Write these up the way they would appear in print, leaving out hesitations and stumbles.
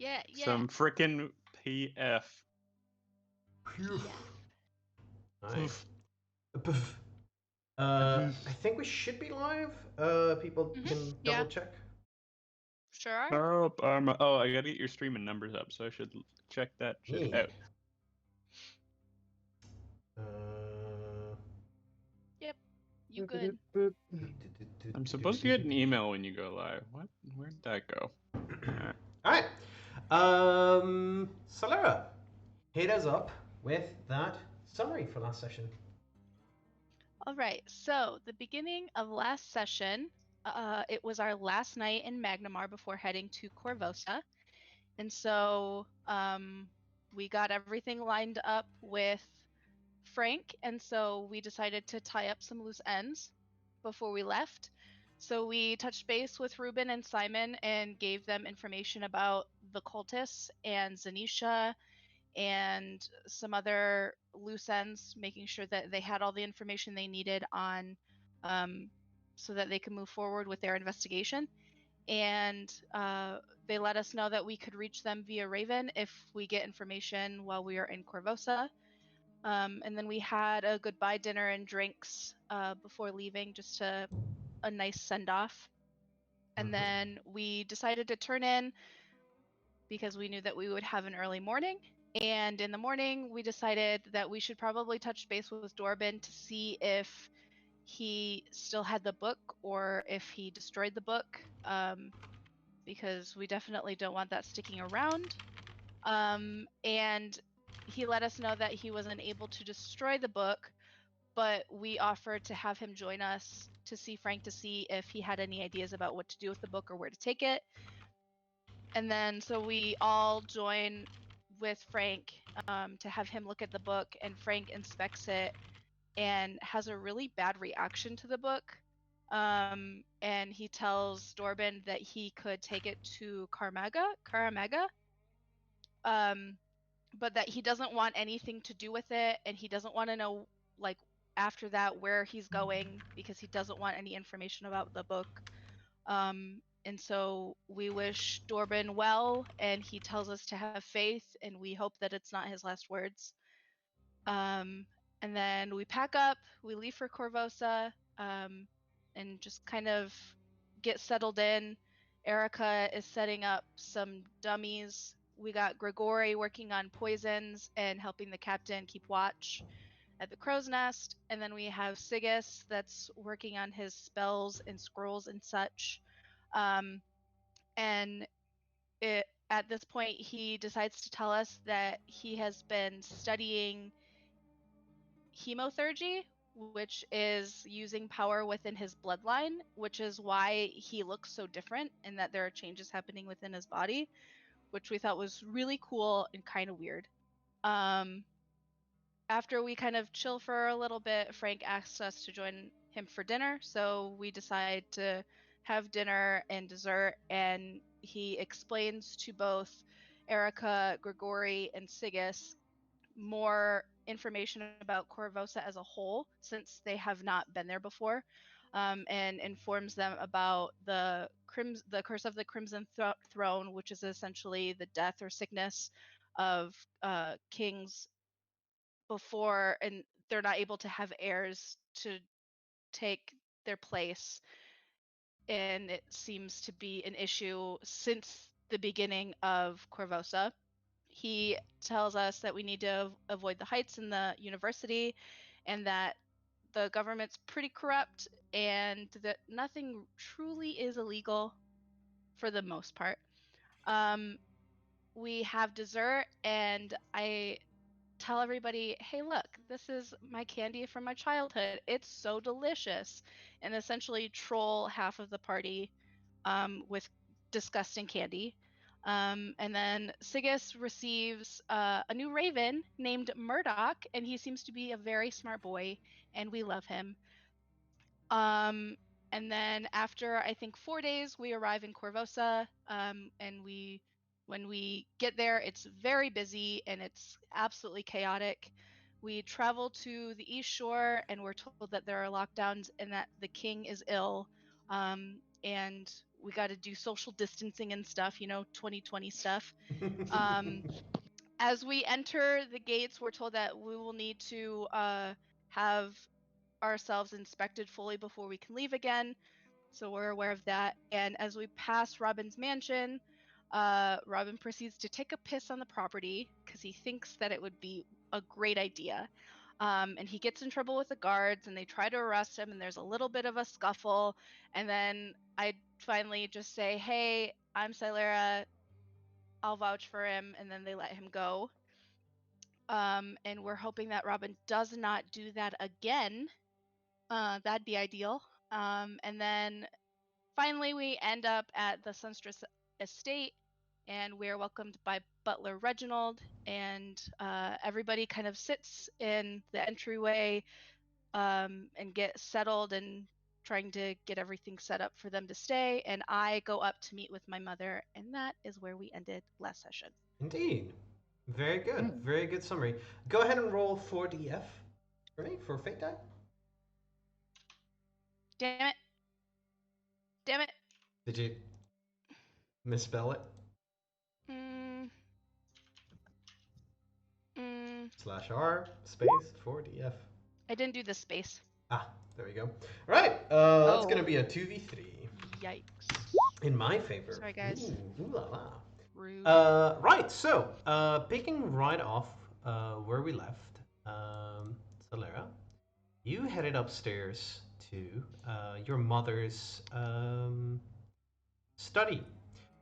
Yeah. Some frickin' PF. Phew. Yeah. Nice. Poof. Poof. I think we should be live. People can Yeah. double check. Sure. Oh, I gotta get your streaming numbers up, so I should check that shit Yeah. out. Yep. You good? I'm supposed to get an email when you go live. What? Where'd that go? All right. Solera, hit us up with that summary for last session. All right. So the beginning of last session, it was our last night in Magnamar before heading to Corvosa, and so we got everything lined up with Frank, and so we decided to tie up some loose ends before we left. So we touched base with Ruben and Simon and gave them information about the cultists and Zanisha and some other loose ends, making sure that they had all the information they needed on so that they could move forward with their investigation. And they let us know that we could reach them via Raven if we get information while we are in Corvosa. And then we had a goodbye dinner and drinks before leaving, just a nice send-off. And then we decided to turn in because we knew that we would have an early morning. And in the morning, we decided that we should probably touch base with Dorbin to see if he still had the book or if he destroyed the book, because we definitely don't want that sticking around. And he let us know that he wasn't able to destroy the book, but we offered to have him join us to see Frank to see if he had any ideas about what to do with the book or where to take it. And then so we all join with Frank to have him look at the book, and Frank inspects it and has a really bad reaction to the book. And he tells Dorbin that he could take it to Karamega, but that he doesn't want anything to do with it, and he doesn't want to know, like, after that where he's going, because he doesn't want any information about the book. And so we wish Dorbin well, and he tells us to have faith, and we hope that it's not his last words. And then we pack up, we leave for Corvosa, and just kind of get settled in. Erica is setting up some dummies. We got Grigori working on poisons and helping the captain keep watch at the crow's nest. And then we have Sigus that's working on his spells and scrolls and such. And at this point, he decides to tell us that he has been studying hemotherapy, which is using power within his bloodline, which is why he looks so different and that there are changes happening within his body, which we thought was really cool and kind of weird. After we kind of chill for a little bit, Frank asks us to join him for dinner, so we decide to have dinner and dessert, and he explains to both Erica, Grigori, and Sigus more information about Corvosa as a whole, since they have not been there before, and informs them about the curse of the Crimson Throne, which is essentially the death or sickness of kings before, and they're not able to have heirs to take their place. And it seems to be an issue since the beginning of Corvosa. He tells us that we need to avoid the heights in the university, and that the government's pretty corrupt, and that nothing truly is illegal for the most part. We have dessert, and I tell everybody, hey, look, this is my candy from my childhood. It's so delicious. And essentially troll half of the party with disgusting candy. And then Sigus receives a new raven named Murdoch, and he seems to be a very smart boy, and we love him. And then after, I think, 4 days, we arrive in Corvosa, and when we get there, it's very busy and it's absolutely chaotic. We travel to the East Shore, and we're told that there are lockdowns and that the king is ill. And we got to do social distancing and stuff, 2020 stuff. As we enter the gates, we're told that we will need to have ourselves inspected fully before we can leave again. So we're aware of that. And as we pass Robin's mansion, Robin proceeds to take a piss on the property because he thinks that it would be a great idea. And he gets in trouble with the guards and they try to arrest him and there's a little bit of a scuffle. And then I finally just say, hey, I'm Silera. I'll vouch for him. And then they let him go. And we're hoping that Robin does not do that again. That'd be ideal. And then finally, we end up at the Sunstress estate, and we're welcomed by Butler Reginald, and everybody kind of sits in the entryway and get settled and trying to get everything set up for them to stay. And I go up to meet with my mother, and that is where we ended last session. Indeed. Very good. Very good summary. Go ahead and roll 4DF for me for Fate Die. Damn it. Damn it. Did you misspell it? /R space 4DF. I didn't do the space. Ah, there we go. All right, that's going to be a 2v3. Yikes. In my favor. Sorry, guys. Ooh la la. Rude. Right, so picking right off where we left, Solera, you headed upstairs to your mother's study.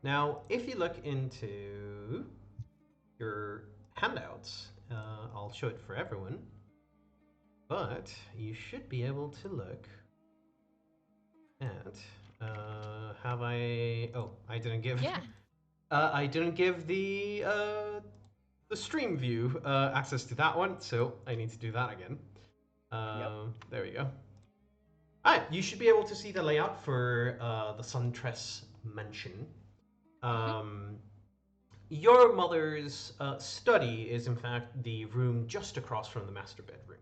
Now, if you look into your handouts, I'll show it for everyone, but you should be able to look at. Have I? Oh, I didn't give. Yeah. I didn't give the stream view access to that one, so I need to do that again. There we go. Alright, you should be able to see the layout for the Sunstress mansion. Your mother's study is in fact the room just across from the master bedroom.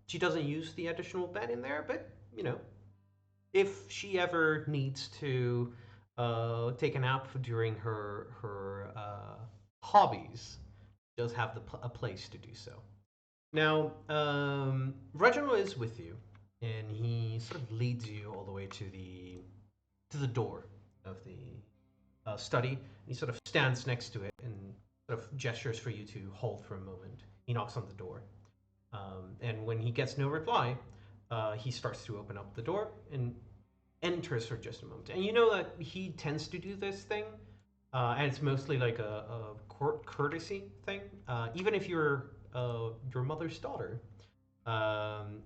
She doesn't use the additional bed in there, but you know, if she ever needs to take a nap during her hobbies, she does have a place to do so. Now, Reginald is with you, and he sort of leads you all the way to the door of the study. And he sort of stands next to it and sort of gestures for you to hold for a moment. He knocks on the door, and when he gets no reply, he starts to open up the door and enters for just a moment. And you know that he tends to do this thing, and it's mostly like a courtesy thing. Even if you're your mother's daughter,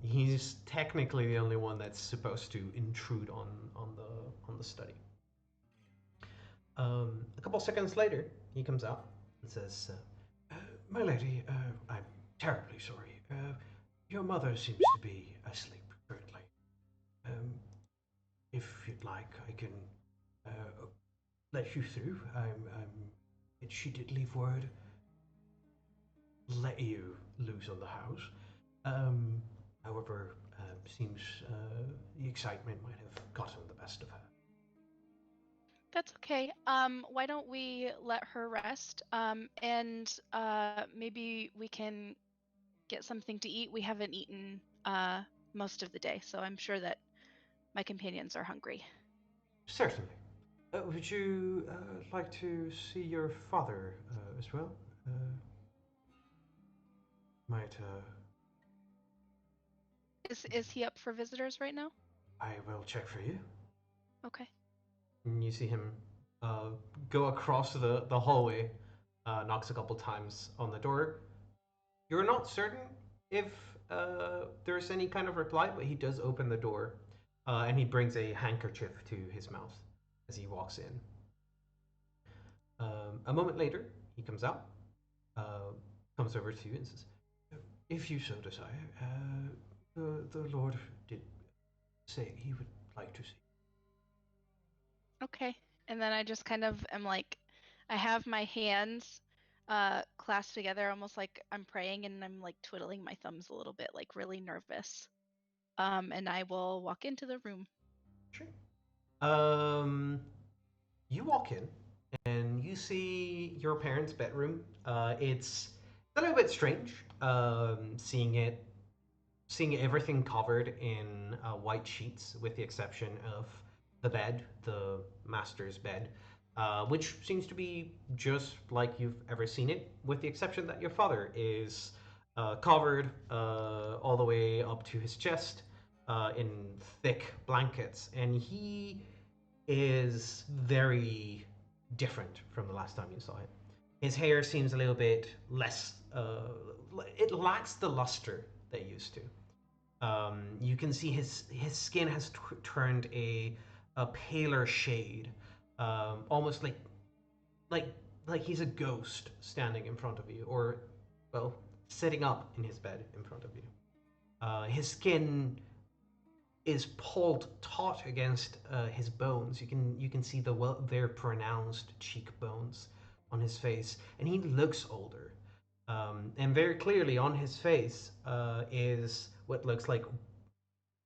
he's technically the only one that's supposed to intrude on the study. A couple seconds later, he comes out and says, "My lady, I'm terribly sorry. Your mother seems to be asleep currently. If you'd like, I can let you through. She did leave word. Let you loose on the house. However, seems the excitement might have gotten the best of her." That's okay. Why don't we let her rest? And maybe we can get something to eat. We haven't eaten most of the day, so I'm sure that my companions are hungry. Certainly. Would you like to see your father as well? Might. Is he up for visitors right now? I will check for you. Okay. And you see him go across the hallway, knocks a couple times on the door. You're not certain if there's any kind of reply, but he does open the door, and he brings a handkerchief to his mouth as he walks in. A moment later, he comes out, comes over to you and says, "If you so desire, the Lord did say he would like to see." Okay. And then I just kind of am like, I have my hands clasped together, almost like I'm praying, and I'm like twiddling my thumbs a little bit, like really nervous. And I will walk into the room. Sure. You walk in and you see your parents' bedroom. It's a little bit strange, seeing everything covered in white sheets, with the exception of the bed, the master's bed, which seems to be just like you've ever seen it, with the exception that your father is covered all the way up to his chest in thick blankets, and he is very different from the last time you saw him. His hair seems a little bit less. It lacks the luster that it used to. You can see his skin has turned a paler shade, almost like like he's a ghost standing in front of you, or well, sitting up in his bed in front of you. His skin is pulled taut against his bones. You can see the very pronounced cheekbones on his face, and he looks older. And very clearly on his face is what looks like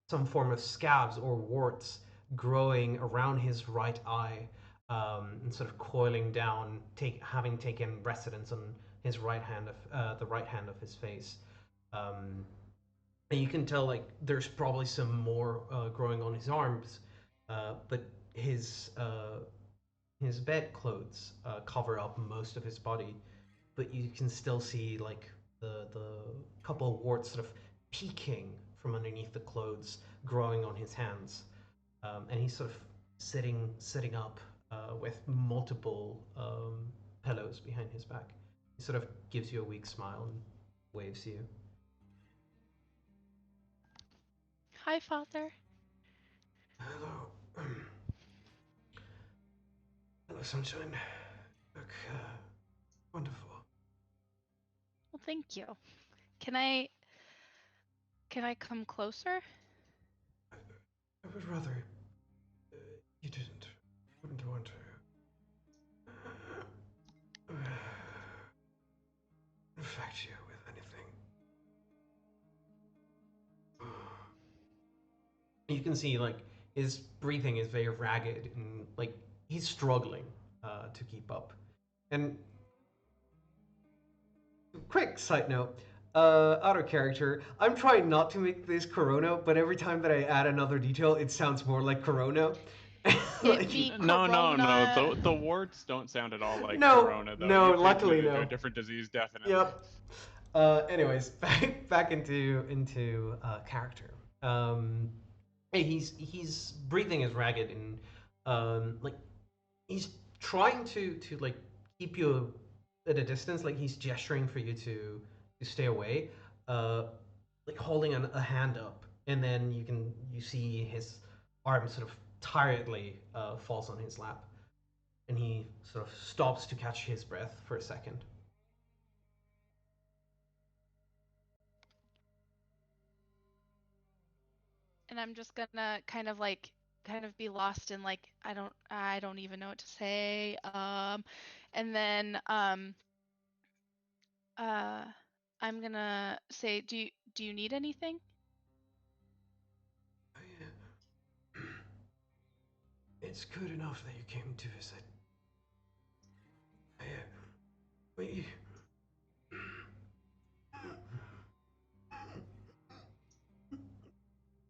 some form of scabs or warts growing around his right eye, and sort of coiling down, having taken residence on his right hand of the right hand of his face. Um, and you can tell like there's probably some more growing on his arms, but his bed clothes cover up most of his body, but you can still see like the couple of warts sort of peeking from underneath the clothes, growing on his hands, and he's sort of sitting up with multiple pillows behind his back. He sort of gives you a weak smile and waves you. Hi, Father. Hello. Hello, sunshine. Look, wonderful. Well, thank you. Can I come closer? I would rather you wouldn't want to infect you with anything. You can see like his breathing is very ragged and like he's struggling to keep up. And quick side note, out of character, I'm trying not to make this Corona, but every time that I add another detail, it sounds more like Corona. It'd be No, no, no. Corona. The warts don't sound at all like No, corona, though. no, You've changed luckily it into no. a different disease, definitely. Yep. Anyways, back into character. Hey, he's breathing is ragged and like he's trying to like keep you at a distance, like he's gesturing for you to stay away, uh, like holding a hand up, and then you see his arm sort of tiredly falls on his lap, and he sort of stops to catch his breath for a second. And I'm just gonna kind of be lost in like I don't even know what to say. And then uh I'm gonna say, do you need anything? It's good enough that you came to visit. We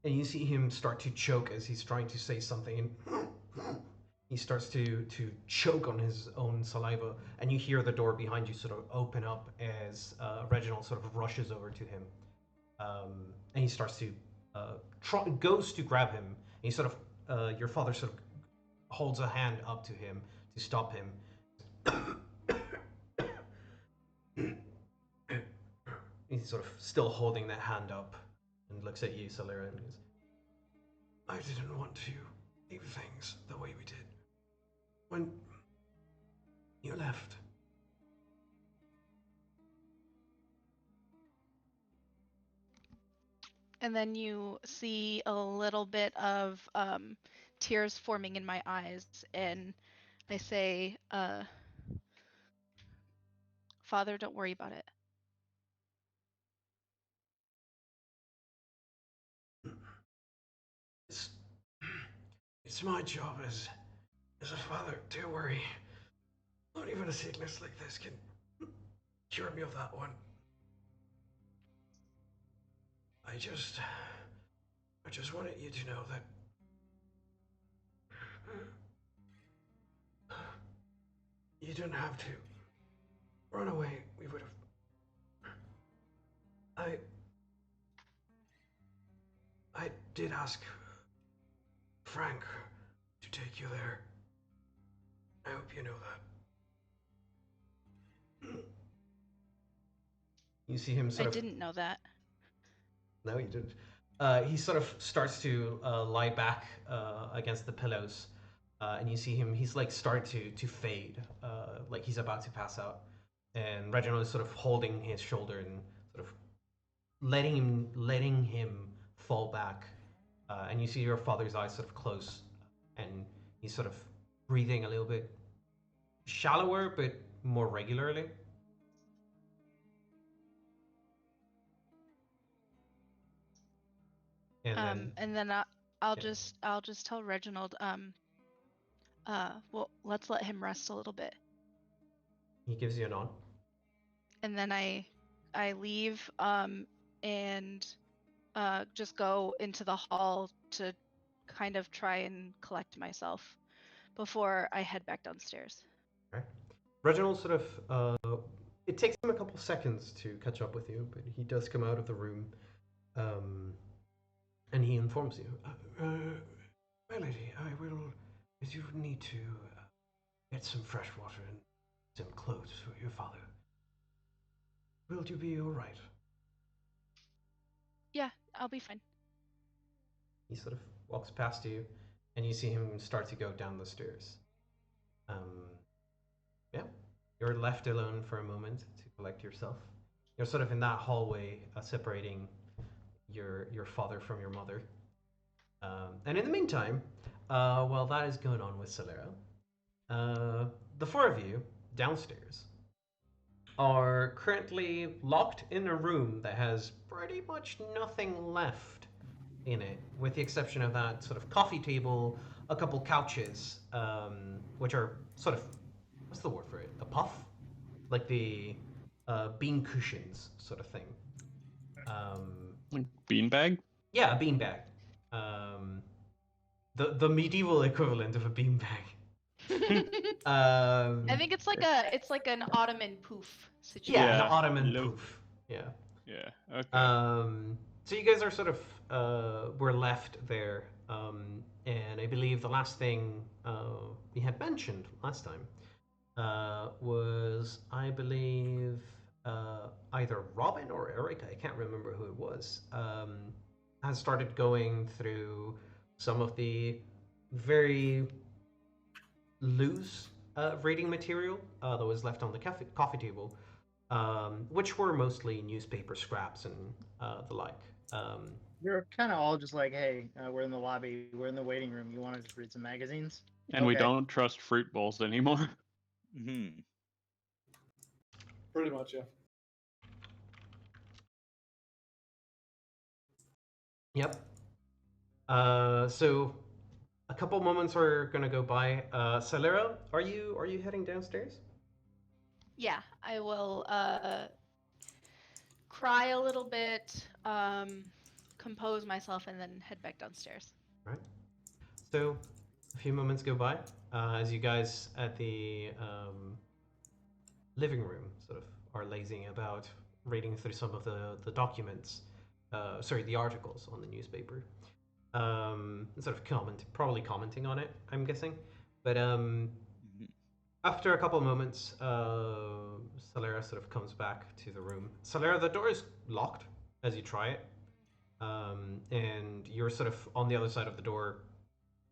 and you see him start to choke as he's trying to say something, and he starts to choke on his own saliva, and you hear the door behind you sort of open up as Reginald sort of rushes over to him, and he starts to goes to grab him, and he sort of your father sort of holds a hand up to him to stop him. He's sort of still holding that hand up and looks at you, Solera, and goes, I didn't want to leave things the way we did. When you left, And then you see a little bit of tears forming in my eyes, and I say, Father, don't worry about it. it's, It's my job as a father to worry. Not even a sickness like this can cure me of that one. I just wanted you to know that you didn't have to run away. We would have. I did ask Frank to take you there. I hope you know that. You see him sort I of. didn't know that. No, you didn't. He sort of starts to lie back against the pillows, and you see him. He's like starting to fade, like he's about to pass out. And Reginald is sort of holding his shoulder and sort of letting him fall back. And you see your father's eyes sort of close, and he's sort of breathing a little bit shallower, but more regularly. And then I'll yeah. just tell Reginald, well, let's let him rest a little bit. He gives you a nod. And then I leave, and just go into the hall to kind of try and collect myself before I head back downstairs. Okay. Reginald sort of, it takes him a couple seconds to catch up with you, but he does come out of the room, and he informs you, my lady, I will, if you need to get some fresh water and some clothes for your father. Will you be all right? Yeah, I'll be fine. He sort of walks past you, and you see him start to go down the stairs. Yeah, you're left alone for a moment to collect yourself. You're sort of in that hallway separating your father from your mother. And in the meantime, while that is going on with Solera, the four of you downstairs are currently locked in a room that has pretty much nothing left in it, with the exception of that sort of coffee table, a couple couches, which are sort of, what's the word for it? A puff? Like the bean cushions sort of thing. Like beanbag? Yeah, a beanbag. The medieval equivalent of a beanbag. I think it's like an Ottoman poof situation. Yeah, an Yeah, Ottoman poof. Yeah. Yeah. Okay. So you guys are sort of were left there, and I believe the last thing we had mentioned last time was, I believe, either Robin or Eric, I can't remember who it was, has started going through some of the very loose reading material that was left on the coffee table, which were mostly newspaper scraps and the like. We're kind of all just like, hey, we're in the lobby, we're in the waiting room. You want to just read some magazines? And we don't trust fruit bowls anymore. Mm-hmm. Pretty much, yeah. Yep. So a couple moments are gonna go by. Celera, are you heading downstairs? Yeah, I will cry a little bit, compose myself, and then head back downstairs. Right. So a few moments go by as you guys at the living room sort of are lazing about, reading through some of the documents, the articles on the newspaper, sort of probably commenting on it, I'm guessing. But after a couple of moments, Solera sort of comes back to the room. Solera, the door is locked as you try it, and you're sort of on the other side of the door.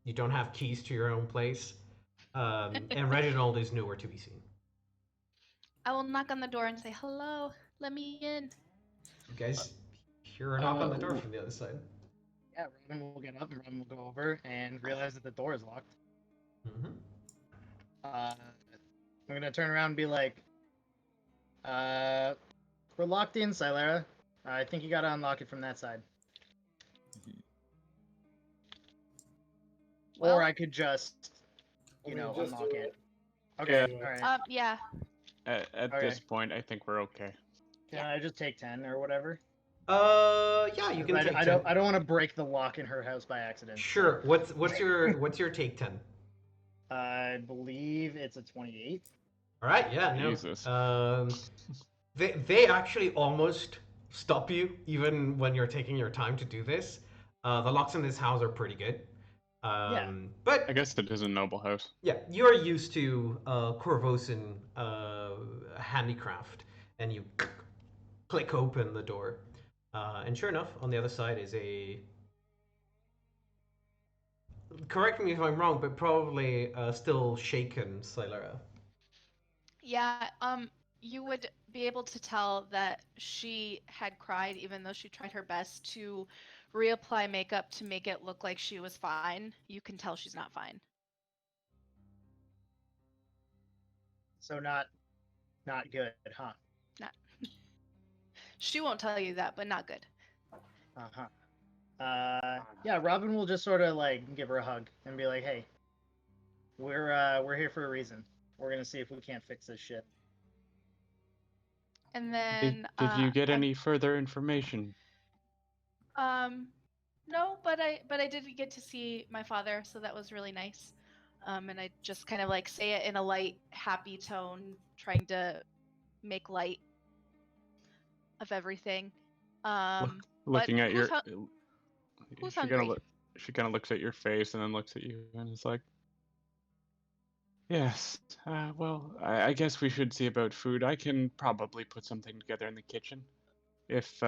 You don't have keys to your own place, and Reginald is nowhere to be seen. I will knock on the door and say, hello, let me in. You guys hear a knock on the door from the other side. Yeah, Robin will get up and Robin will go over and realize that the door is locked. Mm-hmm. I'm gonna turn around and be like, we're locked in, Silera. I think you gotta unlock it from that side. Well, or I could just, I you mean, know, just unlock do it. it. Okay, Yeah. all right. yeah. At Okay. this point, I think we're okay. Can I just take 10 or whatever? Yeah, you 'Cause can take 10. I don't want to break the lock in her house by accident. so- Sure. What's your take 10? I believe it's a 28. All right. Yeah. No. Jesus. They actually almost stop you even when you're taking your time to do this. The locks in this house are pretty good. Yeah. But I guess it is a noble house. yeah, you're used to Corvosan handicraft, and you click open the door, and sure enough, on the other side is a. Correct me if I'm wrong, but probably still shaken Silera. Yeah, you would be able to tell that she had cried even though she tried her best to reapply makeup to make it look like she was fine. You can tell she's not fine. So not good, huh? Not. She won't tell you that, but not good. Uh-huh. Yeah, Robin will just sort of like give her a hug and be like, "Hey, we're here for a reason. We're gonna see if we can't fix this shit." And then Did you get any further information? No, but I did get to see my father, so that was really nice. And I just kind of like say it in a light, happy tone, trying to make light of everything. Looking but at your, who's she hungry? She kind of looks at your face and then looks at you and is like, "Yes. Well, I guess we should see about food. I can probably put something together in the kitchen. If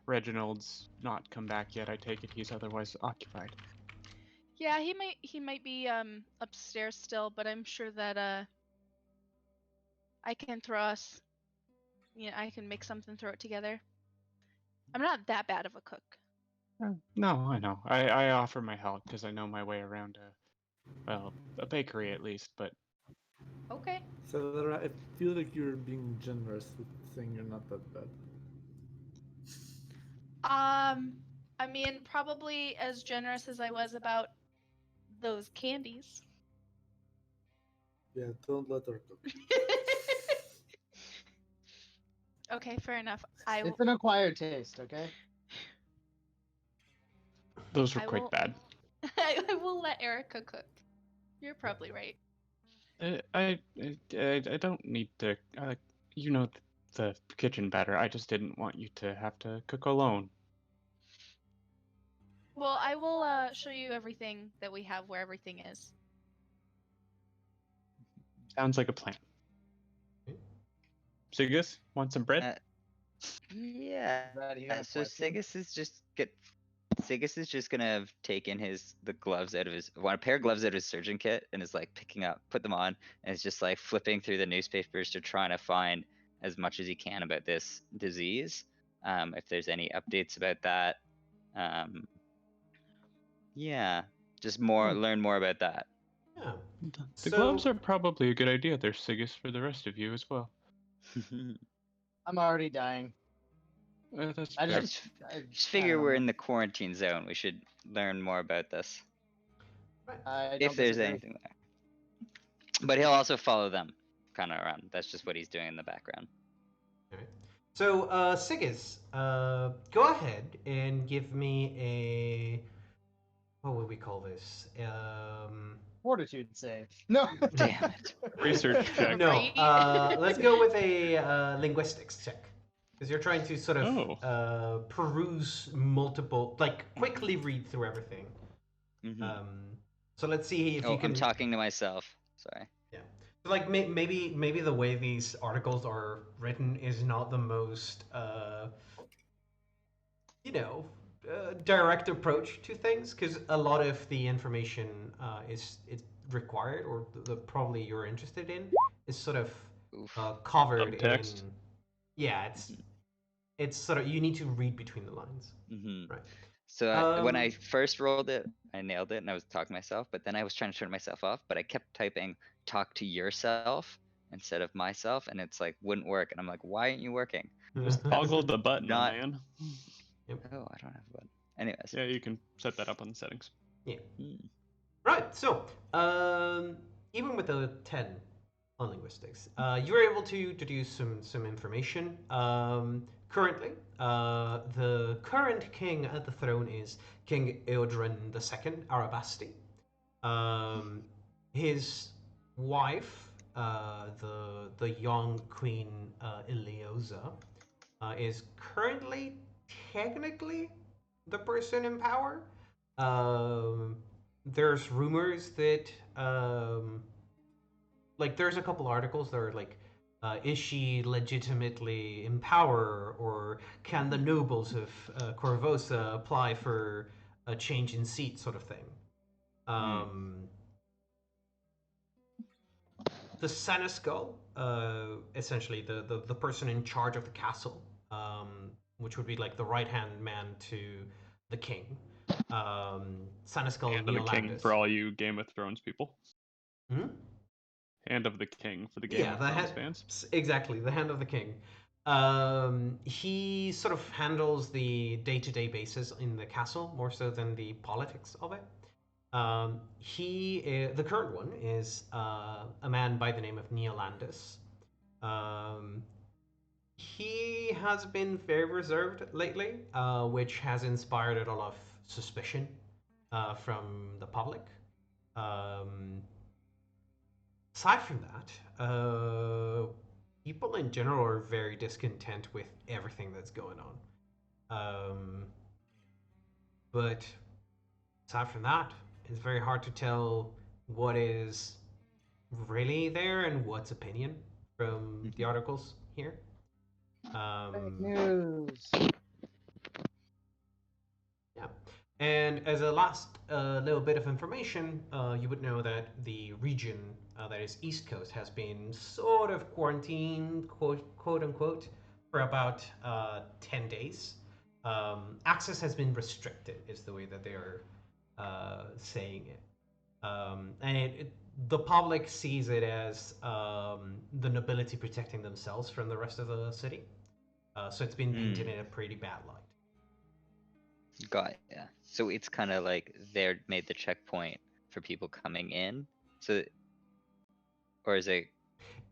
Reginald's not come back yet, I take it he's otherwise occupied." Yeah, he might be upstairs still, but I'm sure that I can throw us. Yeah, I can make something, throw it together. I'm not that bad of a cook. No, I know. I offer my help because I know my way around a bakery at least, but Okay. So I feel like you're being generous with saying you're not that bad. I mean, probably as generous as I was about those candies. Yeah, don't let her cook. Okay, fair enough. It's an acquired taste, okay? those were I quite will- bad. I will let Erica cook. You're probably right. I don't need to. You know the kitchen better. I just didn't want you to have to cook alone. Well, I will show you everything that we have, where everything is. Sounds like a plan. Sigus, want some bread? Yeah. That even a So question? Sigus is just gonna have taken the gloves out of a pair of gloves out of his surgeon kit and is like put them on, and is just like flipping through the newspapers to trying to find as much as he can about this disease. If there's any updates about that. Yeah, just learn more about that. Yeah. The gloves are probably a good idea. They're Sigus for the rest of you as well. I'm already dying. That's I fair. just Just figure we're in the quarantine zone. We should learn more about this. If there's anything there. But he'll also follow them kind of around. That's just what he's doing in the background. Okay. So, Sigus, go ahead and give me a. What would we call this? Fortitude save. No. Damn it. Research check. No. Right? Let's go with a linguistics check. Because you're trying to sort of peruse multiple, like quickly read through everything. Mhm. So let's see if you can. I'm talking to myself. Sorry. Yeah. So like maybe the way these articles are written is not the most, direct approach to things, because a lot of the information is required, or the probably you're interested in, is sort of covered Subtext. in. Yeah, it's sort of, you need to read between the lines. Mm-hmm. Right. So when I first rolled it, I nailed it, and I was talking to myself. But then I was trying to turn myself off, but I kept typing "talk to yourself" instead of myself, and it's like wouldn't work. And I'm like, why aren't you working? Just toggle the button, Not- man. Yep. Oh, I don't have a button. Anyways. Yeah, you can set that up on the settings. Yeah. Right. So, even with a 10 on linguistics, you were able to deduce some information. Currently, the current king at the throne is King Eodrin II Arabasti. His wife, the young Queen Iliosa, is currently technically the person in power. Um, there's rumors that like there's a couple articles that are like, is she legitimately in power, or can the nobles of Corvosa apply for a change in seat, sort of thing. The Senescal, essentially the person in charge of the castle, which would be like the right hand man to the king, Senescal Hand of the king Neolandis. for all you Game of Thrones people. Hmm? Hand of the king for the Game Yeah, of the Thrones fans. exactly, the hand of the king. He sort of handles the day-to-day basis in the castle more so than the politics of it. The current one is a man by the name of Neolandis. He has been very reserved lately, which has inspired a lot of suspicion from the public. Aside from that, people in general are very discontent with everything that's going on. But aside from that, it's very hard to tell what is really there and what's opinion from the articles here. Fake news. Yeah. And as a last little bit of information, you would know that the region that is East Coast has been sort of quarantined, quote unquote, for about 10 days. Access has been restricted, is the way that they are saying it. And the public sees it as the nobility protecting themselves from the rest of the city. So it's been painted in a pretty bad light. Got it, yeah. So it's kind of like they're made the checkpoint for people coming in. So, or is it?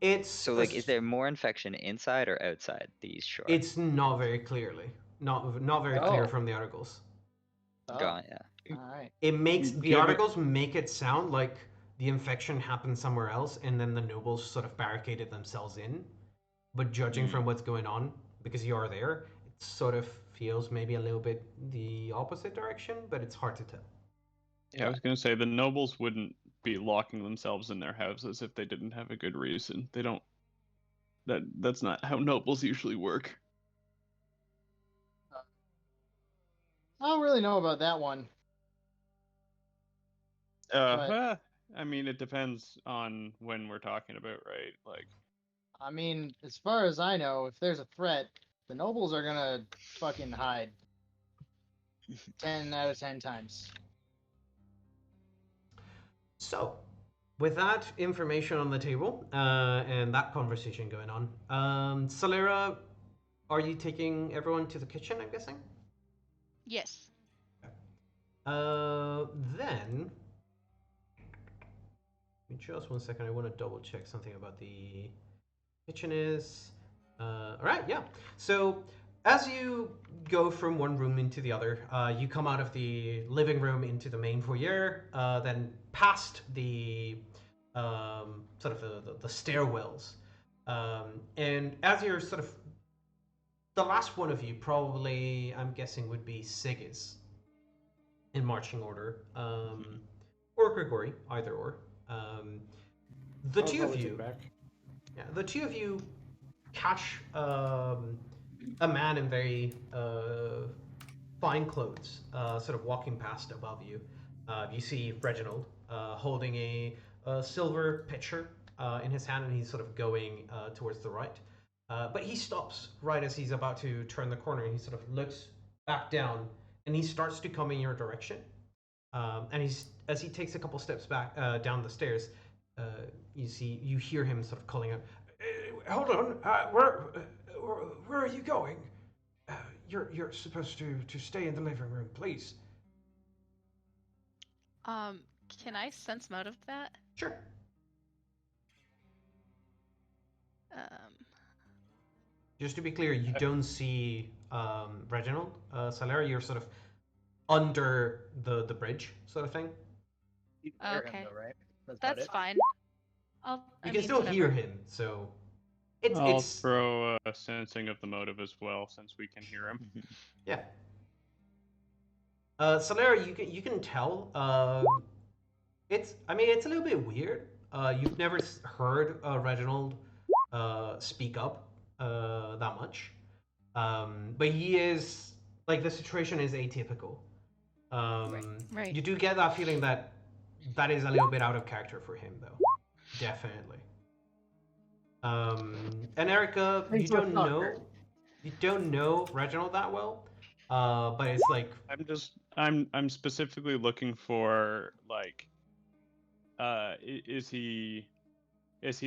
It's So like, is there more infection inside or outside these shores? It's not very clearly, not very clear Oh. from the articles. Got it, yeah. All right. It makes the Give it- articles make it sound like the infection happened somewhere else, and then the nobles sort of barricaded themselves in. But judging from what's going on, because you are there, it sort of feels maybe a little bit the opposite direction, but it's hard to tell. Yeah, I was gonna say the nobles wouldn't be locking themselves in their houses if they didn't have a good reason. They don't. That's not how nobles usually work. I don't really know about that one. But- Well, I mean, it depends on when we're talking about, right? Like, I mean, as far as I know, if there's a threat, the nobles are gonna fucking hide. 10 out of 10 times. So, with that information on the table and that conversation going on, Solera, are you taking everyone to the kitchen, I'm guessing? Yes. Then, just 1 second. I want to double check something about the kitchen is. All right, yeah. So as you go from one room into the other, you come out of the living room into the main foyer, then past the sort of the stairwells, and as you're sort of the last one of you, probably I'm guessing would be Sigis in marching order, or Grigori, either or. The two of you, yeah, the two of you catch a man in very fine clothes, sort of walking past above you. You see Reginald holding a silver pitcher in his hand, and he's sort of going towards the right. But he stops right as he's about to turn the corner, and he sort of looks back down, and he starts to come in your direction. And as he takes a couple steps back down the stairs, you hear him sort of calling out, "Hold on, where are you going? You're supposed to stay in the living room, please." Can I sense motive that? Sure. Just to be clear, you don't see Reginald. Salara, you're sort of under the bridge, sort of thing. You can hear him Okay. though, right? That's about That's it. fine. I You can mean, still hear whatever. him, so I'll it's throw a sensing of the motive as well, since we can hear him. yeah. Salara, you can tell. It's a little bit weird. You've never heard Reginald speak up that much. But he is like the situation is atypical. Right. You do get that feeling that is a little bit out of character for him, though. Definitely. And Erica, Thanks for the you don't know Reginald that well, but it's like I'm specifically looking for like, is he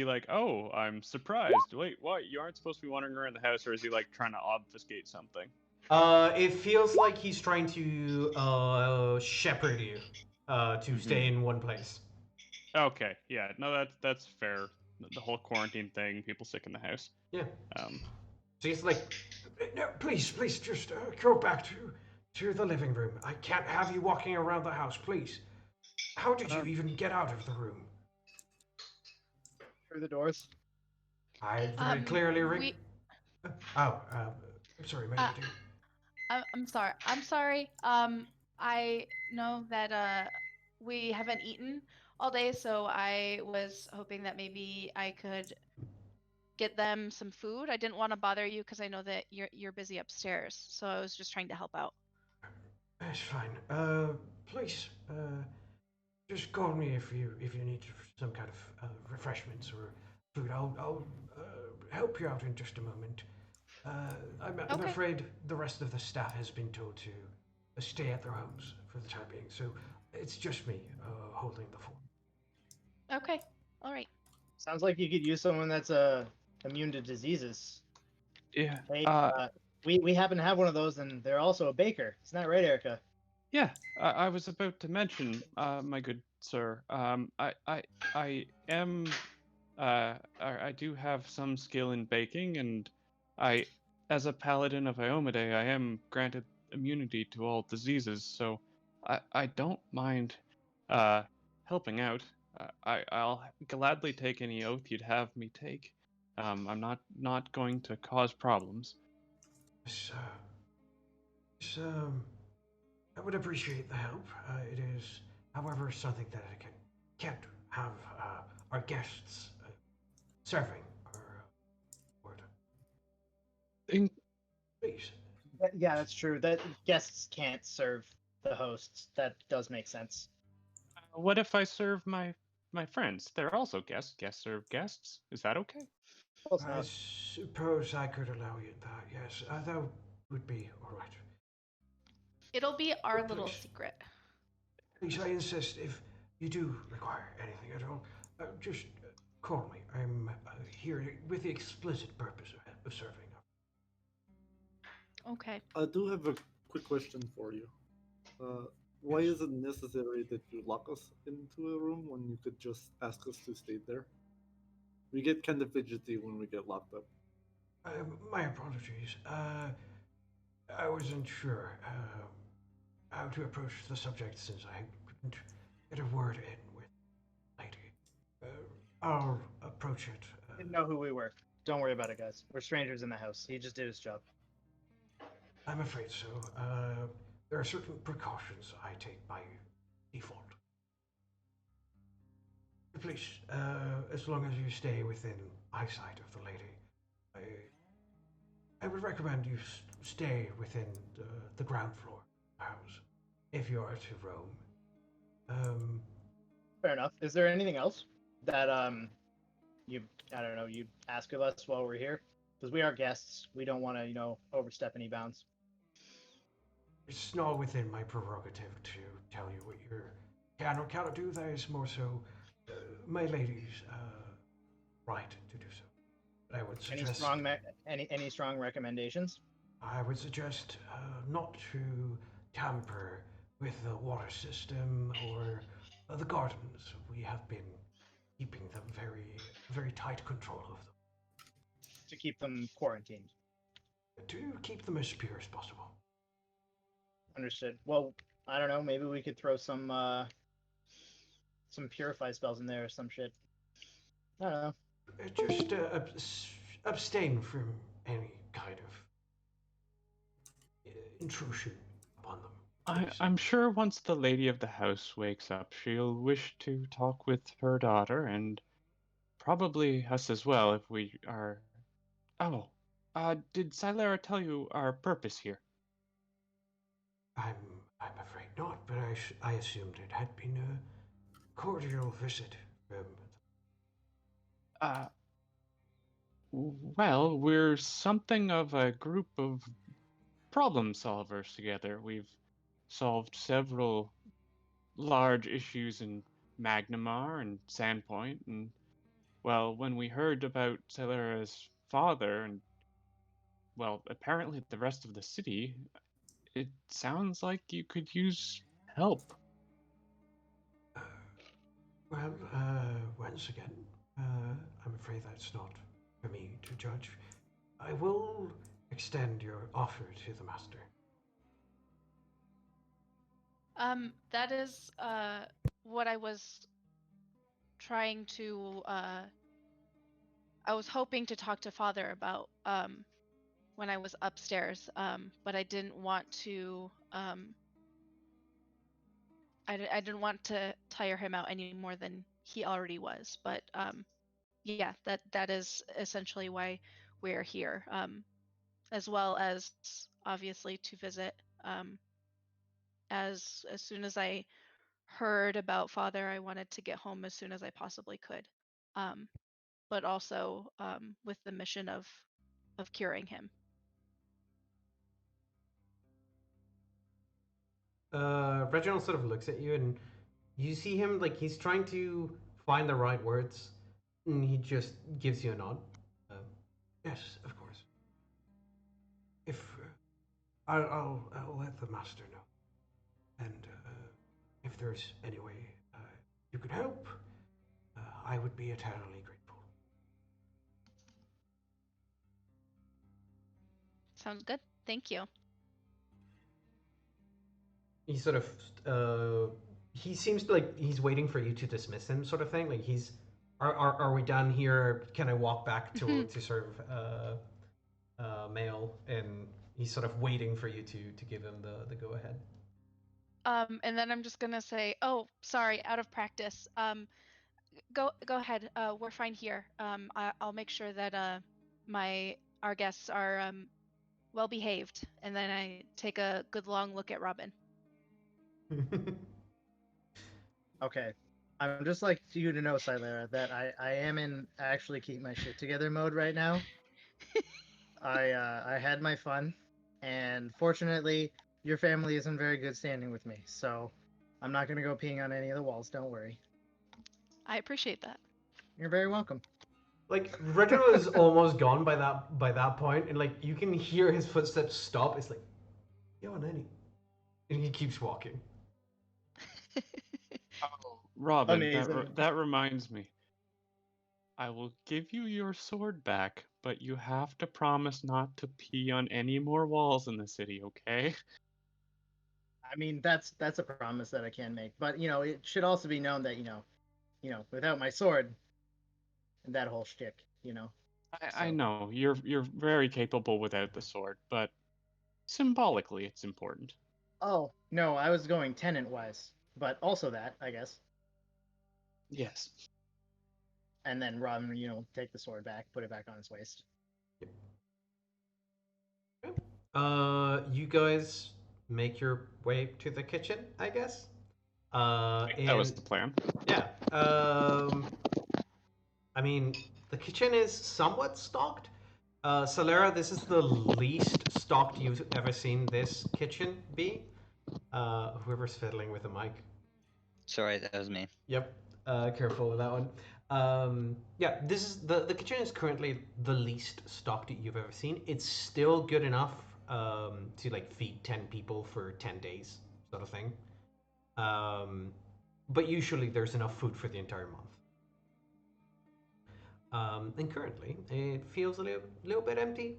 like, oh, I'm surprised. Wait, what? You aren't supposed to be wandering around the house, or is he like trying to obfuscate something? it feels like he's trying to shepherd you to stay in one place. Okay, yeah, no, that's fair. The whole quarantine thing, people sick in the house. Yeah. So he's like, no, please, just go back to the living room. I can't have you walking around the house, please. How did you even get out of the room? Through the doors. I very clearly I'm sorry, Melody. I'm sorry. I'm sorry. I know that we haven't eaten all day, so I was hoping that maybe I could get them some food. I didn't want to bother you because I know that you're busy upstairs, so I was just trying to help out. That's fine. Please, just call me if you need some kind of refreshments or food. I'll help you out in just a moment. I'm Okay. afraid the rest of the staff has been told to stay at their homes for the time being, so it's just me holding the fort. Okay. All right. Sounds like you could use someone that's immune to diseases. Yeah. Hey, we happen to have one of those, and they're also a baker. Isn't that right, Erica? Yeah, I was about to mention, my good sir. I am, I do have some skill in baking, and as a paladin of Iomedae, I am granted immunity to all diseases. So, I don't mind, helping out. I'll gladly take any oath you'd have me take. I'm not going to cause problems. I would appreciate the help. It is, however, something that I can't have our guests serving or please. Yeah, that's true. That guests can't serve the hosts. That does make sense. What if I serve my friends? They're also guests. Guests serve guests. Is that okay? I suppose I could allow you that. Yes, that would be all right. It'll be our Please. little secret. Please, I insist. If you do require anything at all, just call me. I'm here with the explicit purpose of serving. Okay. I do have a quick question for you. Why is it necessary that you lock us into a room when you could just ask us to stay there? We get kind of fidgety when we get locked up. My apologies. I wasn't sure how to approach the subject since I couldn't get a word in with lady. I'll approach it. Didn't know who we were. Don't worry about it, guys. We're strangers in the house. He just did his job. I'm afraid so. There are certain precautions I take by default. Please, as long as you stay within eyesight of the lady, I would recommend you stay within the ground floor of the house if you are to roam. Fair enough. Is there anything else that you ask of us while we're here? Because we are guests. We don't want to overstep any bounds. It's not within my prerogative to tell you what you can or cannot do. That is more so my lady's right to do so. But I would suggest any strong recommendations? I would suggest not to tamper with the water system or The gardens, we have been keeping them very tight control of them. To keep them quarantined. To keep them as pure as possible. Understood. Well, I don't know. Maybe we could throw some purify spells in there or some shit. I don't know. Just abstain from any kind of intrusion upon them. I'm sure once the lady of the house wakes up, she'll wish to talk with her daughter and probably us as well if we are. Oh, did Silera tell you our purpose here? I'm afraid not, but I assumed it had been a cordial visit from. Uh, well, we're something of a group of problem solvers together. We've solved several large issues in Magnamar and Sandpoint, and well, when we heard about Celera's father and well, apparently the rest of the city, it sounds like you could use help. Well, once again, I'm afraid that's not for me to judge. I will extend your offer to the master. That is what I was trying to I was hoping to talk to father about when I was upstairs, but I didn't want to I didn't want to tire him out any more than he already was. But yeah, that is essentially why we're here, as well as obviously to visit. As soon as I heard about father, I wanted to get home as soon as I possibly could, but also with the mission of curing him. Reginald sort of looks at you, and you see him like he's trying to find the right words, and he just gives you a nod. Yes, of course. If I'll let the master know, and if there's any way you could help, I would be eternally grateful. Sounds good. Thank you. He sort of he seems like he's waiting for you to dismiss him, sort of thing. Like he's are we done here? Can I walk back to sort of mail? And he's sort of waiting for you to give him the go ahead. And then I'm just gonna say, oh, sorry, out of practice. Go ahead. We're fine here. I'll make sure that our guests are well behaved. And then I take a good long look at Robin. Okay. I'm just like you to know, Silera, that I am in actually keep my shit together mode right now. I had my fun, and fortunately, your family is in very good standing with me, so I'm not gonna go peeing on any of the walls. Don't worry. I appreciate that. You're very welcome. Like Reginald is almost gone by that point, and like you can hear his footsteps stop. It's like, yo, Nanny, and he keeps walking. Oh, Robin, Amazing. that reminds me. I will give you your sword back, but you have to promise not to pee on any more walls in the city, okay? I mean, that's a promise that I can make, but it should also be known that without my sword, and that whole shtick. I So- know you're very capable without the sword, but symbolically it's important. Oh no, I was going tenant wise, but also that I guess. Yes. And then Robin, take the sword back, put it back on his waist. You guys make your way to the kitchen, I guess. That was the plan. Yeah. I mean, the kitchen is somewhat stocked. Solera, this is the least stocked you've ever seen this kitchen be. Whoever's fiddling with the mic. Sorry, that was me. Yep. Careful with that one. Yeah, this is the kitchen is currently the least stocked you've ever seen. It's still good enough to like feed 10 people for 10 days, sort of thing. but usually there's enough food for the entire month. And currently, it feels a little bit empty.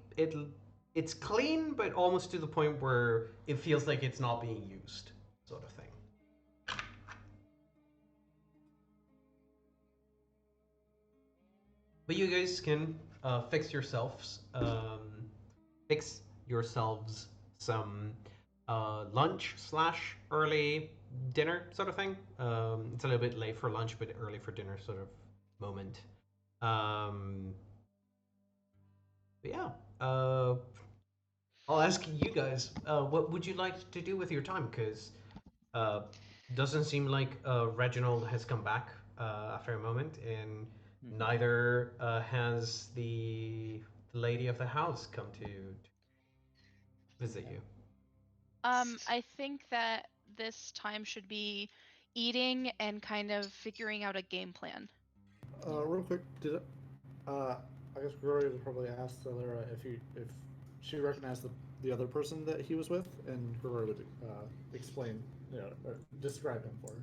It's clean, but almost to the point where it feels like it's not being used, sort of thing. But you guys can fix yourselves some lunch / early dinner sort of thing. It's a little bit late for lunch, but early for dinner sort of moment. But yeah, I'll ask you guys, what would you like to do with your time? Because doesn't seem like Reginald has come back after a moment, and neither has the lady of the house come to visit you. I think that this time should be eating and kind of figuring out a game plan. Real quick, I guess Gloria would probably ask Celera if she recognized the other person that he was with, and Gloria would explain, or describe him for her.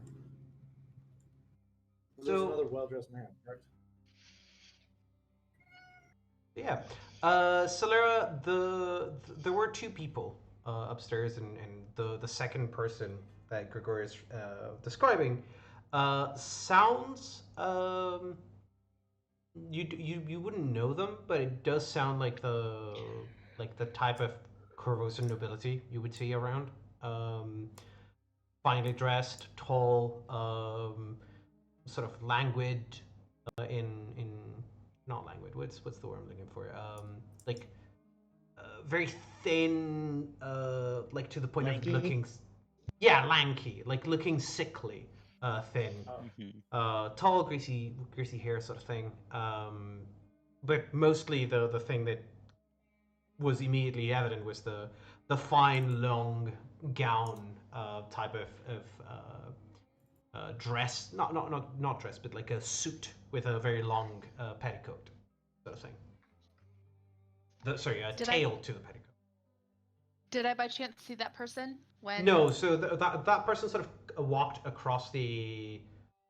There's another well-dressed man, correct? Yeah, Celera, there were two people upstairs, and the second person that Grigori is describing sounds you wouldn't know them, but it does sound like the type of Corvosan nobility you would see around. Finely dressed, tall, sort of languid, in not languid. What's the word I'm looking for? Like very thin, like to the point Lanky? of looking. Yeah, lanky, like looking sickly, thin. Tall, greasy hair sort of thing. But mostly the thing that was immediately evident was the fine long gown type of dress, not dress, but like a suit with a very long petticoat sort of thing. Sorry, a tail to the petticoat. Did I by chance see that person when? No, so that person sort of walked across the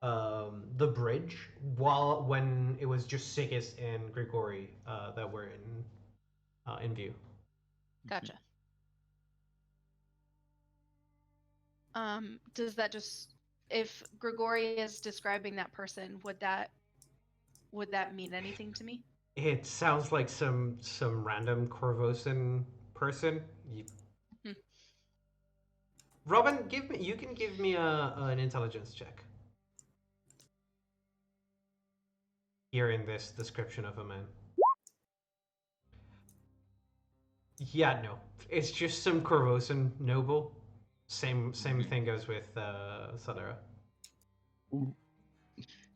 bridge when it was just Sigis and Grigori that were in view. Gotcha. Does that just, if Grigori is describing that person, would that mean anything to me? It sounds like some random Corvosan person. Robin, you can give me an intelligence check. Hearing this description of a man. Yeah, no. It's just some Corvosan noble. Same thing goes with Celera.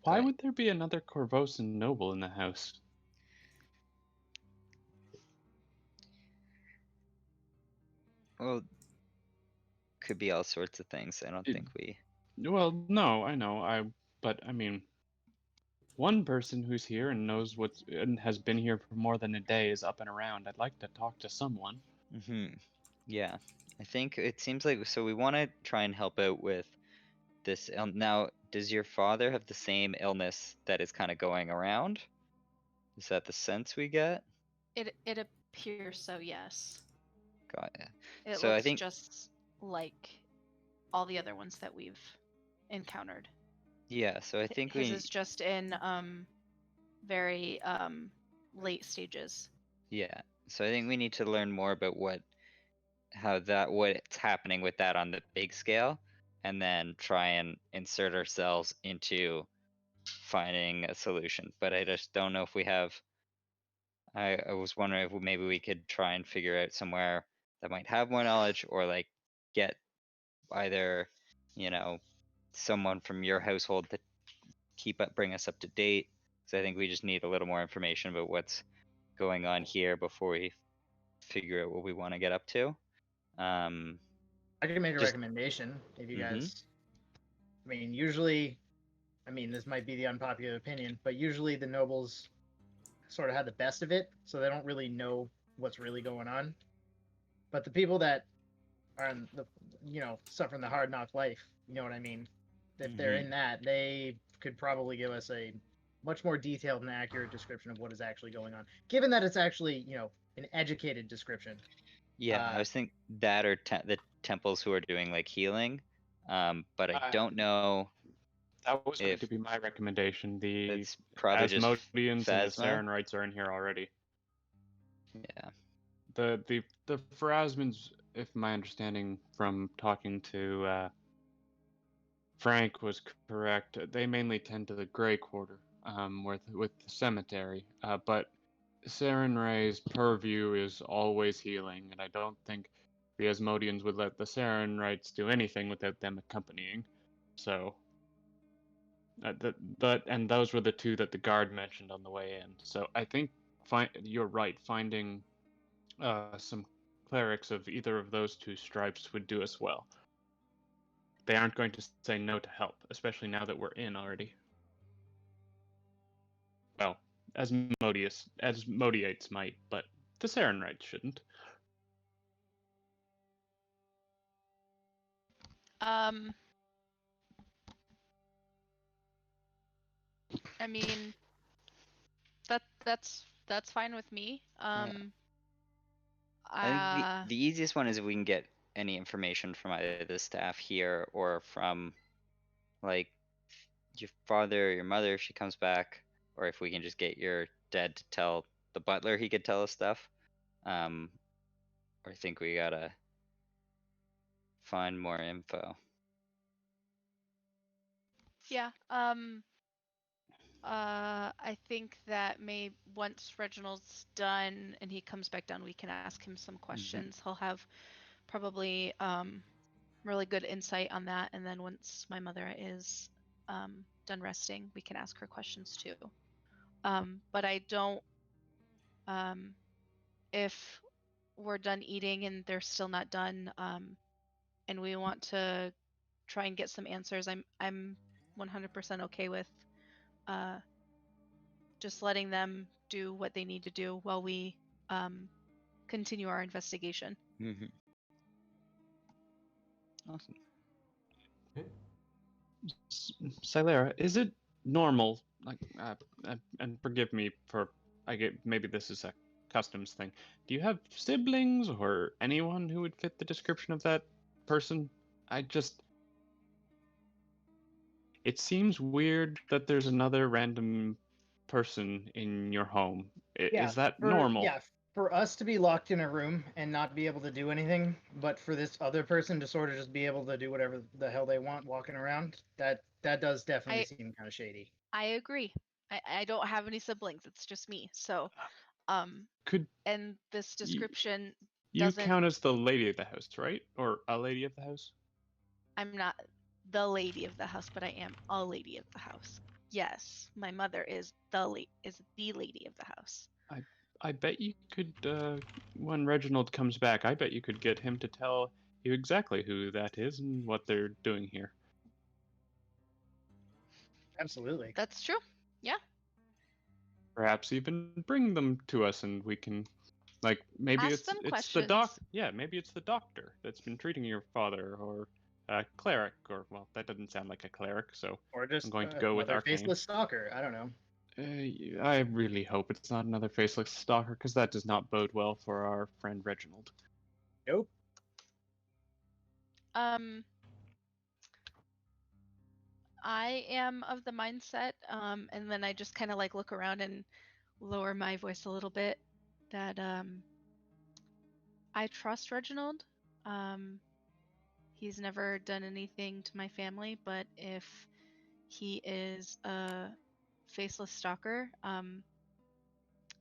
Why would there be another Corvosan noble in the house? Well, could be all sorts of things. I don't think we. Well, no, I know. But I mean, one person who's here and knows and has been here for more than a day is up and around. I'd like to talk to someone. Yeah, I think it seems like so. We want to try and help out with this. Now, does your father have the same illness that is kind of going around? Is that the sense we get? It appears so, yes. Got it. It So looks I think just like all the other ones that we've encountered. Yeah, so I think his is just in very late stages. Yeah, so I think we need to learn more about what's happening with that on the big scale, and then try and insert ourselves into finding a solution. But I just don't know if we have. I was wondering if maybe we could try and figure out somewhere that might have more knowledge, or like get either, someone from your household to bring us up to date. So I think we just need a little more information about what's going on here before we figure out what we want to get up to. I can make a recommendation if you guys. I mean, usually, this might be the unpopular opinion, but usually the nobles sort of have the best of it, so they don't really know what's really going on. But the people that are in the, suffering the hard knock life, you know what I mean? if they're in that, they could probably give us a much more detailed and accurate description of what is actually going on. Given that it's actually, an educated description. Yeah, I was thinking that or the temples who are doing like healing, but I don't know. That was going if to be my recommendation. The it's probably just Asmodeans and the Phasma. Sarenrites are in here already. Yeah. The Pharasmans, if my understanding from talking to Frank was correct, they mainly tend to the Grey Quarter, with the cemetery. But Sarenrae's purview is always healing, and I don't think the Asmodeans would let the Sarenrites do anything without them accompanying. So, and those were the two that the guard mentioned on the way in. So I think you're right. Finding some clerics of either of those two stripes would do us well. They aren't going to say no to help, especially now that we're in already. Well, Asmodeates might, but the Sarenrites shouldn't. I mean, that's fine with me. I think the easiest one is if we can get any information from either the staff here or from like your father or your mother if she comes back, or if we can just get your dad to tell the butler he could tell us stuff. Or I think we gotta find more info. Yeah. I think that once Reginald's done and he comes back down, we can ask him some questions. He'll have probably really good insight on that. And then once my mother is done resting, we can ask her questions too. But I don't. If we're done eating and they're still not done, and we want to try and get some answers, I'm 100% okay with just letting them do what they need to do while we continue our investigation. Awesome. Okay. Silera, is it normal, like, and forgive me for, maybe this is a customs thing. Do you have siblings or anyone who would fit the description of that person? It seems weird that there's another random person in your home. Is that normal? Yeah, for us to be locked in a room and not be able to do anything, but for this other person to sort of just be able to do whatever the hell they want walking around, that does definitely seem kind of shady. I agree. I don't have any siblings. It's just me. So, and this description you doesn't count as the lady of the house, right? Or a lady of the house? I'm not the lady of the house, but I am a lady of the house. Yes, my mother is the lady of the house. I bet you could, when Reginald comes back, I bet you could get him to tell you exactly who that is and what they're doing here. Absolutely. That's true. Yeah. Perhaps even bring them to us and we can, like, maybe Ask them it's the maybe it's the doctor that's been treating your father, or a cleric, or, well, that doesn't sound like a cleric, so or just I'm going to go with arcane. faceless stalker. I don't know. I really hope it's not another faceless stalker, because that does not bode well for our friend Reginald. Nope. I am of the mindset, and then I just kind of like look around and lower my voice a little bit, that I trust Reginald. He's never done anything to my family, but if he is a faceless stalker, I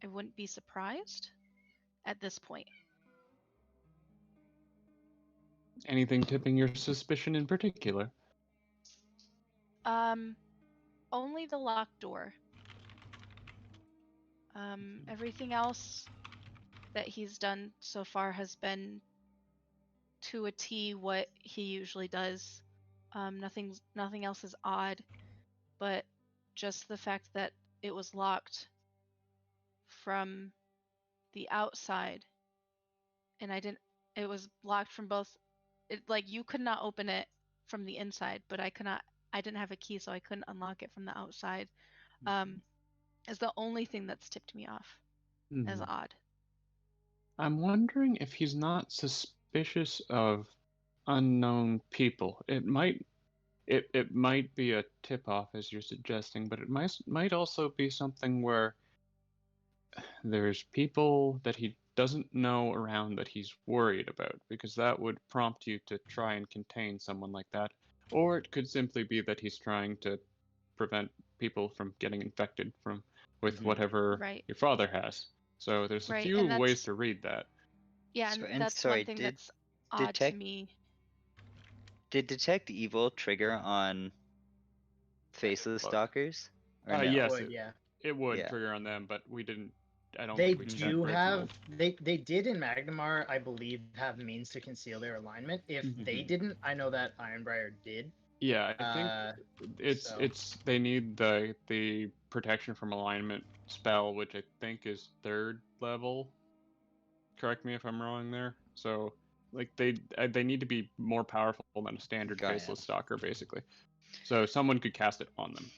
wouldn't be surprised at this point. Anything tipping your suspicion in particular? Only the locked door. Everything else that he's done so far has been to a T what he usually does. Nothing else is odd, but just the fact that it was locked from the outside, and it was locked from both. Like, you could not open it from the inside, but I could not I didn't have a key, so I couldn't unlock it from the outside. Is the only thing that's tipped me off as Mhm. odd. I'm wondering if he's not suspicious of unknown people. It might be a tip off as you're suggesting, but it might also be something where there's people that he doesn't know around that he's worried about, because that would prompt you to try and contain someone like that. Or it could simply be that he's trying to prevent people from getting infected with Mhm. whatever Right. your father has. So there's a Right, few and ways that's to read that. yeah, So- and and that's sorry, one thing did that's odd to detect me. did detect evil trigger on faceless Look. stalkers? Or no? Yes, Would, yeah. it would Yeah. trigger on them, but we didn't. I don't They think we checked do have originally. they did in Magnamar, I believe, have means to conceal their alignment. If they Mhm. didn't, I know that Ironbriar did. Yeah, I think So- it's they need the protection from alignment spell, which I think is 3rd level. Correct me if I'm wrong there. So like they need to be more powerful than a standard Got it. faceless stalker, basically. So someone could cast it on them.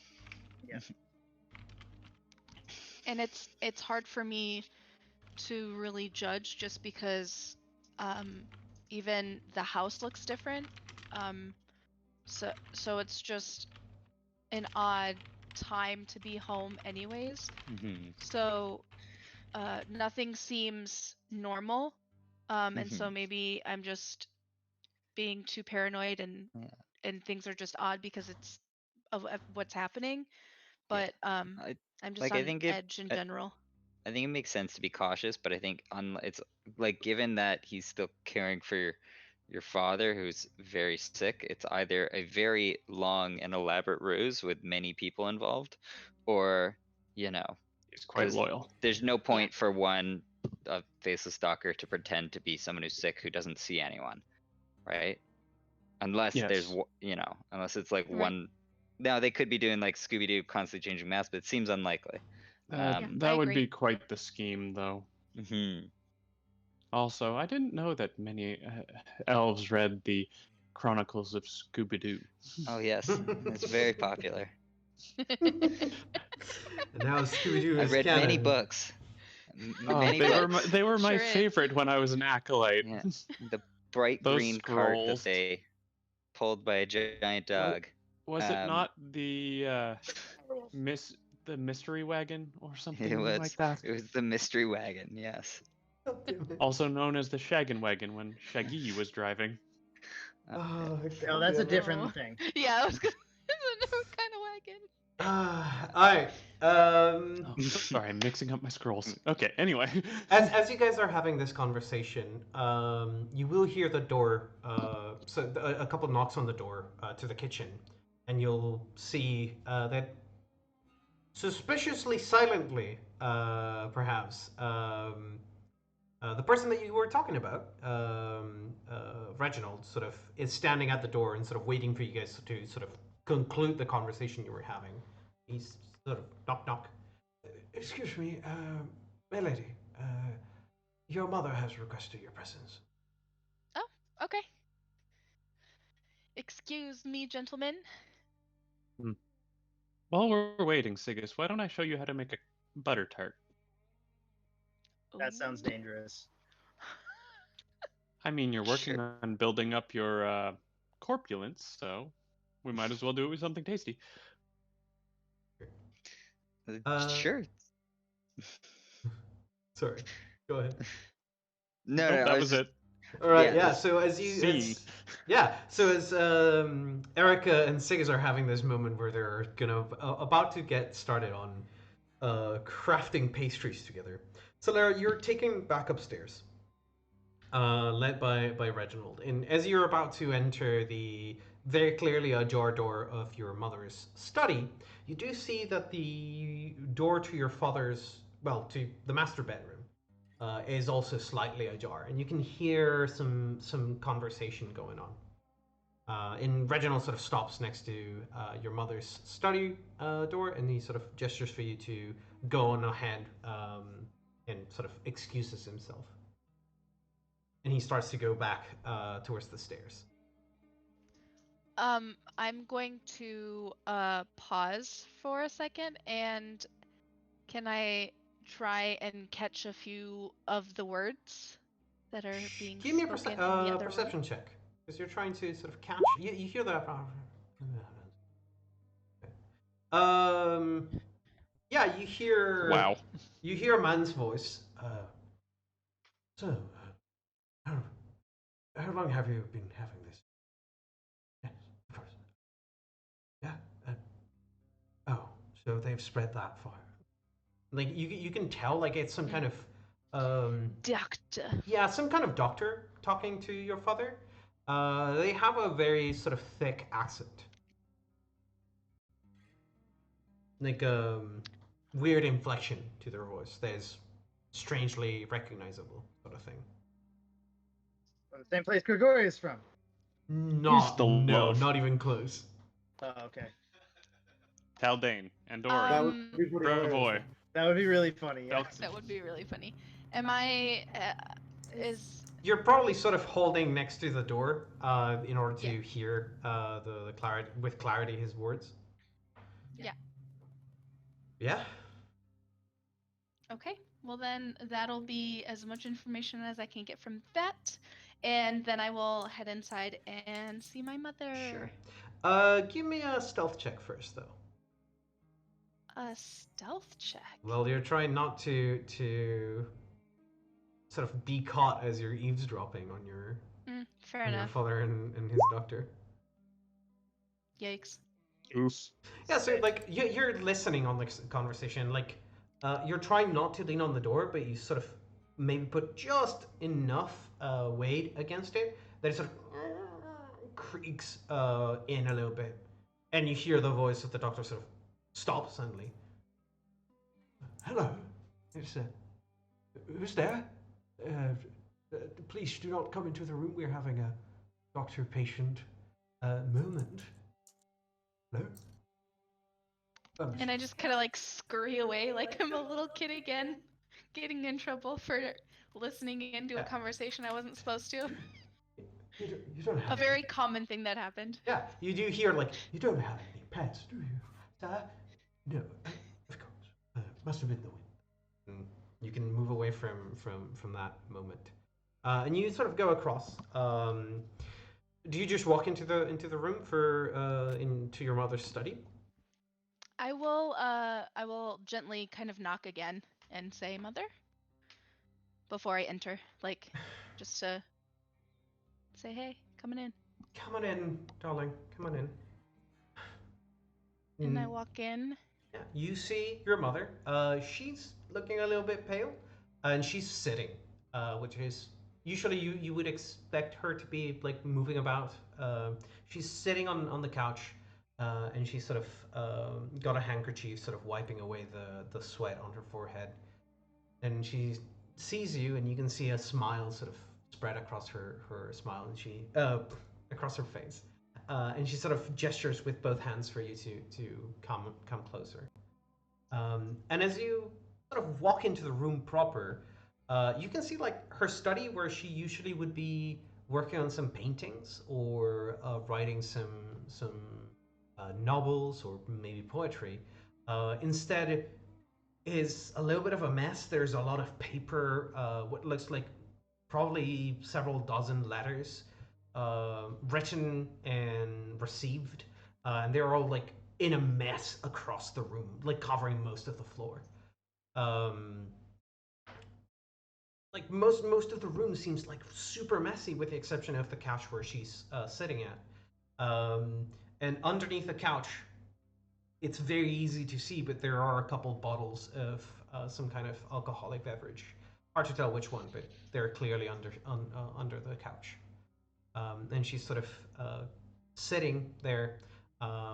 And it's hard for me to really judge just because even the house looks different. So it's just an odd time to be home anyways. Mhm. So nothing seems normal. And so Mhm. maybe I'm just being too paranoid and Yeah. and things are just odd because it's of what's happening. Yeah. But I I'm just like. I on think it. edge in I, general. I think it makes sense to be cautious, but I think it's like given that he's still caring for your father who's very sick, it's either a very long and elaborate ruse with many people involved, or you know, He's quite because loyal. there's no point for a faceless stalker to pretend to be someone who's sick who doesn't see anyone, right? Unless there's Yes. unless it's like Right. one. Now they could be doing like Scooby Doo, constantly changing masks, but it seems unlikely. Yeah, I That would agree. be quite the scheme, though. Mhm. Also, I didn't know that many elves read the Chronicles of Scooby-Doo. Oh yes, it's very popular. And now Scooby-Doo I've is read many canon. books. Oh, Many books. they were my Sure is. favorite when I was an acolyte. Yeah. The bright Those green cart that scrolls. they pulled by a giant dog. Was it Um, not the mystery wagon or something It was like that? it was the mystery wagon, yes. God damn it. Also known as the Shaggin' Wagon when Shaggy was driving. Uh, Oh, No, that's a God damn it. different thing. Yeah, I was gonna, it's a different kind of wagon. Alright. Oh, sorry, I'm mixing up my scrolls. Okay, anyway. As you guys are having this conversation, you will hear the door. A couple knocks on the door to the kitchen, and you'll see that suspiciously silently, perhaps, the person that you were talking about, Reginald, sort of is standing at the door and sort of waiting for you guys to sort of conclude the conversation you were having. He's sort of knock knock. Excuse me, my lady. Your mother has requested your presence. Oh, okay. Excuse me, gentlemen. While we're waiting, Sigus, why don't I show you how to make a butter tart? That sounds Ooh. dangerous. I mean, you're working Sure. on building up your corpulence, so we might as well do it with something tasty. Sure. Sorry, go ahead. No, Nope, no, I that was was it. All right, Yeah, yeah. So as Scene. Erica and Sigas are having this moment where they're about to get started on crafting pastries together. So Lara, you're taken back upstairs, led by Reginald, and as you're about to enter the very clearly ajar door of your mother's study, you do see that the door to your father's, well, to the master bedroom, is also slightly ajar, and you can hear some conversation going on. And Reginald sort of stops next to your mother's study door, and he sort of gestures for you to go on ahead, and sort of excuses himself. And he starts to go back towards the stairs. I'm going to pause for a second, and can I try and catch a few of the words that are being Give me a spoken in the other room? perception check, because you're trying to sort of catch. You hear that? Yeah, you hear. Wow. You hear a man's voice. So, how long have you been having this? Yes, of course. Yeah. Oh, so they've spread that far. Like you can tell, like it's some kind of Doctor. yeah, some kind of doctor talking to your father. They have a very sort of thick accent, like weird inflection to their voice that is strangely recognizable, sort of thing. From the same place Grigori is from. Not, the no, love? not even close. Oh, okay. Taldane, Andorra, That would be pretty hilarious. Brevoy. That would be really funny. Yeah. Belton. That would be really funny. Am I? Is You're probably sort of holding next to the door in order to Yeah. hear the clarity with clarity his words. Yeah. Yeah. okay? Well, then that'll be as much information as I can get from that, and then I will head inside and see my mother. Sure. Give me a stealth check first, though. A stealth check. Well, you're trying not to sort of be caught as you're eavesdropping on your Fair on your enough. father and his doctor. Yikes. Oof. Yeah, so like you're listening on this conversation, like you're trying not to lean on the door, but you sort of maybe put just enough weight against it that it sort of creaks in a little bit, and you hear the voice of the doctor sort of stop suddenly. Hello, it's who's there? Please do not come into the room. We're having a doctor-patient moment. Hello? And I just kind of like scurry away like I'm a little kid again, getting in trouble for listening into a conversation I wasn't supposed to. You don't have A very common thing that happened. Yeah, you do hear like, you don't have any pets, do you? Sir? No, of course. Must have been the wind. You can move away from that moment. And you sort of go across. Do you just walk into the room for into your mother's study? I will gently kind of knock again and say, "Mother," before I enter, like just to say, "Hey, coming in." Come on in, darling. Come on in. And I walk in. Yeah, you see your mother. She's looking a little bit pale, and she's sitting, which is usually you would expect her to be like moving about. She's sitting on the couch, and she's sort of got a handkerchief, sort of wiping away the sweat on her forehead. And she sees you, and you can see a smile sort of spread across her smile, and she across her face. And she sort of gestures with both hands for you to come closer. And as you sort of walk into the room proper, you can see like her study where she usually would be working on some paintings or writing some novels or maybe poetry. Instead, is a little bit of a mess. There's a lot of paper, what looks like probably several dozen letters written and received, and they're all like in a mess across the room, like covering most of the floor. Like most of the room seems like super messy, with the exception of the couch where she's sitting at. And underneath the couch, it's very easy to see, but there are a couple bottles of some kind of alcoholic beverage. Hard to tell which one, but they're clearly under the couch. And she's sort of sitting there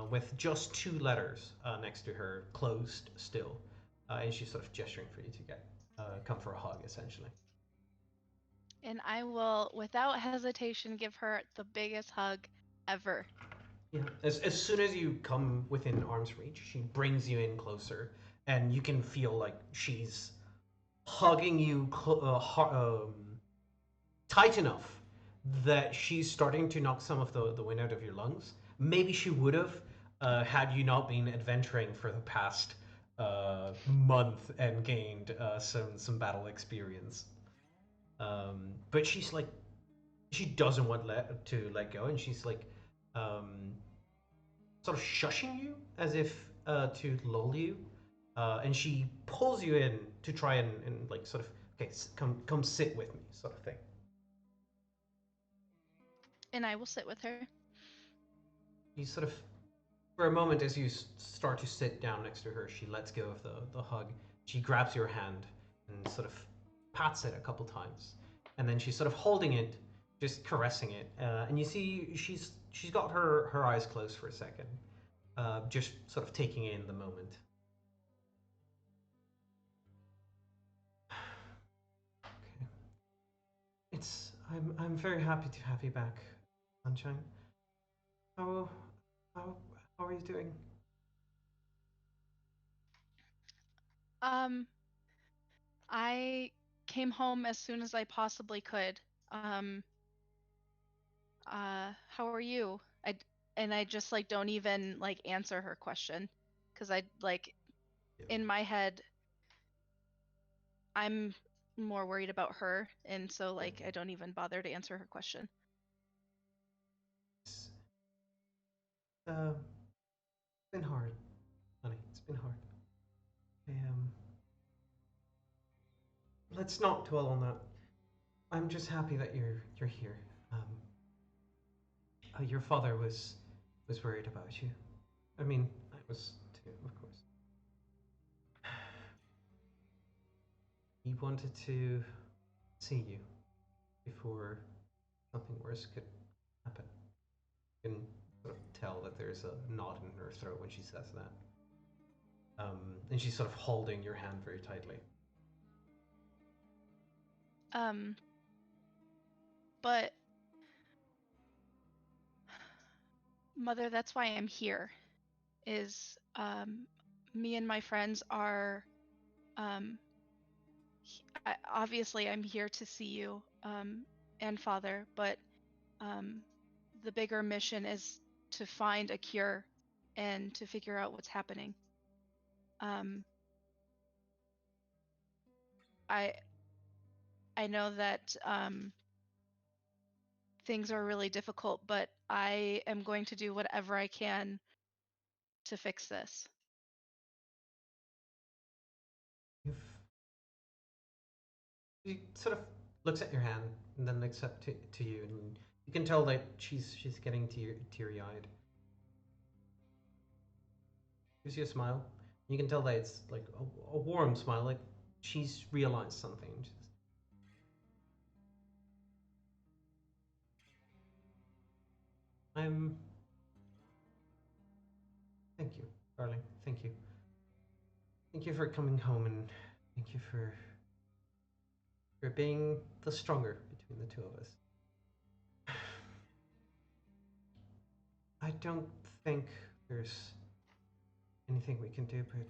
with just two letters next to her, closed still, and she's sort of gesturing for you to get come for a hug, essentially. And I will, without hesitation, give her the biggest hug ever. Yeah. As soon as you come within arm's reach, she brings you in closer, and you can feel like she's hugging you tight enough that she's starting to knock some of the wind out of your lungs, maybe she would have had you not been adventuring for the past month and gained some battle experience. But she's like, she doesn't want to let go, and she's like, sort of shushing you as if to lull you, and she pulls you in to try and like sort of, okay, come sit with me, sort of thing. And I will sit with her. You sort of, for a moment, as you start to sit down next to her, she lets go of the hug. She grabs your hand and sort of pats it a couple times, and then she's sort of holding it, just caressing it. And you see she's got her eyes closed for a second, just sort of taking in the moment. Okay. I'm very happy to have you back, Sunshine. How how how are you doing? I came home as soon as I possibly could. How are you? And I just like don't even like answer her question because I like in my head I'm more worried about her, and so like I don't even bother to answer her question. It's been hard, honey. It's been hard. Let's not dwell on that. I'm just happy that you're here. Your father was worried about you. I mean, I was too, of course. He wanted to see you before something worse could happen. You can sort of tell that there's a knot in her throat when she says that. And she's sort of holding your hand very tightly. But Mother, that's why I'm here. Is me and my friends are obviously I'm here to see you and Father, but the bigger mission is to find a cure and to figure out what's happening. I know that things are really difficult, but I am going to do whatever I can to fix this. She sort of looks at your hand and then looks up to you, and you can tell that she's getting teary-eyed. Gives you a smile. You can tell that it's like a warm smile, like she's realized something. Thank you, darling. Thank you. Thank you for coming home, and thank you for being the stronger between the two of us. I don't think there's anything we can do, but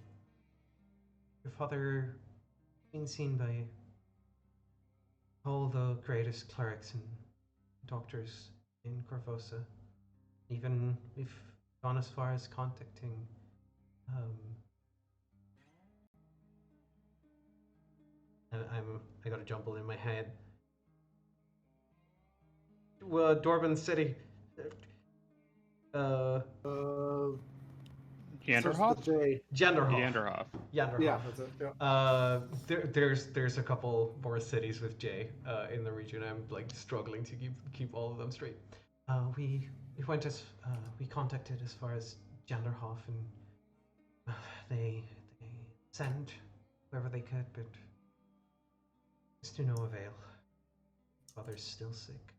your father been seen by all the greatest clerics and doctors in Corvosa. Even we've gone as far as contacting I got a jumble in my head. Dorban City. Yanderhof? Genderhof. Yeah, that's it. Yeah. There's a couple more cities with J in the region. I'm like struggling to keep all of them straight. We went as we contacted as far as Genderhof, and they sent whoever they could, but it's to no avail. Father's still sick.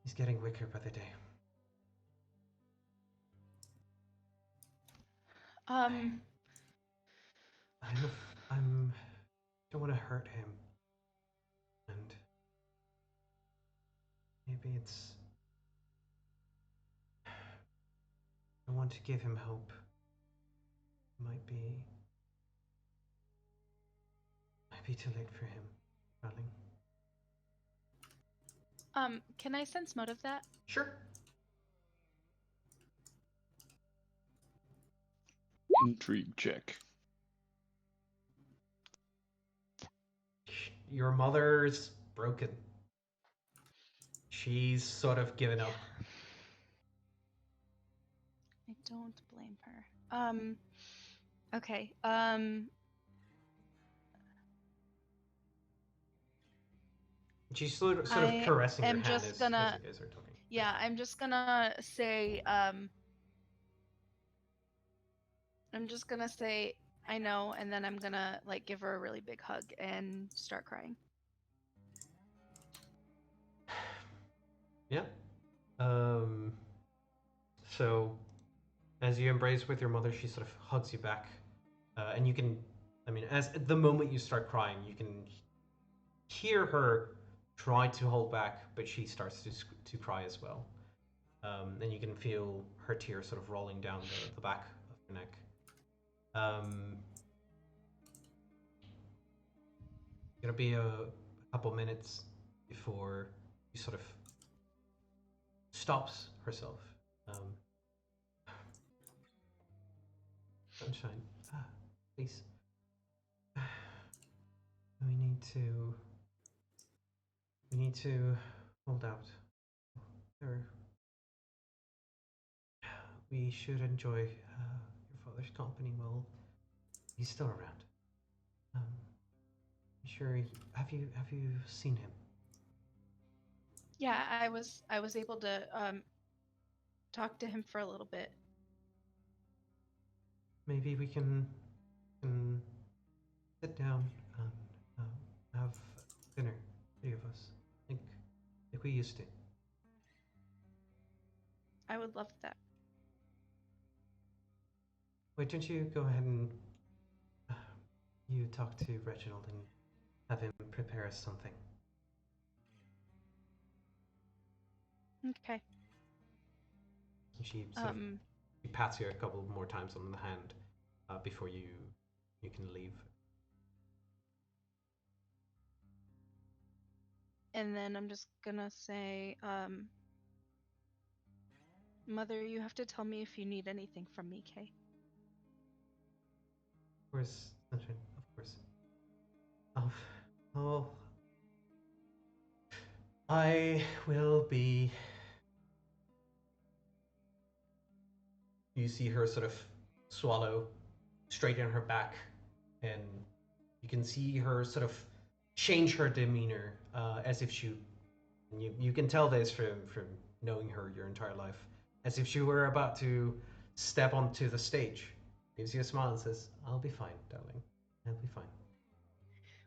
He's getting weaker by the day. I'm don't want to hurt him, and maybe it's I want to give him hope. Might be too late for him, darling. Can I sense motive that? Sure. Intrigue check. Your mother's broken. She's sort of given up. I don't blame her. Okay. She's sort of I caressing your am hand just as gonna- you guys are talking. Yeah, I'm just gonna say, I know, and then I'm gonna like give her a really big hug and start crying. Yeah. So, as you embrace with your mother, she sort of hugs you back, and you can, I mean, as the moment you start crying, you can hear her try to hold back, but she starts to cry as well, and you can feel her tears sort of rolling down the back of your neck. Gonna be a couple minutes before she sort of stops herself. Sunshine, please. We need to hold out. There. We should enjoy your father's company while he's still around. Sure. Have you seen him? Yeah, I was able to talk to him for a little bit. Maybe we can sit down and have dinner, three of us, like we used to. I would love that. Why don't you go ahead and you talk to Reginald and have him prepare us something. Okay. She pats you a couple more times on the hand before you can leave. And then I'm just gonna say, Mother, you have to tell me if you need anything from me, Kay. Of course, Sunshine, of course. I will be. You see her sort of swallow, straighten her back, and you can see her sort of change her demeanor as if she. You can tell this from knowing her your entire life, as if she were about to step onto the stage. Gives you a smile and says, "I'll be fine, darling. I'll be fine."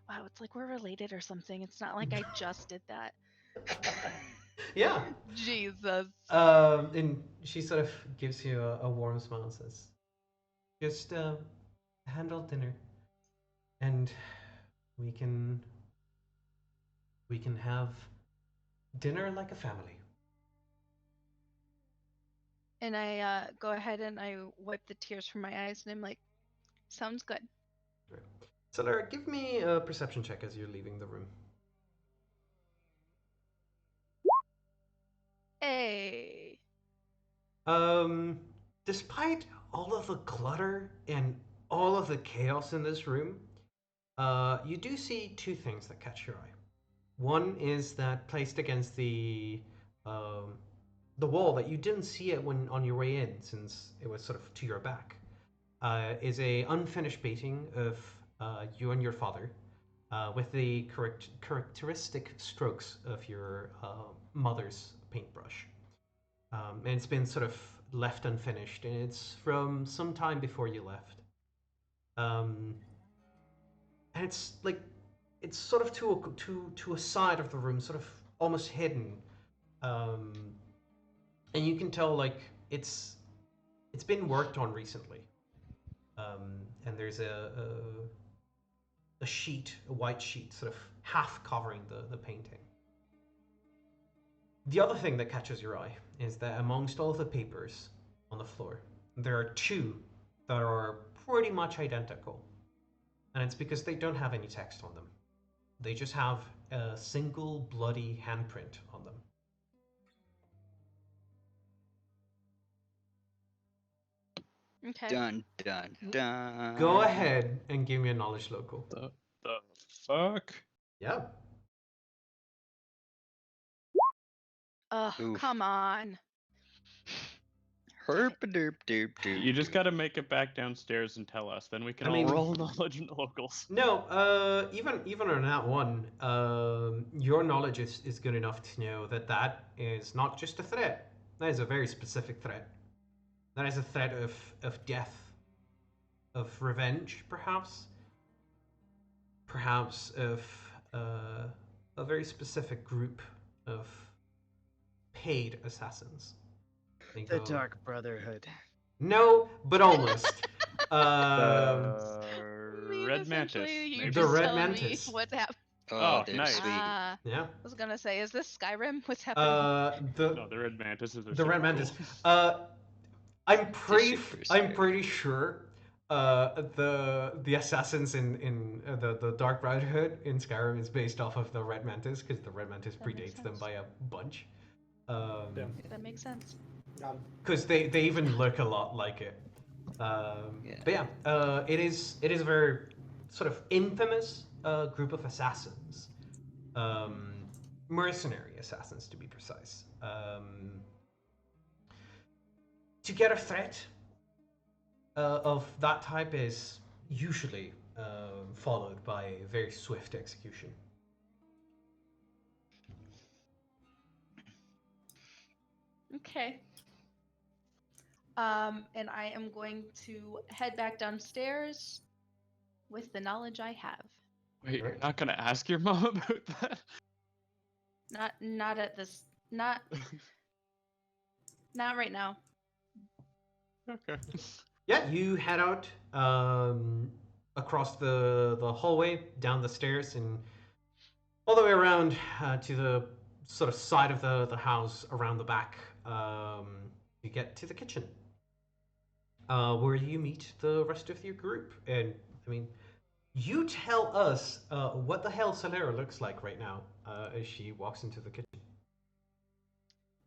Wow, it's like we're related or something. It's not like I just did that. Yeah. Jesus. And she sort of gives you a warm smile and says, "Just handle dinner, and we can have dinner like a family." And I go ahead and I wipe the tears from my eyes, and I'm like, sounds good. Right. So, Lara, give me a perception check as you're leaving the room. Hey. Despite all of the clutter and all of the chaos in this room, you do see two things that catch your eye. One is that placed against the wall that you didn't see it when on your way in, since it was sort of to your back, is a unfinished painting of you and your father, with the characteristic strokes of your mother's paintbrush. And it's been sort of left unfinished, and it's from some time before you left. And it's like it's sort of to a side of the room, sort of almost hidden. And you can tell like it's been worked on recently. And there's a sheet, a white sheet, sort of half covering the painting. The other thing that catches your eye is that amongst all the papers on the floor, there are two that are pretty much identical. And it's because they don't have any text on them. They just have a single bloody handprint on them. Okay. Dun dun dun. Go ahead and give me a knowledge local. The fuck? Yeah. Ugh, Oof. come on. Herp derp derp derp. You just gotta make it back downstairs and tell us. Then we can I all mean- roll knowledge and locals. No, even on that one, your knowledge is good enough to know that that is not just a threat. That is a very specific threat. That is a threat of death, of revenge, perhaps. Perhaps of a very specific group of paid assassins. Think The of- Dark Brotherhood. No, but almost. Red Mantis. Essentially, you're maybe? The just Red telling Mantis. me what's happening. Oh, Oh, they're nice. sweet. I Yeah. was gonna say, is this Skyrim? What's happening? No, the Red Mantis is The Red Mantis. Cool. I'm pretty super sure the assassins in the Dark Brotherhood in Skyrim is based off of the Red Mantis because the Red Mantis That makes predates them sense. by a bunch. Yeah. That makes sense. Because they even look a lot like it. Yeah. But yeah, it is a very sort of infamous group of assassins, mercenary assassins to be precise. To get a threat of that type is usually followed by a very swift execution. Okay. And I am going to head back downstairs with the knowledge I have. Wait, you're not gonna ask your mom about that? Not at this. Not right now. Okay. Yeah, you head out across the hallway, down the stairs, and all the way around to the sort of side of the house around the back. You get to the kitchen, where you meet the rest of your group. And I mean, you tell us what the hell Solera looks like right now as she walks into the kitchen.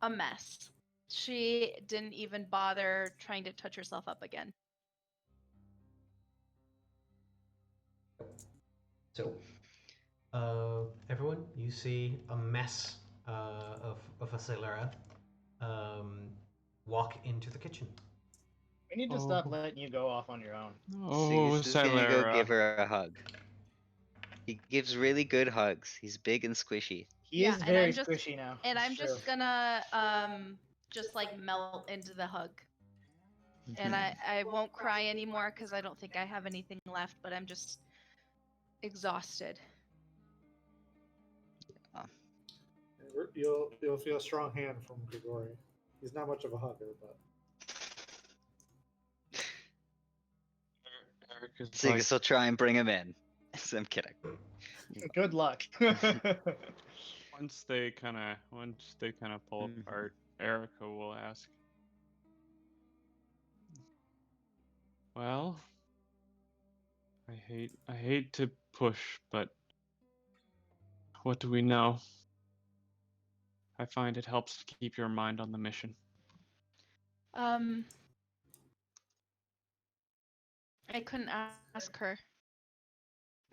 A mess. She didn't even bother trying to touch herself up again. So, everyone, you see a mess of a Solera walk into the kitchen. We need to stop Oh. letting you go off on your own. Oh, Sigus is gonna go give Celera. her a hug. He gives really good hugs. He's big and squishy. He Yeah, is and very I'm just- squishy now. And It's I'm true. just gonna just like melt into the hug. And I won't cry anymore because I don't think I have anything left, but I'm just exhausted. You'll feel a strong hand from Grigori. He's not much of a hugger, but Eric is Sigus will try and bring him in. I'm kidding. Good luck. once they kind of pull Mhm. apart, Erica will ask, "Well, I hate to push, but what do we know? I find it helps to keep your mind on the mission." I couldn't ask her.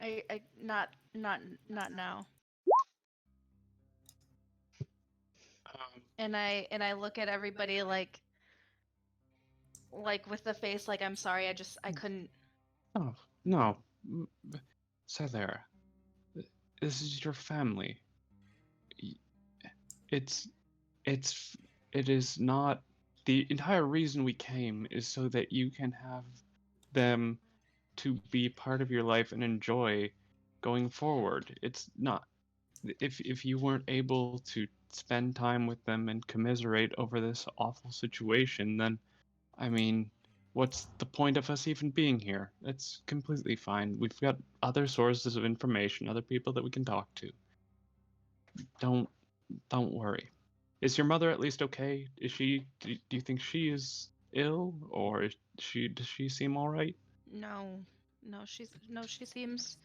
I not now. And I look at everybody like with the face like I'm sorry, I couldn't. Oh, no. Celera, this is your family. It is not. The entire reason we came is so that you can have them to be part of your life and enjoy going forward. It's not. If you weren't able to spend time with them and commiserate over this awful situation, then, I mean, what's the point of us even being here? It's completely fine. We've got other sources of information, other people that we can talk to. Don't worry. Is your mother at least okay? Is she? Do you think she is ill, or does she seem all right? No, she seems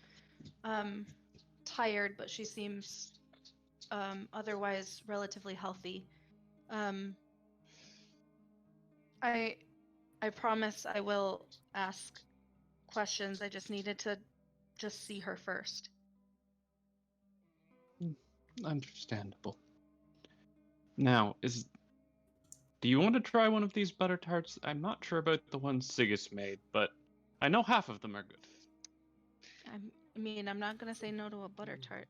tired, but she seems otherwise relatively healthy. I I promise I will ask questions. I just needed to just see her first. Understandable. Now, do you want to try one of these butter tarts? I'm not sure about the ones Sigus made, but I know half of them are good. I mean, I'm not gonna say no to a butter tart.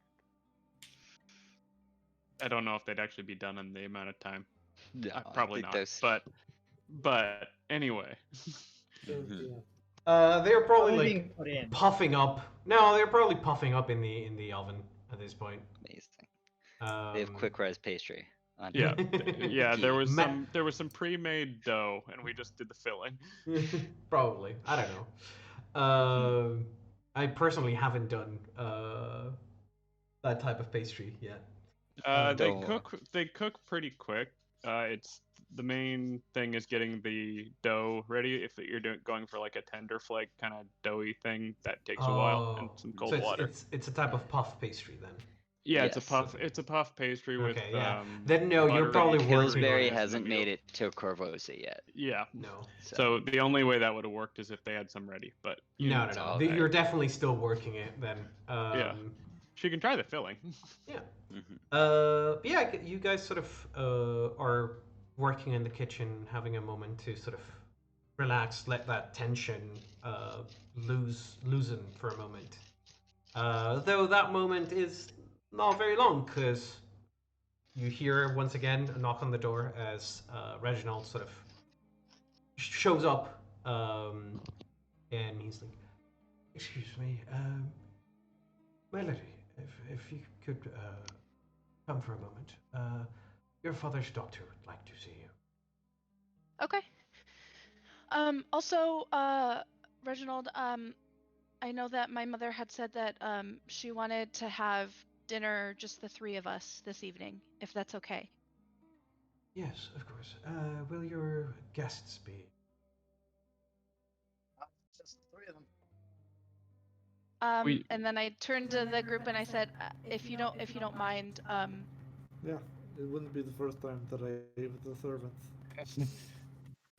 I don't know if they'd actually be done in the amount of time. No, I Probably think not. those- But anyway. Mhm. They're probably Only like being put in. puffing up. No, they're probably puffing up in the oven at this point. Amazing. They have quick res pastry. On Yeah, yeah. There Ghee. was some pre-made dough, and we just did the filling. Probably. I don't know. I personally haven't done that type of pastry yet. They cook pretty quick. It's the main thing is getting the dough ready. If you're going for like a tender flake kind of doughy thing, that takes a while, and some cold so water. It's a type of puff pastry then. Yeah, Yes. it's a puff pastry with Okay, yeah. Then no, you're butter probably and working sugar on Pillsbury it. hasn't made it to Corvosa yet. Yeah. No. So the only way that would have worked is if they had some ready, but No. all You're right. definitely still working it then. Yeah. She can try the filling. Yeah. Mhm. Yeah, you guys sort of are working in the kitchen, having a moment to sort of relax, let that tension loosen for a moment. Though that moment is not very long, because you hear once again a knock on the door as Reginald sort of shows up, and he's like, "Excuse me, my lady, if you could come for a moment. Your father's doctor would like to see you." Okay. Also, Reginald, I know that my mother had said that she wanted to have dinner just the three of us this evening, if that's okay. Yes, of course. Will your guests be? Just the three of them. And then I turned to the group and I said, if you don't mind, Yeah, it wouldn't be the first time that I ate with the servants. He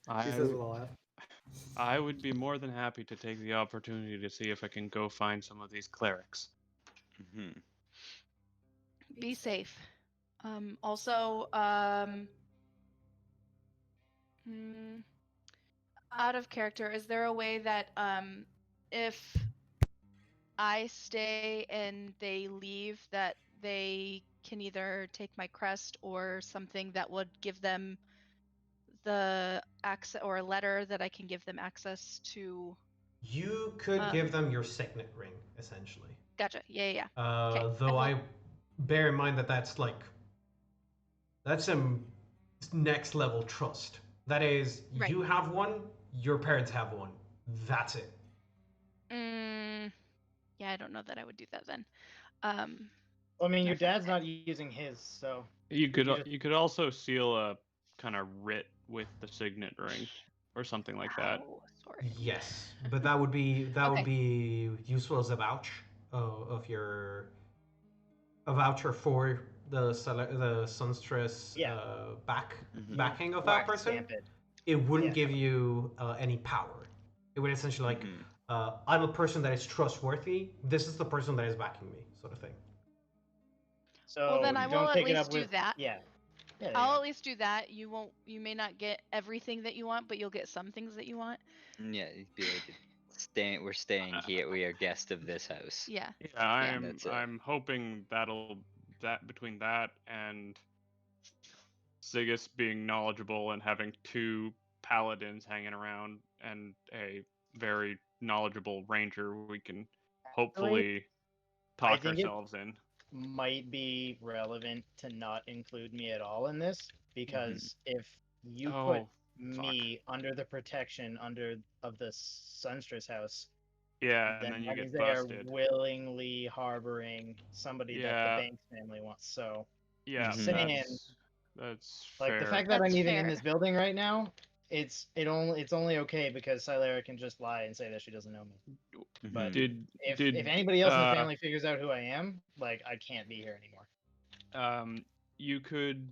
I says with a laugh. I would be more than happy to take the opportunity to see if I can go find some of these clerics. Mhm. be safe. Also, out of character, is there a way that if I stay and they leave, that they can either take my crest or something that would give them the access, or a letter that I can give them access to? You could give them your signet ring, essentially. Gotcha. Yeah. Okay. Though I bear in mind that that's some next level trust. That is, Right. you have one, your parents have one. That's it. Yeah, I don't know that I would do that then. I mean, your dad's not using his, so You could also seal a kind of writ with the signet ring, or something like that. Oh, sorry. Yes, but that would be useful as a vouch of a voucher for the Sunstress backing of that person. It wouldn't give you any power. It would essentially like, I'm a person that is trustworthy. This is the person that is backing me, sort of thing. So well, then I will don't at take it least up do with, that. Yeah. I'll at least do that. You may not get everything that you want, but you'll get some things that you want. Yeah, you'd be like, we're staying here. We are guests of this house. Yeah. Yeah, That's it. I'm hoping that between that and Sigus being knowledgeable and having two paladins hanging around and a very knowledgeable ranger, we can hopefully talk think it- ourselves in. Might be relevant to not include me at all in this, because if you put me under the protection of the Sunstress house, Yeah, then and then you that get means they busted. are willingly harboring somebody that the Banks family wants. So Yeah, saying, that's like fair. the fact that That's I'm even fair. in this building right now, it's only okay because Silara can just lie and say that she doesn't know me. But if anybody else in the family figures out who I am, like, I can't be here anymore. You could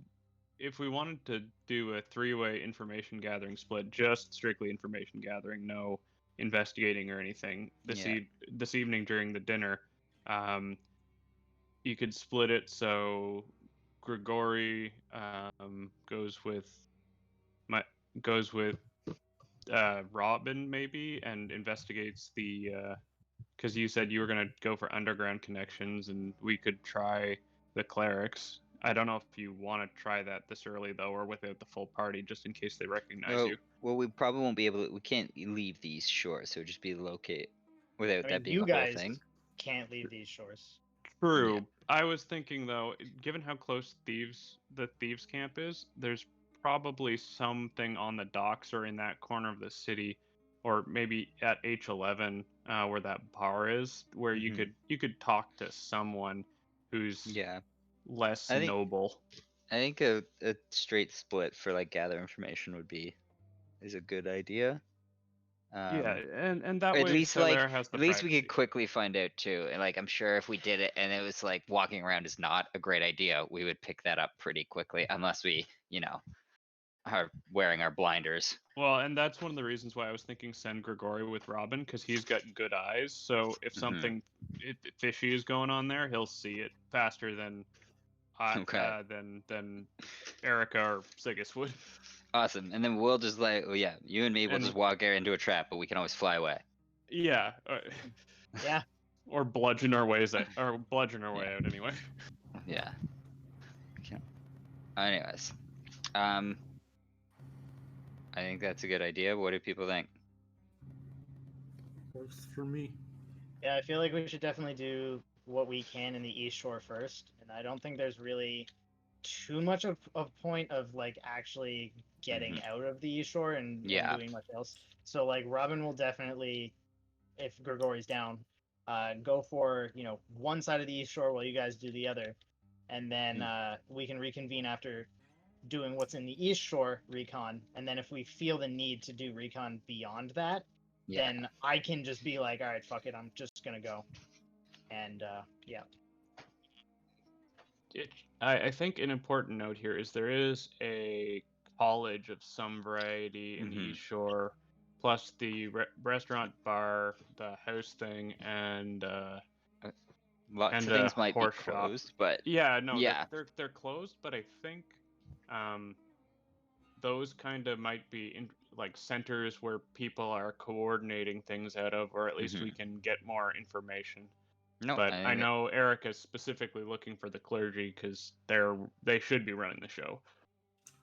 if we wanted to do a three-way information gathering split, just strictly information gathering, no investigating or anything, this evening during the dinner, you could split it so Grigori goes with Robin maybe and investigates the because you said you were gonna go for underground connections and we could try the clerics. I don't know if you want to try that this early though, or without the full party, just in case they recognize you. Well, we probably won't be able to. We can't leave these shores, so it'd just be locate without I that mean, being you the whole guys thing. can't leave these shores. True. Yeah. I was thinking though, given how close the thieves camp is, there's probably something on the docks or in that corner of the city, or maybe at H11 where that bar is, where you could talk to someone who's less I think- noble. I think a straight split for like gather information is a good idea. Yeah, and that at way least Celera has the at least we privacy. could quickly find out too. And like I'm sure if we did it and it was like walking around is not a great idea, we would pick that up pretty quickly unless we, are wearing our blinders. Well, and that's one of the reasons why I was thinking send Grigori with Robin, because he's got good eyes. So if something fishy is going on there, he'll see it faster than than Erica or Sigus would. Awesome. And then we'll just you and me will just walk into a trap, but we can always fly away. Yeah. Yeah. Or bludgeon our way out anyway. Yeah. Okay. Anyways, I think that's a good idea. What do people think? Works for me. Yeah, I feel like we should definitely do what we can in the East Shore first, and I don't think there's really too much of point of like actually getting out of the East Shore and doing much else. So like Robin will definitely, if Grigori's down, go for one side of the East Shore while you guys do the other, and then we can reconvene after doing what's in the East Shore recon, and then if we feel the need to do recon beyond that, then I can just be like, all right, fuck it, I'm just gonna go, and I think an important note here is there is a college of some variety in the East Shore, plus the restaurant, bar, the house thing, and lots of things might be closed, but they're closed. But I think those kind of might be like centers where people are coordinating things out of, or at least we can get more information. But I know Erica's specifically looking for the clergy because they should be running the show.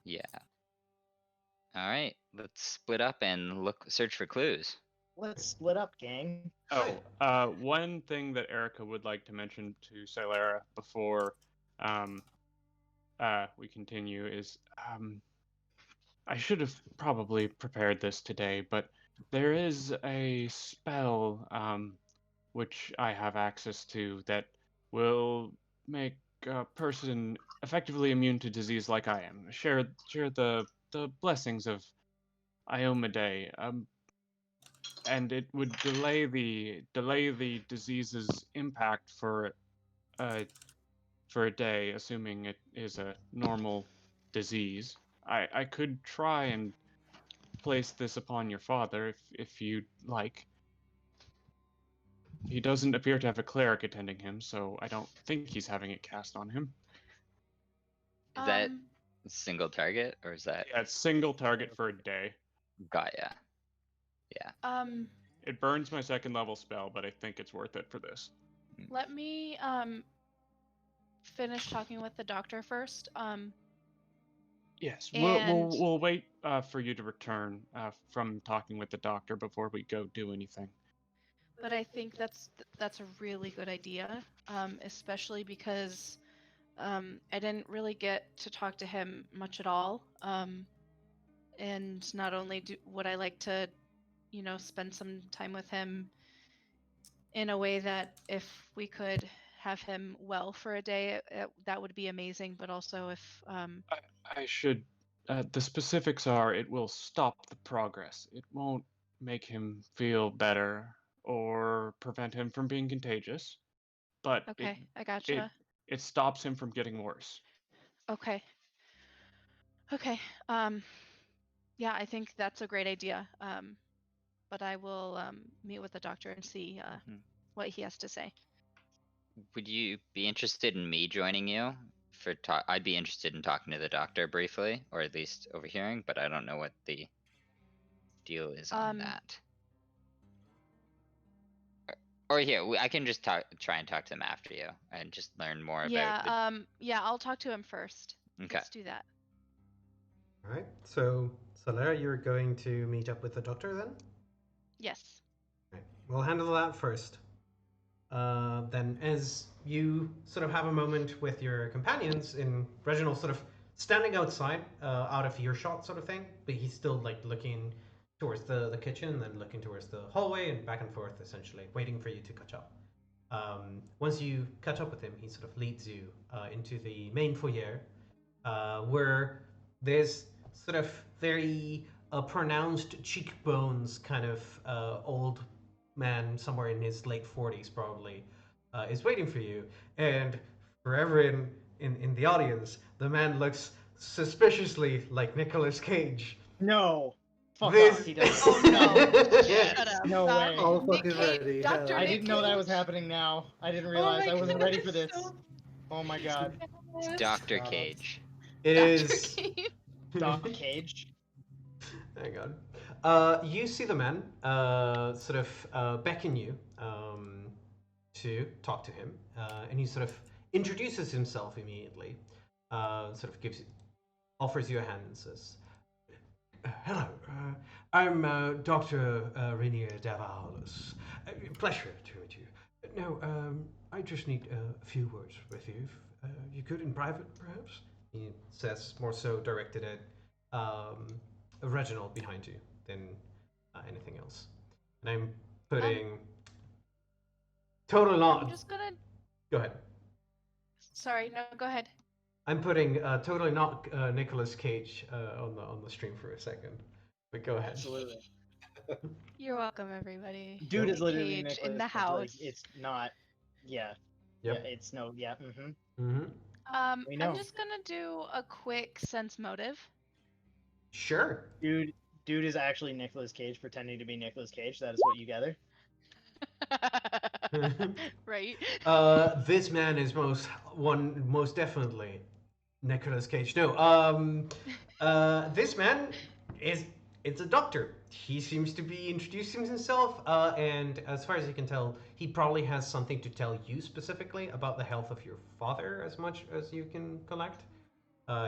Yeah. All right, let's split up and search for clues. Let's split up, gang. Oh, one thing that Erica would like to mention to Celera before we continue is I should have probably prepared this today, but there is a spell which I have access to that will make a person effectively immune to disease like I am. Share the blessings of Iomade, and it would delay the disease's impact for a day, assuming it is a normal disease. I could try and place this upon your father if you'd like. He doesn't appear to have a cleric attending him, so I don't think he's having it cast on him. Is that single target, or is that... Yeah, it's single target for a day. Got ya. Yeah. It burns my second level spell, but I think it's worth it for this. Let me finish talking with the doctor first. Yes, we'll wait for you to return from talking with the doctor before we go do anything. But I think that's a really good idea, especially because I didn't really get to talk to him much at all. And not only would I like to, spend some time with him in a way that if we could have him well for a day, that would be amazing. But also if... I should... the specifics are it will stop the progress. It won't make him feel better or prevent him from being contagious. But okay, I gotcha. It stops him from getting worse. Okay. Okay. Yeah, I think that's a great idea. But I will meet with the doctor and see Mhm. what he has to say. Would you be interested in me joining you? I'd be interested in talking to the doctor briefly, or at least overhearing, but I don't know what the deal is on that. Or here, I can just try and talk to him after you, and just learn more about the. Yeah. Yeah, I'll talk to him first. Okay. Let's do that. All right. So, Solera, you're going to meet up with the doctor then? Yes. Right. We'll handle that first. Then, as you sort of have a moment with your companions, in Reginald sort of standing outside, out of earshot, sort of thing, but he's still like looking towards the kitchen, and then looking towards the hallway, and back and forth, essentially, waiting for you to catch up. Once you catch up with him, he sort of leads you into the main foyer, where there's sort of very pronounced cheekbones, kind of old man, somewhere in his late 40s probably, is waiting for you. And for everyone in the audience, the man looks suspiciously like Nicolas Cage. No. Fuck This- off, he does. Oh no. Yeah. Shut up. No way. All Nick fucking Cage, ready. Dr. hell I Nick didn't know that was Cage. happening now. I didn't Oh realize. my I wasn't ready for goodness, this. so Oh my god. It's bad. Dr. Stop. Cage. It Dr. is. Cage. Doc Cage. Hang on. You see the man sort of beckon you to talk to him, and he sort of introduces himself immediately. Sort of offers you a hand and says, "Hello, I'm Dr. Rainier Davalos. Pleasure to meet you. No, I just need a few words with you. If you could, in private, perhaps?" He says, more so directed at Reginald behind you than anything else. And I'm putting total not. I'm just gonna. Go ahead. Sorry, no, go ahead. I'm putting totally not Nicolas Cage on the stream for a second. But go ahead. Absolutely. You're welcome, everybody. Dude is Nick literally Cage Nicolas in the Cage, house. Like, it's not. Yeah. Yep. Yeah, it's no. Yeah. Mm-hmm. Mm-hmm. We know. I'm just gonna do a quick sense motive. Sure. Dude is actually Nicolas Cage pretending to be Nicolas Cage. That is what you gather. Right. This man is most definitely Nicolas Cage. No, this man it's a doctor. He seems to be introducing himself, and as far as you can tell, he probably has something to tell you specifically about the health of your father, as much as you can collect.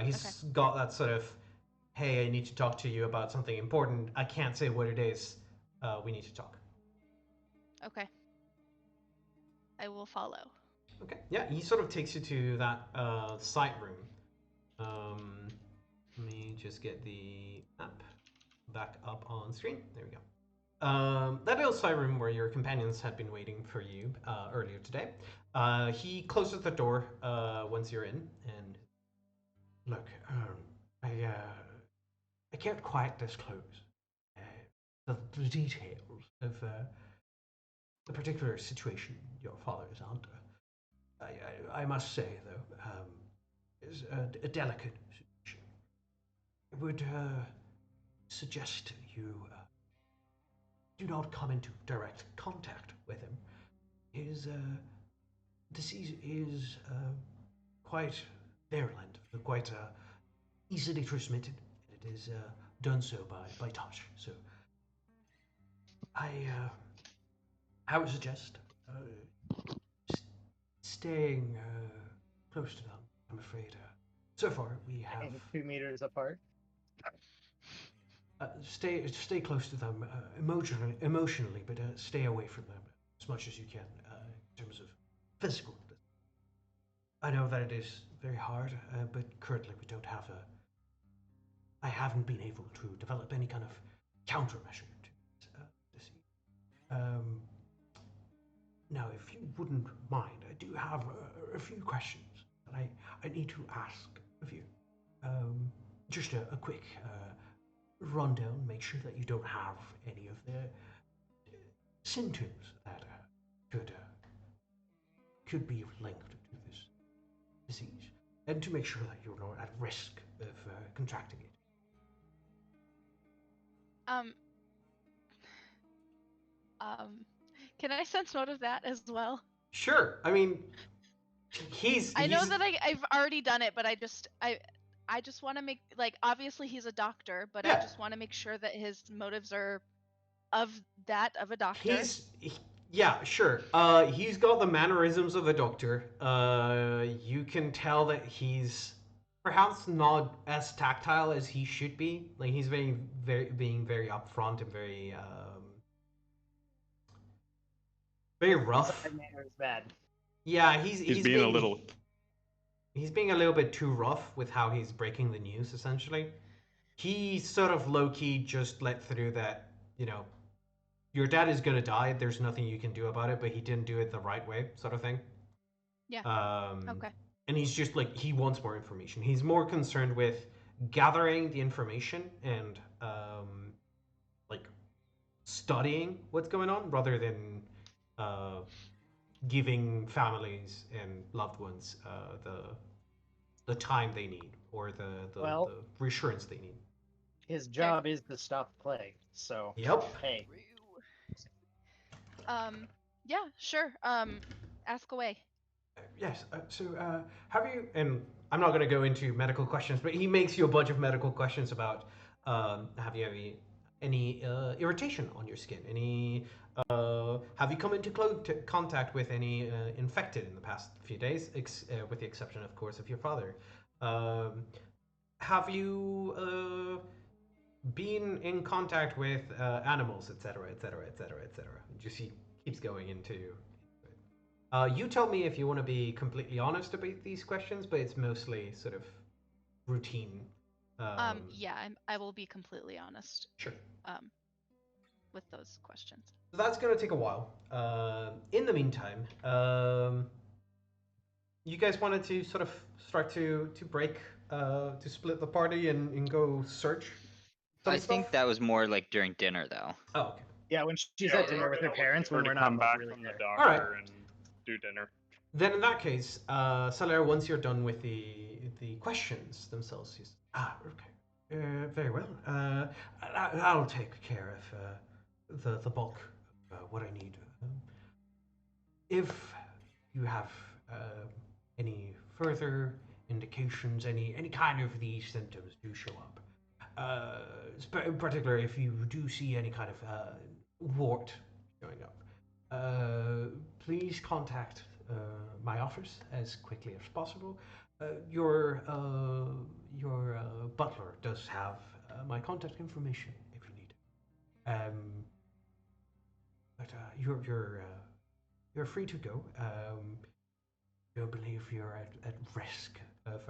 He's got that sort of, hey, I need to talk to you about something important. I can't say what it is. We need to talk. Okay. I will follow. Okay. Yeah, he sort of takes you to that side room. Let me just get the map back up on screen. There we go. That little side room where your companions had been waiting for you earlier today. He closes the door once you're in, and look, I can't quite disclose the details of the particular situation your father is under. I must say, though, it's a delicate situation. I would suggest you do not come into direct contact with him. His disease is quite virulent, quite easily transmitted. It is done so by touch. So I would suggest staying close to them. I'm afraid. So far, we have 2 meters apart. stay close to them emotionally, but stay away from them as much as you can in terms of physical. I know that it is very hard, but currently we don't have I haven't been able to develop any kind of countermeasure to this disease. Now, if you wouldn't mind, I do have a few questions that I need to ask of you. Just a quick rundown, make sure that you don't have any of the symptoms that could be linked to this disease. and to make sure that you're not at risk of contracting it. Can I sense note of that as well? Sure. I mean, I know that I've already done it, but I just want to make, like, obviously he's a doctor, but I Yeah. just want to make sure that his motives are of a doctor. Yeah, sure. He's got the mannerisms of a doctor. You can tell that he's perhaps not as tactile as he should be. Like he's being very upfront and very rough. Manners bad. Yeah, he's being a little. He's being a little bit too rough with how he's breaking the news. Essentially, he sort of low key just let through that your dad is gonna die. There's nothing you can do about it, but he didn't do it the right way, sort of thing. Yeah. Okay. And he's just like he wants more information. He's more concerned with gathering the information and like studying what's going on rather than giving families and loved ones the time they need or the reassurance they need. His job is to stop the plague. So Yep. Hey. Yeah, sure. Ask away. Yes. So, have you? And I'm not going to go into medical questions, but he makes you a bunch of medical questions about have you any irritation on your skin? Have you come into contact with any infected in the past few days, with the exception, of course, of your father? Have you been in contact with animals, etc., etc., etc., etc.? Just he keeps going into. You tell me if you want to be completely honest about these questions, but it's mostly sort of routine. Yeah, I will be completely honest. Sure. With those questions. So that's going to take a while. In the meantime, you guys wanted to sort of start to break, to split the party and go search. I think that was more like during dinner, though. Oh, okay. Yeah, when she's at dinner with her parents, when we're not come back really from there. the doctor Alright. and do dinner. Then in that case, Salaire, once you're done with the questions themselves, he's okay, very well. I'll take care of the bulk of what I need. If you have any further indications, any kind of these symptoms do show up, in particular if you do see any kind of wart showing up, please contact my office as quickly as possible. Your butler does have my contact information if you need it. But you're free to go. Don't believe you're at risk of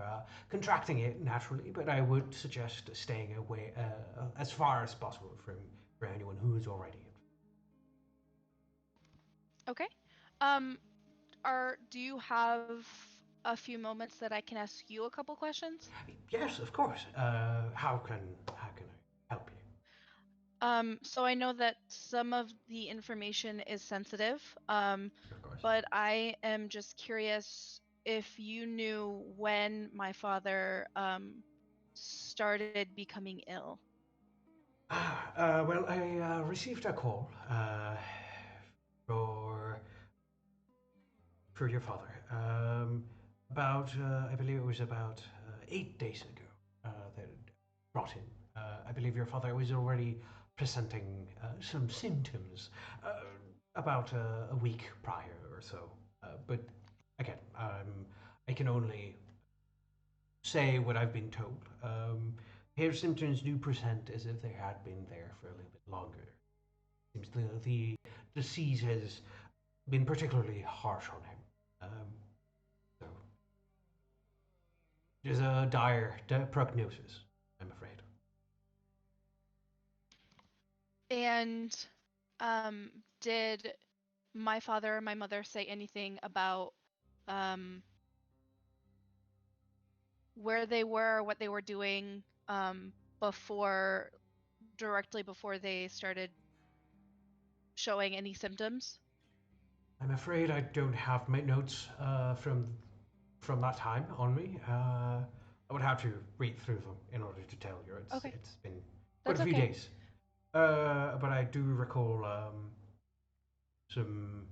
contracting it naturally, but I would suggest staying away as far as possible from anyone who is already. Okay. Do you have a few moments that I can ask you a couple questions? Yes, of course. How can I help you? So I know that some of the information is sensitive. Of course. But I am just curious if you knew when my father started becoming ill. Well, I received a call for your father about I believe it was about 8 days ago that it brought him. I believe your father was already presenting some symptoms about a week prior or so. But again, I can only say what I've been told. His symptoms do present as if they had been there for a little bit longer. Seems the disease has been particularly harsh on him. So there's a dire prognosis, I'm afraid. And did my father or my mother say anything about where they were, what they were doing directly before they started showing any symptoms? I'm afraid I don't have my notes from from that time on me. I would have to read through them in order to tell you. Okay. It's been quite That's a few okay. days. But I do recall some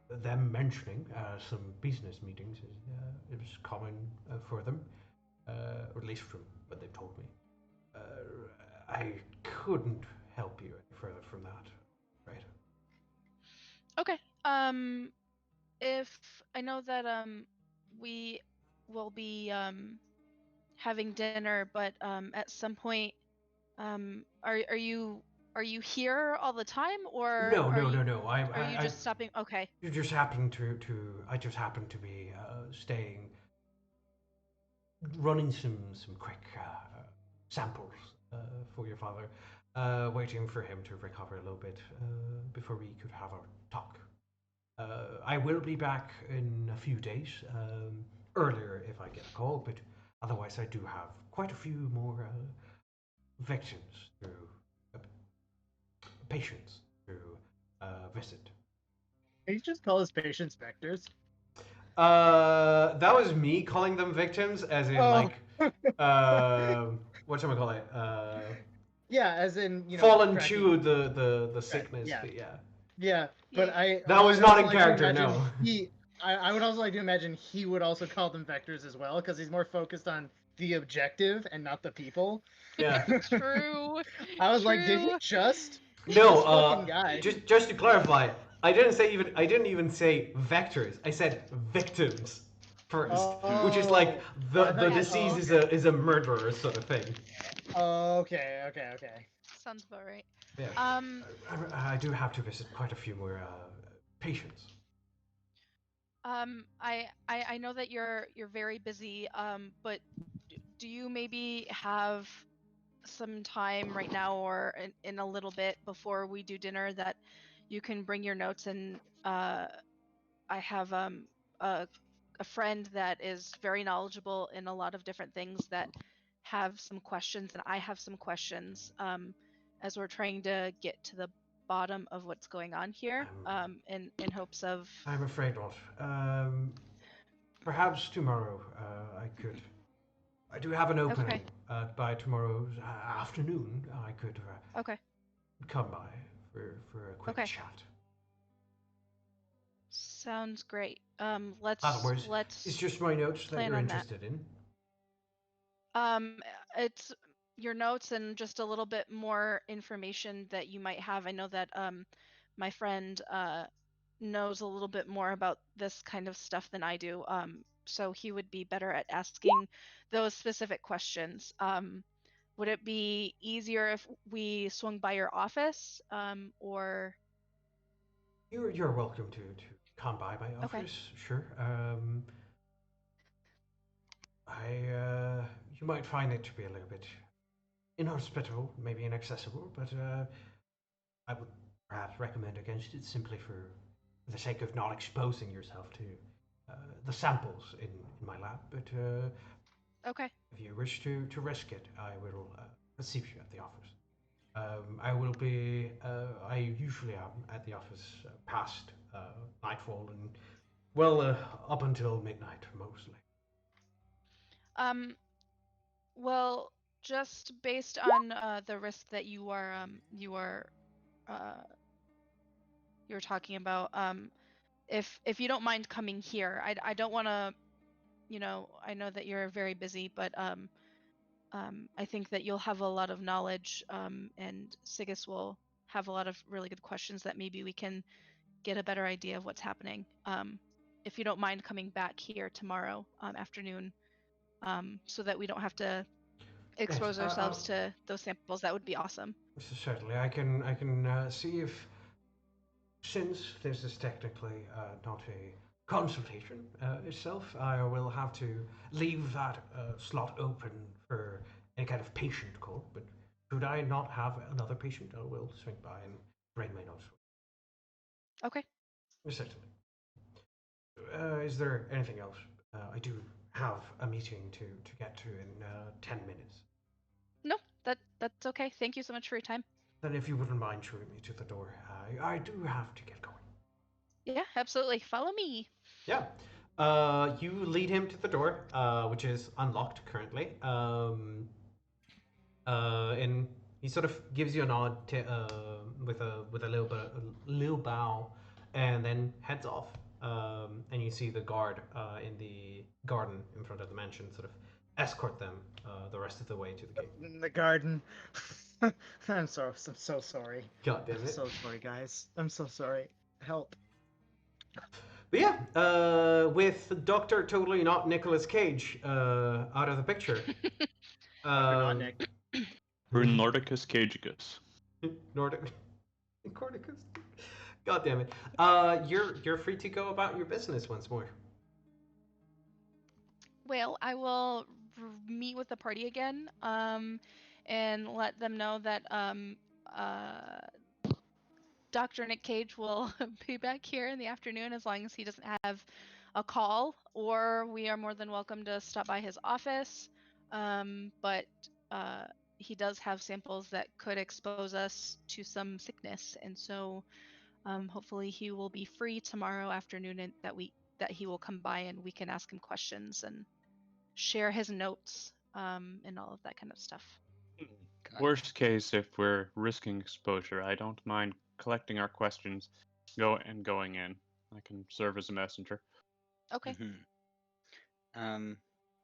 them mentioning some business meetings. It was common for them, or at least from what they told me. I couldn't help you any further from that, right? Okay. If I know that we will be having dinner, but at some point, are you here all the time, or No, are no, you no, no. are you just stopping? Okay. You just happened to I just happened to be staying, running some quick samples for your father, waiting for him to recover a little bit before we could have our talk. I will be back in a few days, earlier if I get a call, but otherwise I do have quite a few more victims to uh, patients to visit. Can you just call his patients vectors? That was me calling them victims, as in Oh. like, what should I call it? Yeah, as in Fallen cracking- to the sickness. yeah. Yeah. Yeah, but Yeah. That was would not also in like to character, imagine no. I would also like to imagine he would also call them vectors as well, because he's more focused on the objective and not the people. Yeah. True. I was like, did he True. just No. this fucking guy? Just to clarify, I didn't even say vectors. I said victims first, which is like Oh, I the thought you- deceased okay. is a murderer sort of thing. Okay. Sounds about right. Yeah. I do have to visit quite a few more patients. I know that you're very busy. But do you maybe have some time right now, or in a little bit before we do dinner, that you can bring your notes? And I have a friend that is very knowledgeable in a lot of different things, that have some questions, and I have some questions, as we're trying to get to the bottom of what's going on here, in hopes of. I'm afraid not. Perhaps tomorrow I could. I do have an opening by tomorrow's afternoon. I could Okay. come by for a quick Okay. chat. Sounds great. Otherwise, Let's it's just my notes that plan you're on that. interested in. It's your notes and just a little bit more information that you might have. I know that my friend knows a little bit more about this kind of stuff than I do. So he would be better at asking those specific questions. Would it be easier if we swung by your office, or? You're welcome to come by my Okay. office. Sure. You might find it to be a little bit inhospitable, maybe inaccessible, but I would perhaps recommend against it simply for the sake of not exposing yourself to the samples in my lab. But Okay. if you wish to risk it, I will receive you at the office. I will be. I usually am at the office past nightfall and up until midnight mostly. Well, just based on the risk that uh, you're talking about, if you don't mind coming here, I don't want to, I know that you're very busy, but I think that you'll have a lot of knowledge, and Sigus will have a lot of really good questions that maybe we can get a better idea of what's happening. If you don't mind coming back here tomorrow afternoon, so that we don't have to expose ourselves to those samples, that would be awesome. Certainly, I can see if, since this is technically not a consultation itself, I will have to leave that slot open for any kind of patient call. But should I not have another patient, I will swing by and bring my notes. Okay. Certainly. Is there anything else? I do have a meeting to get to in 10 minutes. No, that's okay. Thank you so much for your time. Then if you wouldn't mind showing me to the door, I do have to get going. Yeah, absolutely. Follow me. Yeah. You lead him to the door, which is unlocked currently. And he sort of gives you a nod with a little bow, and then heads off. And you see the guard in the garden in front of the mansion sort of escort them the rest of the way to the gate. In the garden. I'm so sorry. God damn I'm it! so sorry, guys. I'm so sorry. Help. But yeah, with Doctor Totally Not Nicolas Cage out of the picture. Dr. Not Nick. Runelordicus Cagicus. Nordic. Corticus. God damn it. You're free to go about your business once more. Well, I will meet with the party again, and let them know that Dr. Nick Cage will be back here in the afternoon as long as he doesn't have a call, or we are more than welcome to stop by his office. But he does have samples that could expose us to some sickness, and so hopefully he will be free tomorrow afternoon, and that he will come by and we can ask him questions and share his notes and all of that kind of stuff. Worst case, if we're risking exposure, I don't mind collecting our questions, going in. I can serve as a messenger. Okay.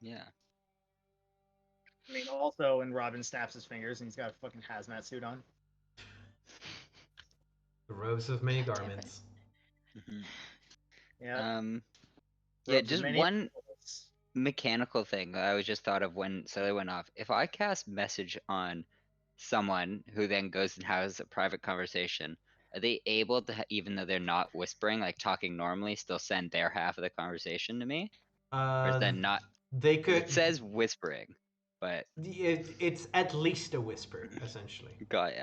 Yeah. I mean, also, when Robin snaps his fingers and he's got a fucking hazmat suit on. The robes of many God damn it. garments. Yeah. Yeah, Robes of just many one clothes. mechanical thing I was just thought of when Sally went off. If I cast message on someone who then goes and has a private conversation, are they able to, even though they're not whispering, like talking normally, still send their half of the conversation to me? Or is that not? They 'Cause could. It says whispering, but It's at least a whisper, essentially. got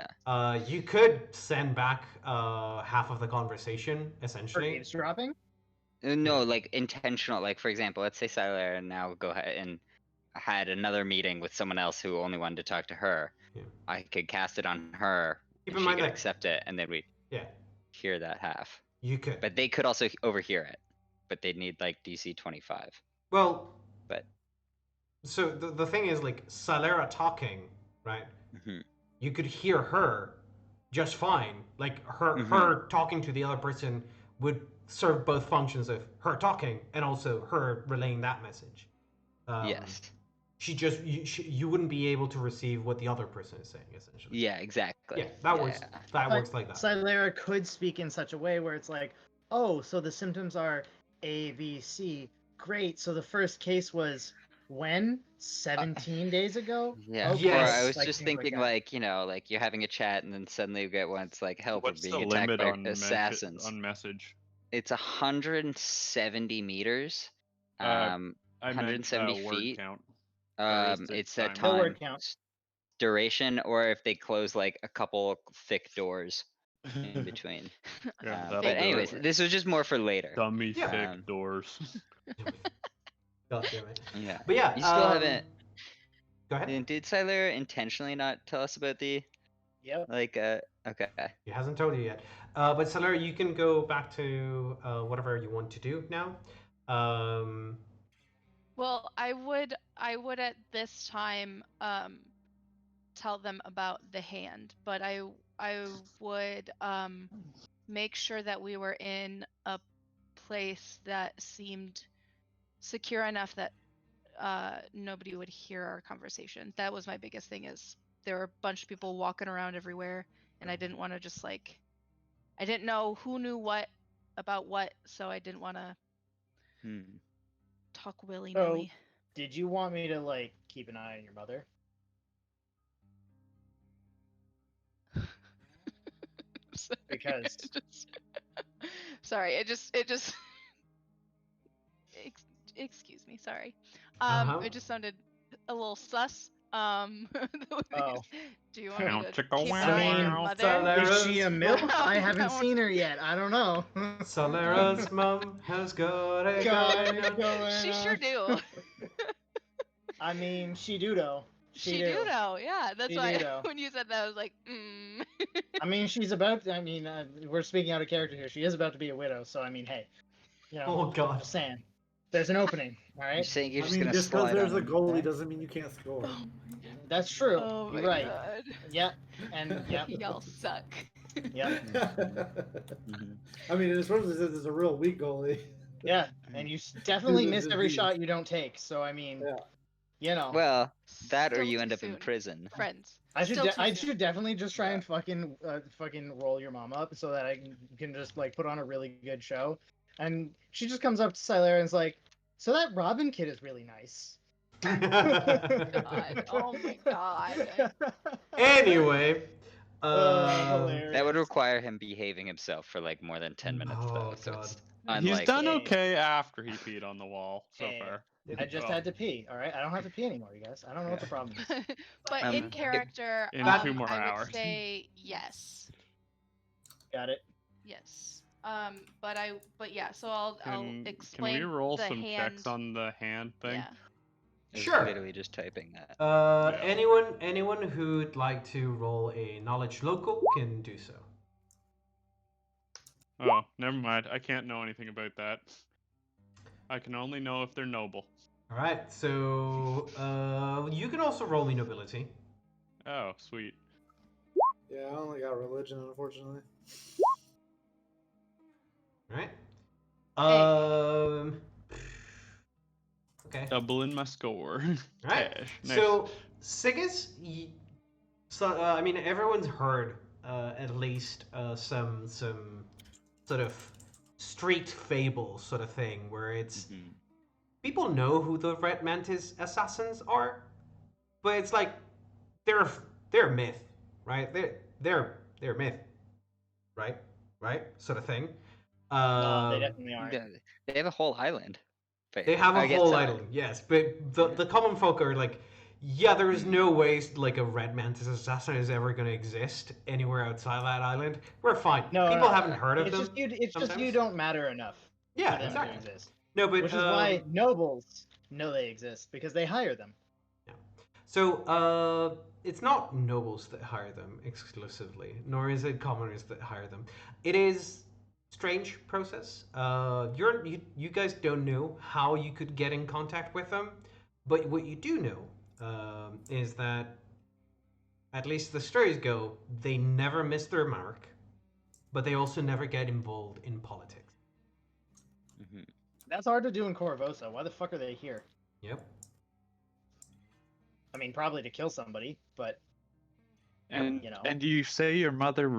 You could send back half of the conversation, For essentially. eavesdropping? No, like intentional. Like for example, let's say Siler now go ahead and had another meeting with someone else who only wanted to talk to her. Yeah. I could cast it on her, Keep and in she mind could that- accept it, and then we Yeah, hear that half. you could. But they could also overhear it, but they'd need like DC 25. Well, But so the thing is, like, Salera talking, right? mhm. You could hear her just fine. Like, her talking to the other person would serve both functions of her talking and also her relaying that message. Yes. You wouldn't be able to receive what the other person is saying, essentially. Yeah, exactly. Yeah, that works. Yeah. That works like that. Silera could speak in such a way where it's like, oh, so the symptoms are A, B, C. Great. So the first case was when? 17 days ago? Yeah. Okay. Or I Yes. was Like, just things like thinking that. like, like you're having a chat and then suddenly you get one, it's like help, we're What's the being attacked limit by on assassins. on message? It's 170 meters. I meant 170 word feet. count. Or is it It's a time? No word time count. duration, or if they close like a couple thick doors in between. Yeah, But that'll do anyways, it. this was just more for later. Dummy Yeah. thick doors. God damn it. Yeah. But yeah, You still haven't. Go ahead. Did Siler intentionally not tell us about the Yep. like? Okay. He hasn't told you yet. But Salera, you can go back to whatever you want to do now. Well, I would at this time tell them about the hand, but I would make sure that we were in a place that seemed secure enough that nobody would hear our conversation. That was my biggest thing, is there were a bunch of people walking around everywhere, and I didn't want to just like, I didn't know who knew what about what, so I didn't want to talk willy-nilly. Did you want me to, like, keep an eye on your mother? Because- Sorry, it just excuse me, sorry. It just sounded a little sus. Oh. Do you want me to Count keep chicken an eye on your wing. mother? Salera. Is she a milf? I I haven't don't- seen her yet. I don't know. Salera's mom has got a guy. She sure do. I mean, she do though. She do know, yeah. That's She why do know. when you said that, I was like, I mean, she's about. I mean, we're speaking out of character here. She is about to be a widow, so I mean, hey, you know, Oh god. just saying. There's an opening. All You're right. saying you're I just mean, gonna just because slide there's on a him? goalie doesn't mean you can't score. That's true. Oh You're my right. god. Yeah. And yeah. Y'all suck. Yeah. Mhm. I mean, in terms of this is a real weak goalie. Yeah. And you definitely Dude, miss this every is- shot you don't take. So I mean, Yeah. you know. Well, that or Still you too end up in soon. prison. Friends. I should Still too I soon. should definitely just try and fucking roll your mom up so that I can just like put on a really good show. And she just comes up to Silara and is like, "So that Robin kid is really nice." God. Oh my god. Anyway, Hilarious. That would require him behaving himself for like more than 10 minutes, though. Oh, So God. it's He's unlikely. done Hey. okay after he peed on the wall so Hey. far. I just Oh. had to pee. All right, I don't have to pee anymore, you guys. I don't know what the problem is. But Um, in it- character, In 2 more I would hours. say yes. Got it. Yes. But yeah, so I'll Can explain we roll the some hand. checks on the hand thing? Yeah. It's Sure. literally just typing that. Yeah. Anyone who'd like to roll a knowledge local can do so. Oh, never mind. I can't know anything about that. I can only know if they're noble. All right, so you can also roll me nobility. Oh, sweet. Yeah, I only got religion, unfortunately. All right. Okay. Doubling my score. All right. Cash. Nice. So Sigus, I mean, everyone's heard at least some sort of street fable sort of thing where it's Mhm. people know who the Red Mantis assassins are, but it's like they're a myth, right? They're a myth, right? Sort of thing. No, they definitely aren't. They have a whole island. They have a I guess whole so. island, yes, but the common folk are like, yeah, there is no way like a Red Mantis assassin is ever going to exist anywhere outside that island. We're fine. No, People haven't heard of It's them. just you. It's just you sometimes. don't matter enough Yeah, for them exactly. to exist. No, but Which is why nobles know they exist because they hire them. So it's not nobles that hire them exclusively, nor is it commoners that hire them. It is strange process. You guys don't know how you could get in contact with them, but what you do know is that, at least the stories go, they never miss their mark, but they also never get involved in politics. Mhm. That's hard to do in Corvosa. Why the fuck are they here? Yep. I mean, probably to kill somebody, but And you know. and you say your mother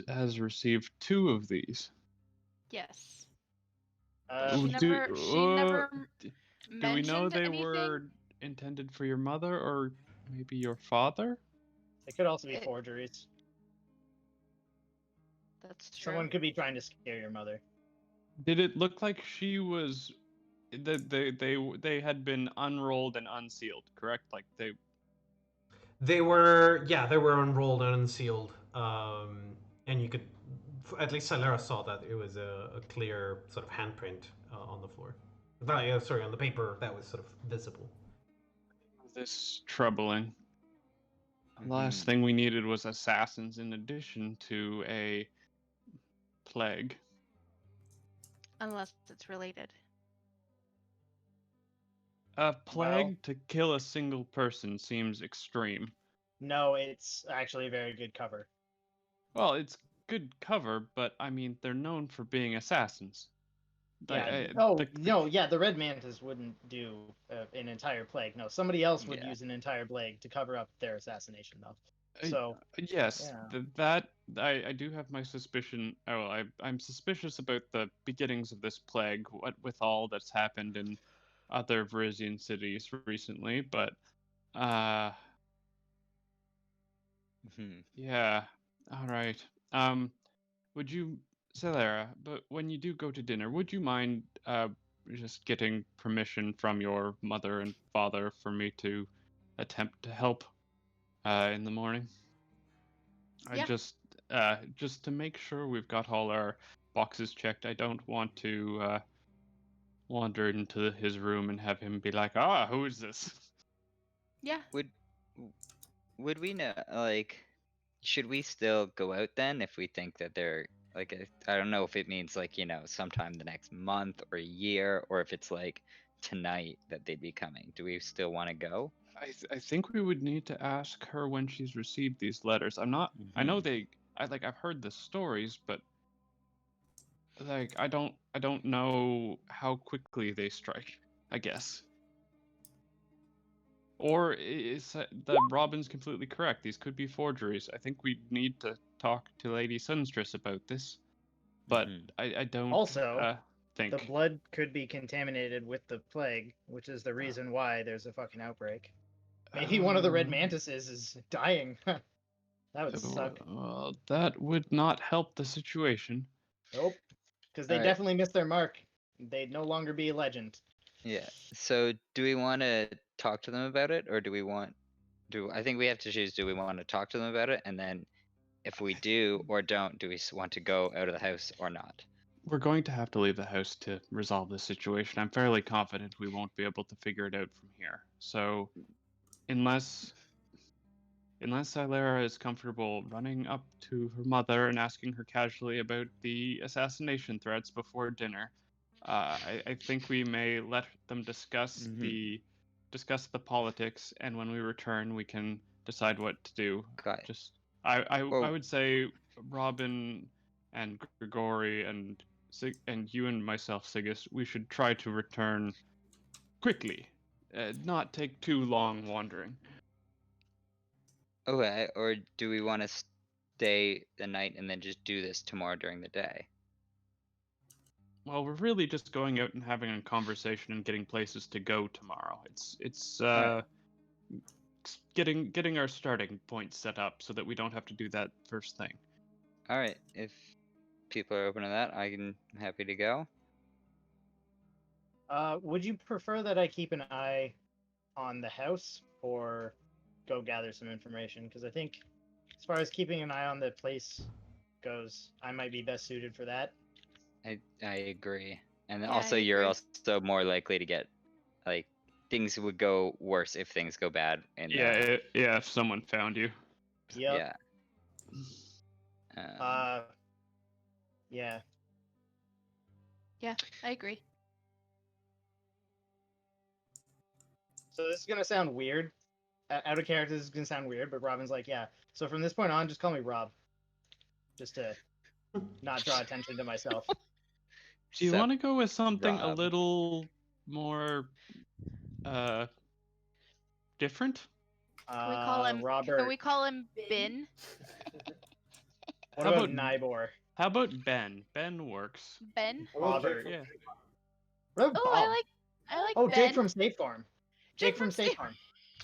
has received 2 of these. Yes. Oh, She do- never Do we know mentioned they anything. were intended for your mother or maybe your father? it could also be It- forgeries. That's true. Someone could be trying to scare your mother. Did it look like she was that they had been unrolled and unsealed, correct? Like They were unrolled and unsealed, and you could, at least Silera saw that it was a clear sort of handprint on the floor. Sorry, on the paper that was sort of visible. this troubling. The last Mhm. thing we needed was assassins in addition to a plague. Unless it's related. A plague to kill a single person seems extreme. No, it's actually a very good cover. Well, it's good cover, but I mean, they're known for being assassins. Yeah. The Red Mantis wouldn't do an entire plague. No, somebody else would Yeah. use an entire plague to cover up their assassination, though. So Yes, yeah. that I do have my suspicion. Oh, I'm suspicious about the beginnings of this plague, what with all that's happened in other Varisian cities recently. But Mhm. yeah, all right. Would you, Celera? But when you do go to dinner, would you mind just getting permission from your mother and father for me to attempt to help in the morning? Yeah. Just to make sure we've got all our boxes checked. I don't want to wander into his room and have him be like, "Ah, who is this?" Yeah. Would we know, like, should we still go out then if we think that they're Like I don't know if it means like, you know, sometime the next month or year, or if it's like tonight that they'd be coming. Do we still want to go? I think we would need to ask her when she's received these letters. I'm not. I know I've heard the stories, but like I don't know how quickly they strike. I guess. Or is the Robin's completely correct? These could be forgeries. I think we need to talk to Lady Sunstress about this, but I don't Also, think the blood could be contaminated with the plague, which is the reason why there's a fucking outbreak. Maybe one of the red mantises is dying. That would suck. That would not help the situation. Nope. Because they definitely missed their mark. They'd no longer be a legend. Yeah. So do we want to talk to them about it, or do we want? I think we have to choose? Do we want to talk to them about it, and then if we do or don't, do we want to go out of the house or not? We're going to have to leave the house to resolve this situation. I'm fairly confident we won't be able to figure it out from here. So, unless Ilera is comfortable running up to her mother and asking her casually about the assassination threats before dinner, I think we may let them discuss the politics, and when we return, we can decide what to do. Just I would say Robin and Grigori and you and myself, Sigus, we should try to return quickly, not take too long wandering. Okay, or do we want to stay the night and then just do this tomorrow during the day? Well, we're really just going out and having a conversation and getting places to go tomorrow. It's getting our starting point set up so that we don't have to do that first thing. All right, if people are open to that, I'm happy to go. Would you prefer that I keep an eye on the house or go gather some information? Because I think as far as keeping an eye on the place goes, I might be best suited for that. I agree. And Yeah, also I you're agree. also more likely to get, like, things would go worse if things go bad. If someone found you. Yep. Yeah. Yeah. Yeah, I agree. So this is gonna sound weird. Out of character, this is gonna sound weird, but Robin's like, yeah. So from this point on, just call me Rob. Just to not draw attention to myself. Do you want to go with something a little more different? Can we call him Robert? Can we call him Bin? What How about about Nybor? How about Ben? Ben works. Ben? Robert. Yeah. What about Oh, Bob? I like Oh, Ben. Jake from State Farm. Jake from State Farm.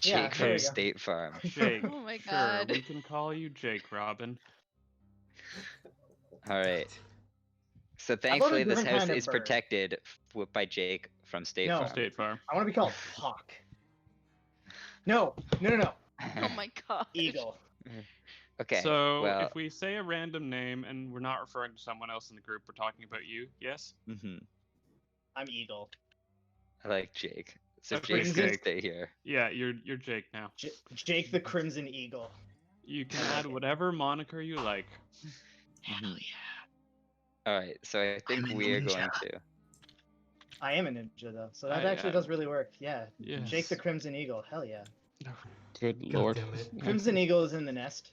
Jake there from we go. State Farm. Jake. Oh my Sure, god. we can call you Jake, Robin. All right. So about a thankfully this different house kind of is bird? protected by Jake from State No. Farm. State Farm. I want to be called Hawk. No. Oh my god. Eagle. Okay. So well, if we say a random name and we're not referring to someone else in the group, we're talking about you. Yes. I'm Eagle. I like Jake. So Okay, Jake's gonna stay here. Yeah, you're Jake now. Jake the Crimson Eagle. You can add whatever moniker you like. Hell All right. So I think I'm a we're ninja. going to. I am a ninja though, so that I- actually does really work. Yeah. Yes. Jake the Crimson Eagle. Hell yeah. Good God lord. damn it. Crimson Eagle is in the nest.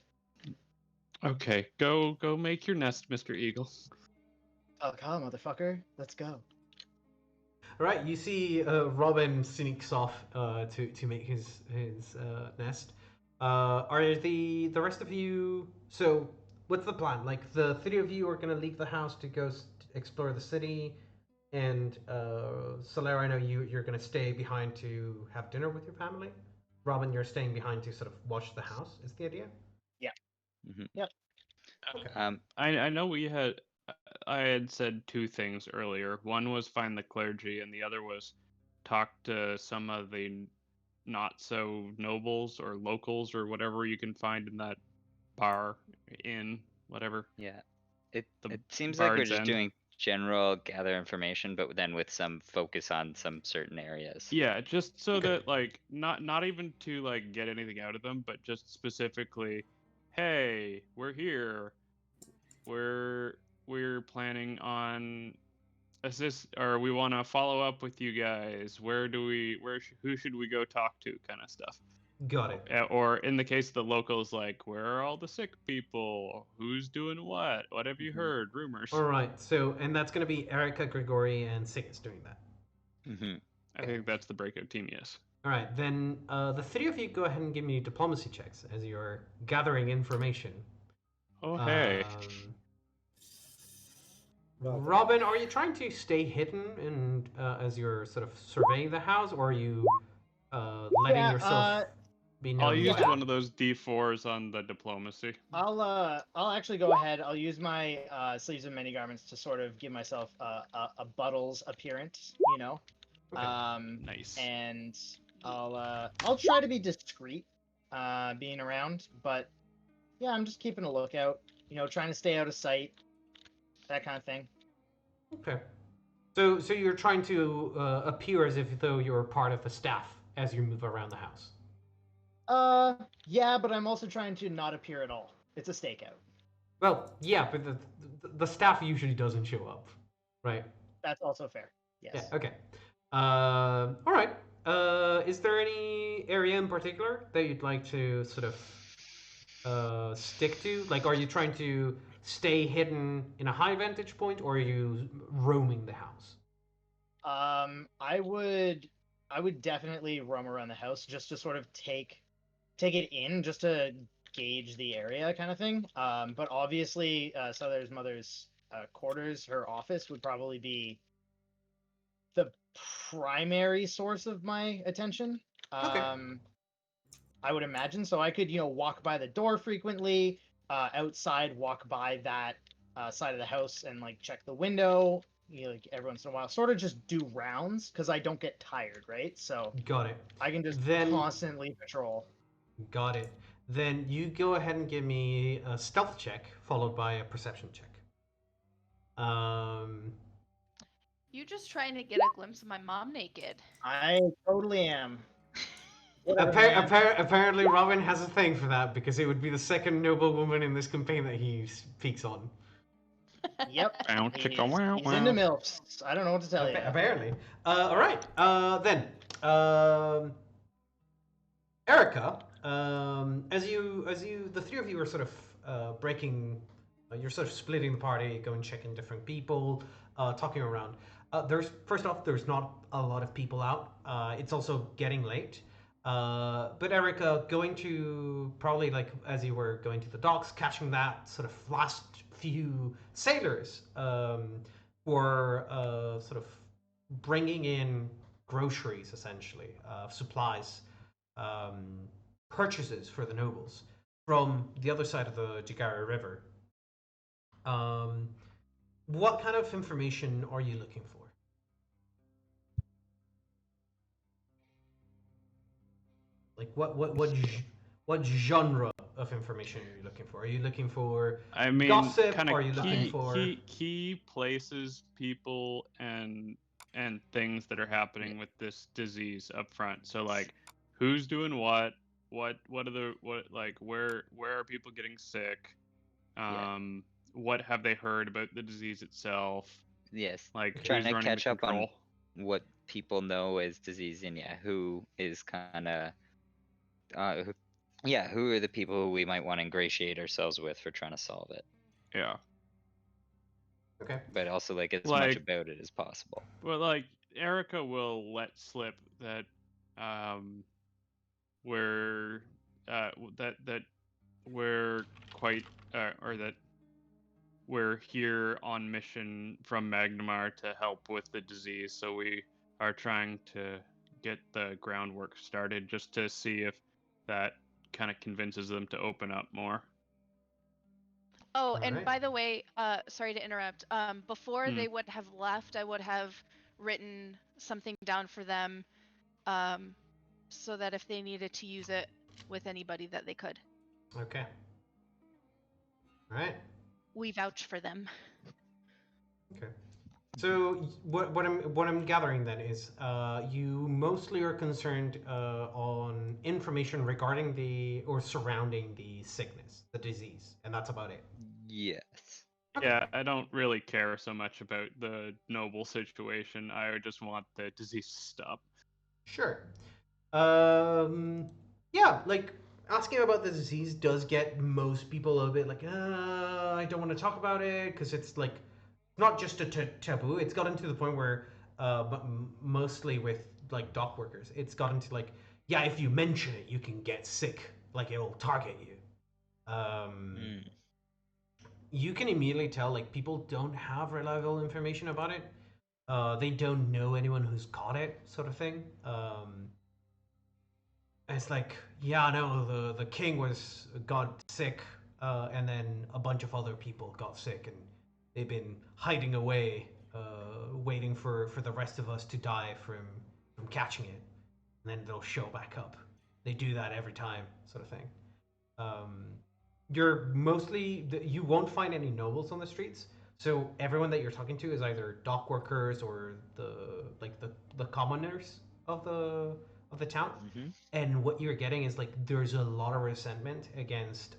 Okay, go make your nest, Mr. Eagle. Oh, call motherfucker. Let's go. All right, you see Robin sneaks off to make his nest. Are the rest of you? So, what's the plan? Like, the three of you are gonna leave the house to go explore the city, and Solera, I know you're gonna stay behind to have dinner with your family. Robin, you're staying behind to sort of watch the house. Is the idea? Okay. I know I had said two things earlier. One was find the clergy, and the other was talk to some of the not so nobles or locals or whatever you can find in that bar, inn, whatever. Yeah. It The seems like we're Bard's just End. doing general gather information, but then with some focus on some certain areas. Yeah, just so Okay. that like not even to like get anything out of them, but just specifically, hey, we're here. We're we're planning on assist, or we want to follow up with you guys. Who should we go talk to, kind of stuff. Got it. Or in the case of the locals, like, where are all the sick people? Who's doing what? What have you heard? Rumors. All right. So, and that's going to be Erica, Grigori, and Sigas doing that. I think that's the breakout team, yes. All right. Then the three of you go ahead and give me diplomacy checks as you're gathering information. Oh, hey. Robin, are you trying to stay hidden and as you're sort of surveying the house, or are you letting yourself be known? I'll use one of those D4s on the diplomacy. I'll actually go ahead. I'll use my sleeves and many garments to sort of give myself a Buttles appearance, you know. Okay. Nice. And I'll try to be discreet, being around, but yeah, I'm just keeping a lookout, you know, trying to stay out of sight, that kind of thing. Okay. So you're trying to appear as if though you're part of the staff as you move around the house. Yeah, but I'm also trying to not appear at all. It's a stakeout. Well, yeah, but the staff usually doesn't show up, right? That's also fair. Yes. Yeah. Okay. All right. Is there any area in particular that you'd like to sort of stick to? Like, are you trying to stay hidden in a high vantage point, or are you roaming the house? I would definitely roam around the house just to sort of take it in, just to gauge the area, kind of thing. But obviously, Souther's mother's quarters, her office, would probably be the primary source of my attention. Okay. I would imagine. So I could, you know, walk by the door frequently, outside, walk by that side of the house and like check the window, you know, like every once in a while, sort of just do rounds because I don't get tired, right? So Got it. I can just constantly patrol. Got it. Then you go ahead and give me a stealth check followed by a perception check. You just trying to get a glimpse of my mom naked. I totally am. Apparently, Robin has a thing for that because it would be the second noble woman in this campaign that he speaks on. Yep. He's into wow. MILFs. I don't know what to tell you. Apparently. All right. Then, Erica, as you, the three of you are sort of breaking. You're sort of splitting the party, going checking different people, talking around. There's not a lot of people out. It's also getting late. But Erica, going to probably like as you were going to the docks, catching that sort of last few sailors who are sort of bringing in groceries, essentially, supplies, purchases for the nobles from the other side of the Jagara River. What kind of information are you looking for? Like what genre of information are you looking for? Are you looking for gossip? Kind Are you of looking for key places, people, and things that are happening with this disease up front? So like, who's doing what where are people getting sick? What have they heard about the disease itself? Yes. Like trying who's to running catch the up on control? what people know as disease, and who is kind of who are the people who we might want to ingratiate ourselves with for trying to solve it. Yeah. Okay. But also like as much about it as possible. Well, like Erica will let slip that we're that we're quite or that we're here on mission from Magnamar to help with the disease, so we are trying to get the groundwork started just to see if that kind of convinces them to open up more. Oh, All and right. by the way, sorry to interrupt. Before they would have left, I would have written something down for them, so that if they needed to use it with anybody that they could. Okay. All right. We vouch for them. Okay. So what I'm gathering then is you mostly are concerned on information regarding or surrounding the sickness, the disease, and that's about it. Yes. Yeah, I don't really care so much about the noble situation. I just want the disease to stop. Sure. Yeah, like asking about the disease does get most people a bit like, I don't want to talk about it because it's like not just a taboo. It's gotten to the point where, but mostly with like dock workers, it's gotten to like, yeah, if you mention it, you can get sick. Like it'll target you. Mm. You can immediately tell like people don't have reliable information about it. They don't know anyone who's caught it, sort of thing. It's like, yeah, no, the king got sick, and then a bunch of other people got sick, and they've been hiding away, waiting for the rest of us to die from catching it, and then they'll show back up. They do that every time, sort of thing. Um, you won't find any nobles on the streets, so everyone that you're talking to is either dock workers or the commoners of the town. Mm-hmm. And what you're getting is like there's a lot of resentment against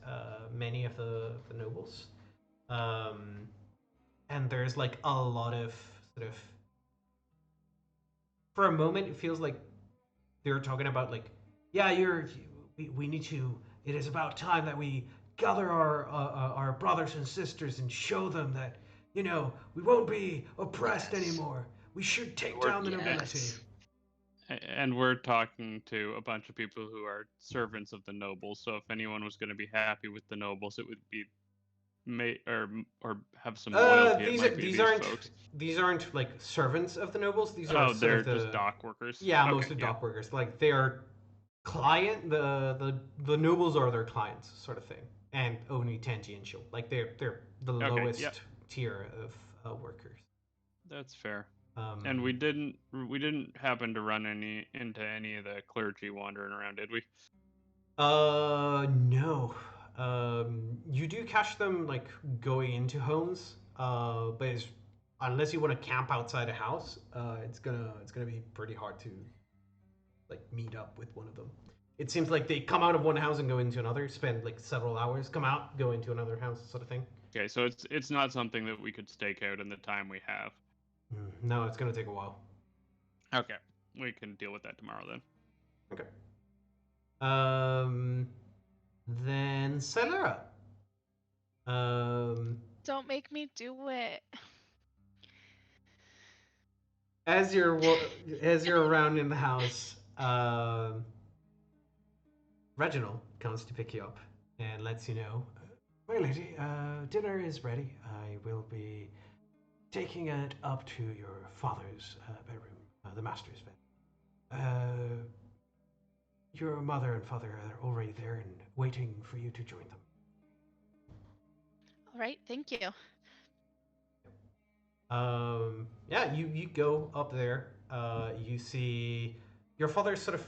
many of the nobles, and there's like a lot of sort of. For a moment, it feels like they're talking about like, yeah, we need to. It is about time that we gather our brothers and sisters and show them that we won't be oppressed Yes. anymore. We should take down the nobility. Yes. And we're talking to a bunch of people who are servants of the nobles. So if anyone was going to be happy with the nobles, it would be or have some loyalty. These aren't like servants of the nobles. These are they're just dock workers. Yeah, Okay, mostly dock workers. Like they are the nobles are their clients, sort of thing, and only tangential. Like they're the lowest tier of workers. That's fair. And we didn't happen to run into any of the clergy wandering around, did we? No. You do catch them like going into homes, but unless you want to camp outside a house, it's gonna be pretty hard to like meet up with one of them. It seems like they come out of one house and go into another, spend like several hours, come out, go into another house, sort of thing. Okay, so it's not something that we could stake out in the time we have. No, it's gonna take a while. Okay, we can deal with that tomorrow then. Okay. Then Celera. Don't make me do it. As you're around in the house, Reginald comes to pick you up and lets you know, my lady, dinner is ready. I will be taking it up to your father's bedroom, the master's bed. Your mother and father are already there and waiting for you to join them. All right, thank you. Yeah, you go up there. You see your father sort of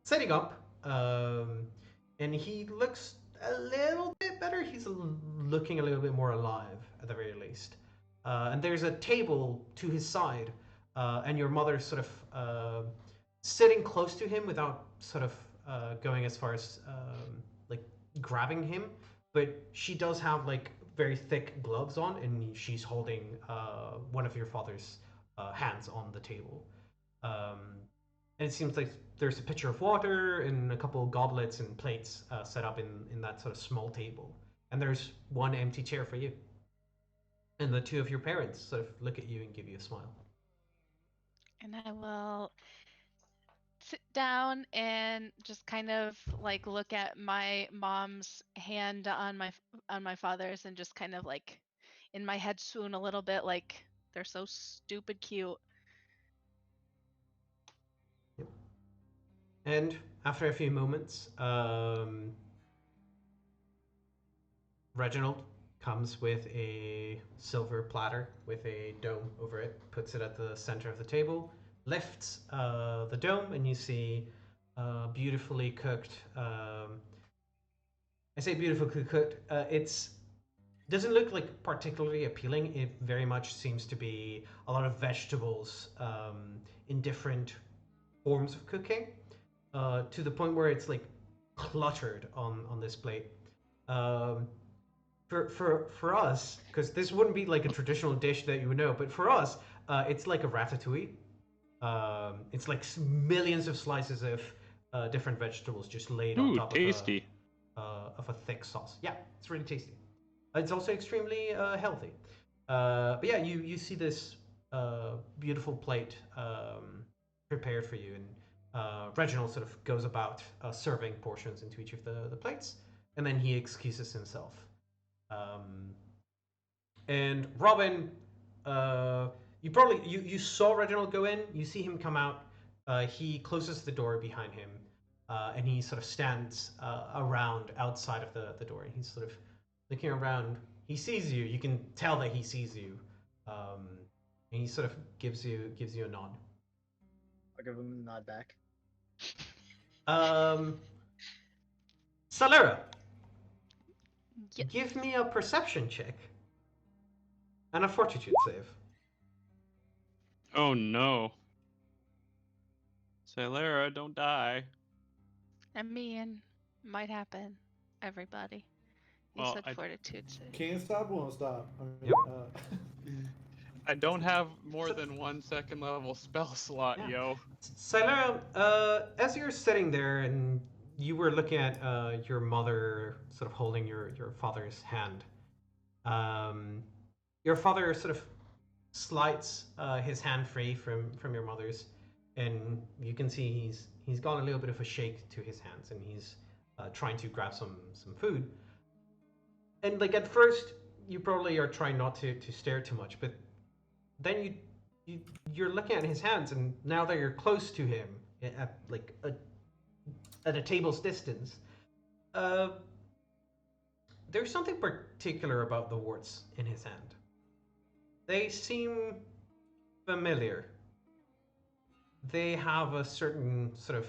setting up, and he looks a little bit better. He's looking a little bit more alive, at the very least. And there's a table to his side, and your mother sort of sitting close to him without sort of going as far as like grabbing him, but she does have like very thick gloves on, and she's holding one of your father's hands on the table. And it seems like there's a pitcher of water and a couple of goblets and plates set up in that sort of small table. And there's one empty chair for you. And the two of your parents sort of look at you and give you a smile. And I will sit down and just kind of like look at my mom's hand on my father's and just kind of like in my head swoon a little bit, like they're so stupid cute. Yep. And after a few moments, Reginald comes with a silver platter with a dome over it, puts it at the center of the table, lifts the dome, and you see beautifully cooked. I say beautifully cooked. It's doesn't look like particularly appealing. It very much seems to be a lot of vegetables in different forms of cooking, to the point where it's like cluttered on this plate. For us, because this wouldn't be like a traditional dish that you would know, but for us, it's like a ratatouille. It's like millions of slices of different vegetables just laid on Ooh, top tasty. of a thick sauce. Yeah, it's really tasty. It's also extremely healthy. But yeah, you see this beautiful plate prepared for you, and Reginald sort of goes about serving portions into each of the plates, and then he excuses himself. And Robin, you saw Reginald go in. You see him come out. He closes the door behind him, and he sort of stands around outside of the door, and he's sort of looking around. He sees you. You can tell that he sees you, and he sort of gives you a nod. I'll give him a nod back. Salera, Yes. give me a perception check and a fortitude save. Oh no. Salera, don't die. I mean, might happen. Everybody. You Well, said fortitude save. Can't stop, won't stop. I mean, Yep. I don't have more than 1 second level spell slot, Yeah. yo. Salera, as you're sitting there and you were looking at your mother sort of holding your father's hand, your father sort of slides his hand free from your mother's, and you can see he's got a little bit of a shake to his hands, and he's trying to grab some food. And like at first, you probably are trying not to stare too much, but then you're looking at his hands, and now that you're close to him at like at a table's distance, there's something particular about the warts in his hand. They seem familiar. They have a certain sort of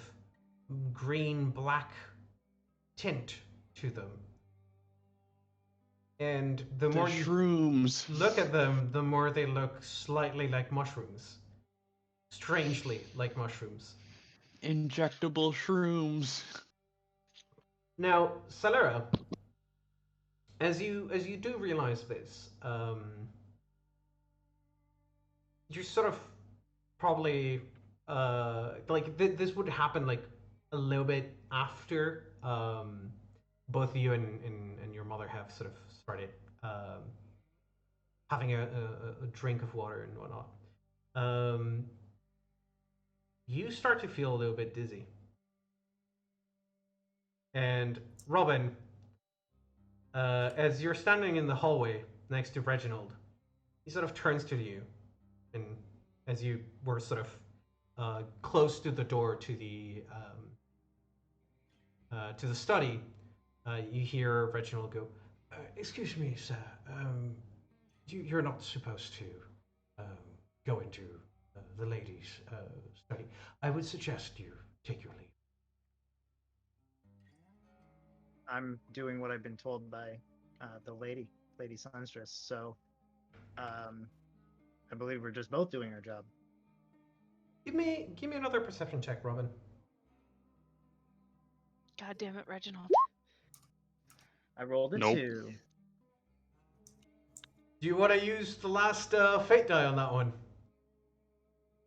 green-black tint to them. And the more you shrooms. look at them, the more they look slightly like mushrooms. Strangely like mushrooms. Injectable shrooms. Now, Salera, as you do realize this, you're sort of probably like this would happen like a little bit after both you and your mother have sort of started having a drink of water and whatnot. You start to feel a little bit dizzy. And Robin, as you're standing in the hallway next to Reginald, he sort of turns to you, and as you were sort of close to the door to the study, you hear Reginald go, "Excuse me, sir. You're not supposed to go into the ladies' study. I would suggest you take your leave." I'm doing what I've been told by the Lady Sunstress, so I believe we're just both doing our job. Give me another perception check, Robin. God damn it, Reginald. I rolled a Nope. 2. Do you want to use the last fate die on that one?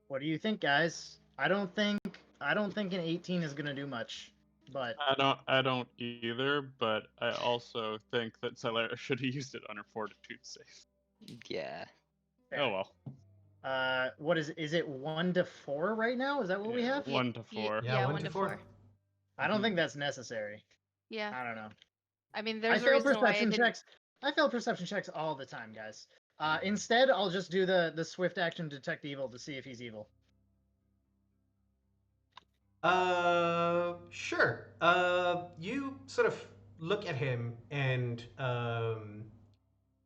What do you think, guys? I don't think an 18 is gonna do much, but I don't either, but I also think that Salera should have used it on her fortitude save. Yeah. fair. Oh well. What is it 1 to 4 right now? Is that what we Yeah, have? 1 to 4. Yeah, 1 to 4. I don't think that's necessary. Yeah. I don't know. I mean, I there's a fail reason why I perception didn't... checks. I fail perception checks all the time, guys. Instead, I'll just do the swift action detect evil to see if he's evil. Sure. You sort of look at him, and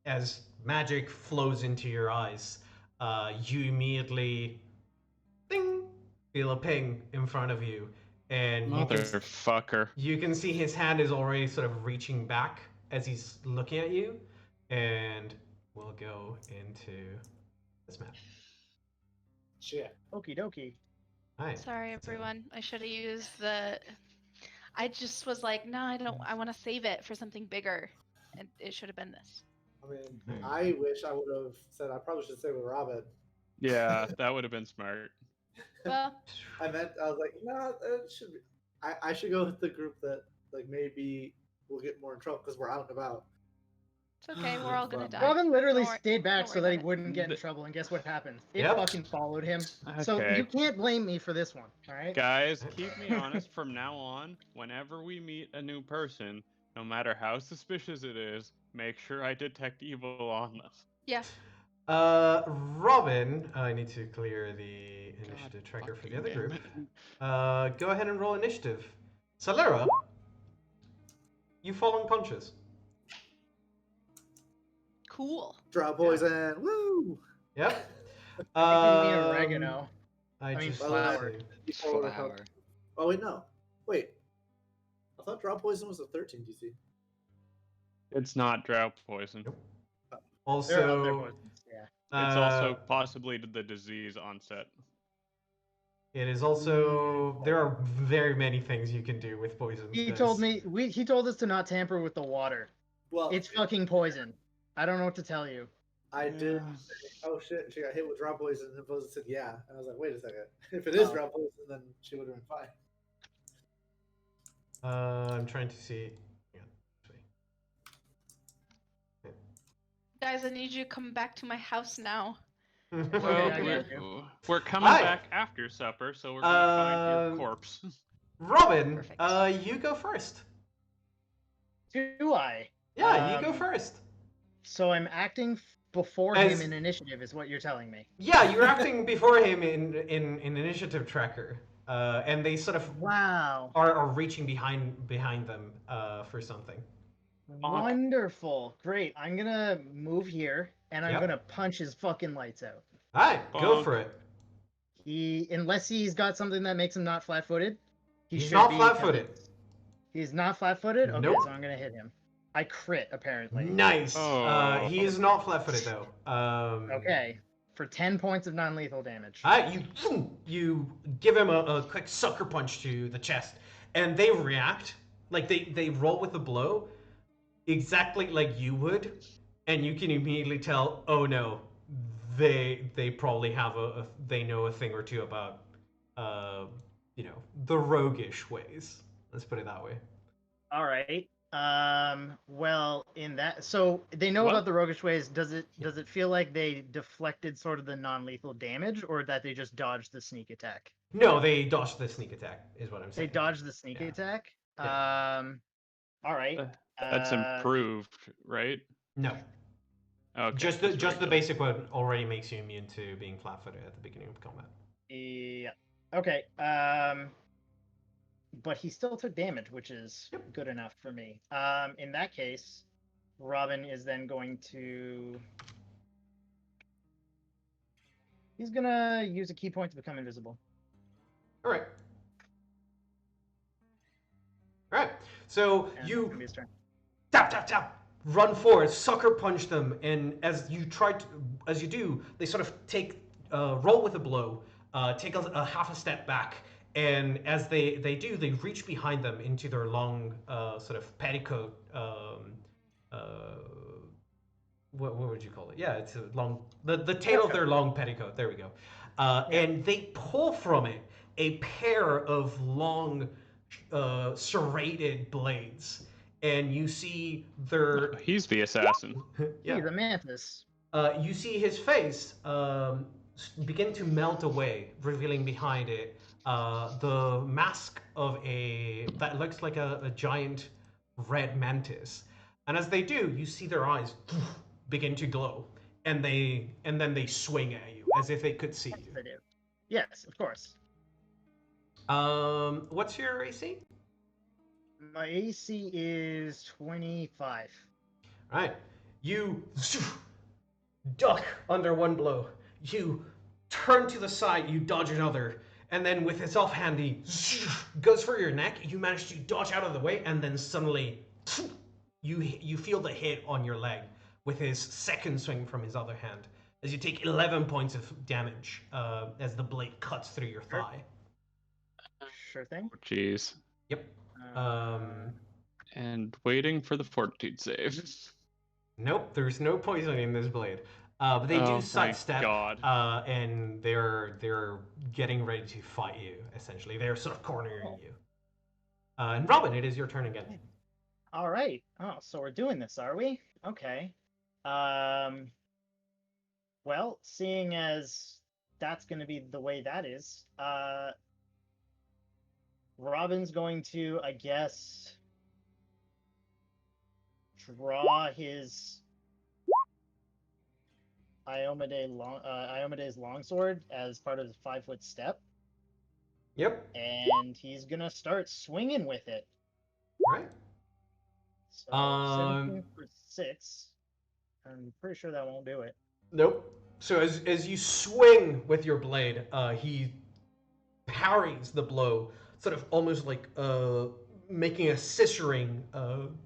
as magic flows into your eyes, you immediately, ding, feel a ping in front of you, and Motherfucker. you can see his hand is already sort of reaching back as he's looking at you, and we'll go into this map. shit. Okie dokie. Hi. Sorry, everyone. I should have used the... I just was like, no, I don't. I want to save it for something bigger. and it should have been this. I mean, I wish I would have said I probably should stay with Robin. Yeah, that would have been smart. Well, I was like, no, it should be. I should go with the group that like maybe we'll get more in trouble because we're out and about. it's okay. We're all gonna die. Robin literally Don't worry- stayed back don't so worry that he about it. wouldn't get in trouble, and guess what happened? It Yep. fucking followed him. So Okay. you can't blame me for this one, all right? Guys, keep me honest from now on. Whenever we meet a new person, no matter how suspicious it is, make sure I detect evil on them. Yeah. Robin, I need to clear the initiative tracker for the other group. Go ahead and roll initiative. Solera, you fall unconscious. Cool. Draw poison. Woo! Yep. I think you mean oregano. I mean just flour. need Flower. Oh wait, no. Wait. I thought draw poison was a 13 DC. It's not drought poison. Nope. There are other Also, poisons, yeah. It's also possibly the disease onset. it is also there are very many things you can do with poison. He told us to not tamper with the water. Well, It's fucking poison. I don't know what to tell you. I did say, oh shit, she got hit with draw poison, and Poison said yeah. And I was like, wait a second. If it is Oh. draw poison, then she would have been fine. I'm trying to see. Yeah, Guys, I need you to come back to my house now. actually. Well, Okay, I got you. we're coming Hi. back after supper, so we're gonna find your corpse. Robin, Perfect. you go first. Do I? Yeah, you go first. So I'm acting before As- him in initiative, is what you're telling me. Yeah, you're acting before him in initiative tracker, and they sort of Wow. are reaching behind them for something. Wonderful. Great. I'm gonna move here and I'm Yep. gonna punch his fucking lights out. All right, go Bonk. for it. Unless he's got something that makes him not flat-footed. He's should not be flat-footed. covered. He's not flat-footed? Okay, Nope. so I'm gonna hit him. I crit, apparently. Nice. Oh. He is not flat-footed though. Okay. For 10 points of non-lethal damage. You give him a quick sucker punch to the chest, and they react like they roll with the blow, exactly like you would, and you can immediately tell. Oh no, they probably have they know a thing or two about the roguish ways. Let's put it that way. All right. Well, in that, so they know What? about the roguish ways. Does it feel like they deflected sort of the non-lethal damage, or that they just dodged the sneak attack? No, they dodged the sneak attack. Is what I'm They saying. dodged the sneak Yeah. attack. Yeah. All right. That's improved, right? No, Okay. just that's the regular. basic one already makes you immune to being flat-footed at the beginning of combat. Yeah. Okay. But he still took damage, which is good enough for me. In that case, Robin is then going to. He's gonna use a key point to become invisible. All right. All right. So And that's you gonna be his turn. tap, run forward, sucker punch them, and as you do, they sort of take roll with a blow, take a half a step back, and as they do, they reach behind them into their long sort of petticoat. What would you call it? Yeah, it's a long the tail of their long petticoat. There we go. And they pull from it a pair of long serrated blades, and you see their He's the assassin. yeah. He's a mantis. You see his face begin to melt away, revealing behind it the mask of that looks like a giant red mantis. And as they do, you see their eyes begin to glow, and then they swing at you as if they could see Yes, you. they do. Yes, of course. What's your AC? My AC is 25. All right, you duck under one blow. You turn to the side. You dodge another, and then with his offhand, he goes for your neck. You manage to dodge out of the way, and then suddenly, you feel the hit on your leg with his second swing from his other hand, as you take 11 points of damage as the blade cuts through your thigh. Sure thing. Jeez. Yep. And waiting for the fortitude save. Nope, there's no poison in this blade. But they do Oh my sidestep, God. and they're getting ready to fight you. Essentially, they're sort of cornering you. And Robin, it is your turn again. All right. Oh, so we're doing this, are we? Okay. Well, seeing as that's going to be the way that is, Robin's going to, I guess, draw his Iomede's longsword as part of his 5-foot step, Yep. and he's gonna start swinging with it. Right. So 17 for 6. I'm pretty sure that won't do it. Nope. So as you swing with your blade, he parries the blow, sort of almost like making a scissoring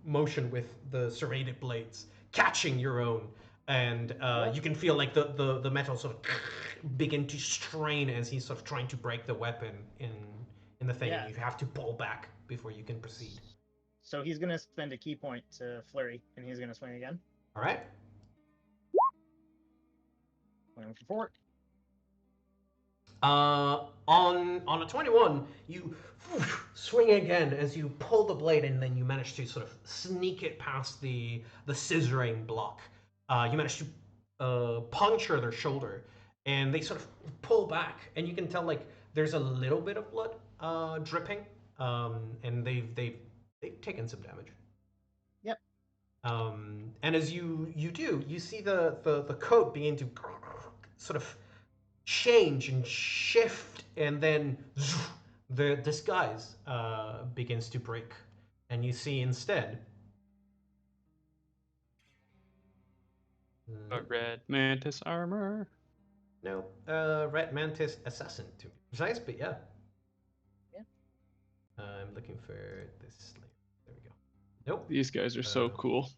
motion with the serrated blades, catching your own, and you can feel like the metal sort of begin to strain as he's sort of trying to break the weapon in the thing. Yeah. You have to pull back before you can proceed. So he's gonna spend a key point to flurry, and he's gonna swing again. All right. Swing for 4. On a 21, you swing again as you pull the blade, and then you manage to sort of sneak it past the scissoring block. You manage to puncture their shoulder, and they sort of pull back, and you can tell like there's a little bit of blood dripping, and they've taken some damage. Yep. And as you do, you see the coat begin to sort of change and shift, and then the disguise begins to break, and you see instead A red mantis armor. no red mantis assassin to be precise, but yeah. I'm looking for this later. There we go. Nope. These guys are so cool.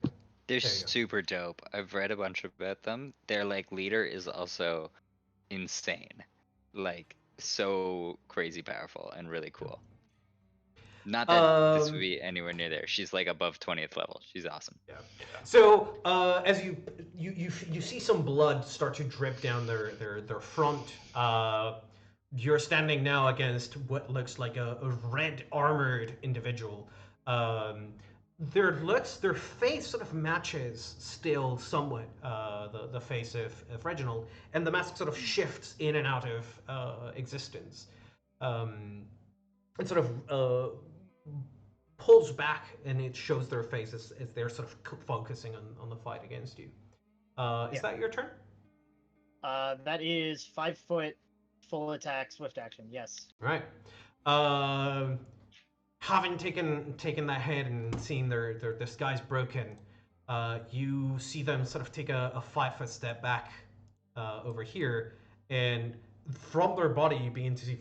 They're There you go. super dope. I've read a bunch about them. Their like leader is also insane. Like so crazy powerful and really cool. Not that this would be anywhere near there. She's like above 20th level. She's awesome. Yeah. So as you see some blood start to drip down their front, you're standing now against what looks like a red armored individual. Their face sort of matches still somewhat the face of Reginald, and the mask sort of shifts in and out of existence. It sort of pulls back, and it shows their faces as they're sort of focusing on the fight against you. Is that your turn? That is 5 foot, full attack, swift action. Yes. Right. Having taken that hit and seeing their disguise broken, you see them sort of take a 5-foot step back over here, and from their body you begin to see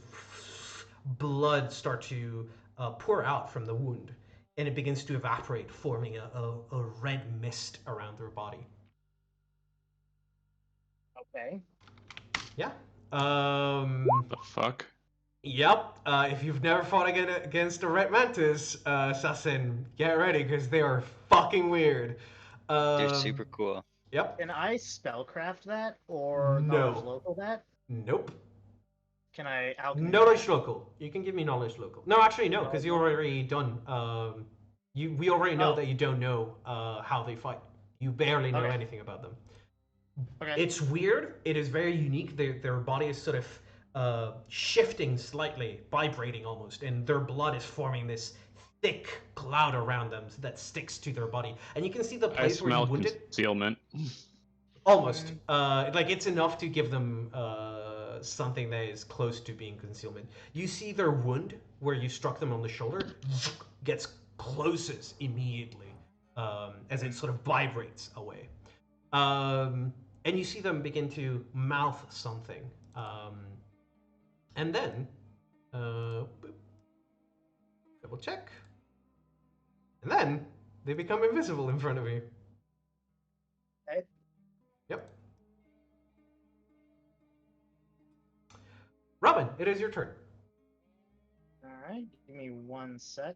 blood start to pour out from the wound, and it begins to evaporate, forming a red mist around their body. Okay. Yeah. The fuck? Yep. If you've never fought against a red mantis assassin, get ready, because they are fucking weird. They're super cool. Yep. Can I spellcraft that or No. knowledge local that? Nope. Can I alchemy? Knowledge local. You can give me knowledge local. No, actually, no, because you already done. We already know that you don't know how they fight. You barely know anything about them. Okay. It's weird. It is very unique. Their body is sort of shifting slightly, vibrating almost, and their blood is forming this thick cloud around them that sticks to their body. And you can see the I place where you smell wounded. concealment. Almost. Like it's enough to give them something that is close to being concealment. You see their wound where you struck them on the shoulder gets closes immediately as it sort of vibrates away. And you see them begin to mouth something. And then, double check. And then they become invisible in front of you. Okay. Yep. Robin, it is your turn. All right. Give me 1 sec.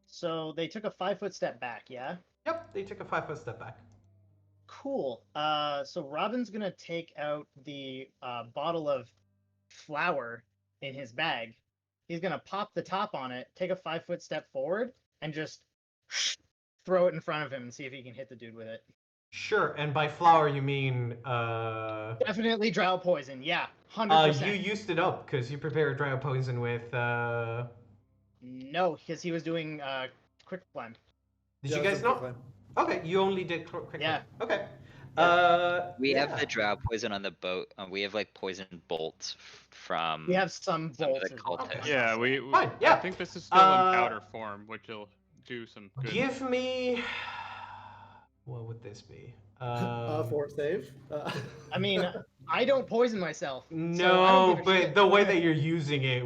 So they took a 5-foot step back, yeah? Yep, they took a 5-foot step back. Cool. So Robin's gonna take out the bottle of flour in his bag. He's gonna pop the top on it, take a 5-foot step forward, and just throw it in front of him and see if he can hit the dude with it. Sure, and by flour you mean Definitely drow poison. Yeah, 100%. you used it up because you prepared drow poison with No, because he was doing quick climb. Did Yeah, you guys that's not? fine. Okay, you only did quick. Yeah. Okay. We have yeah. the drow poison on the boat. We have like poison bolts from. We have some Some of bolts the as well. cultists. Yeah, Fine, I yeah. think this is still in Uh, powder form, which will do some good. Give me. What would this be? Fort save. I mean, I don't poison myself. so I No, don't give a but shit. the way that you're using it,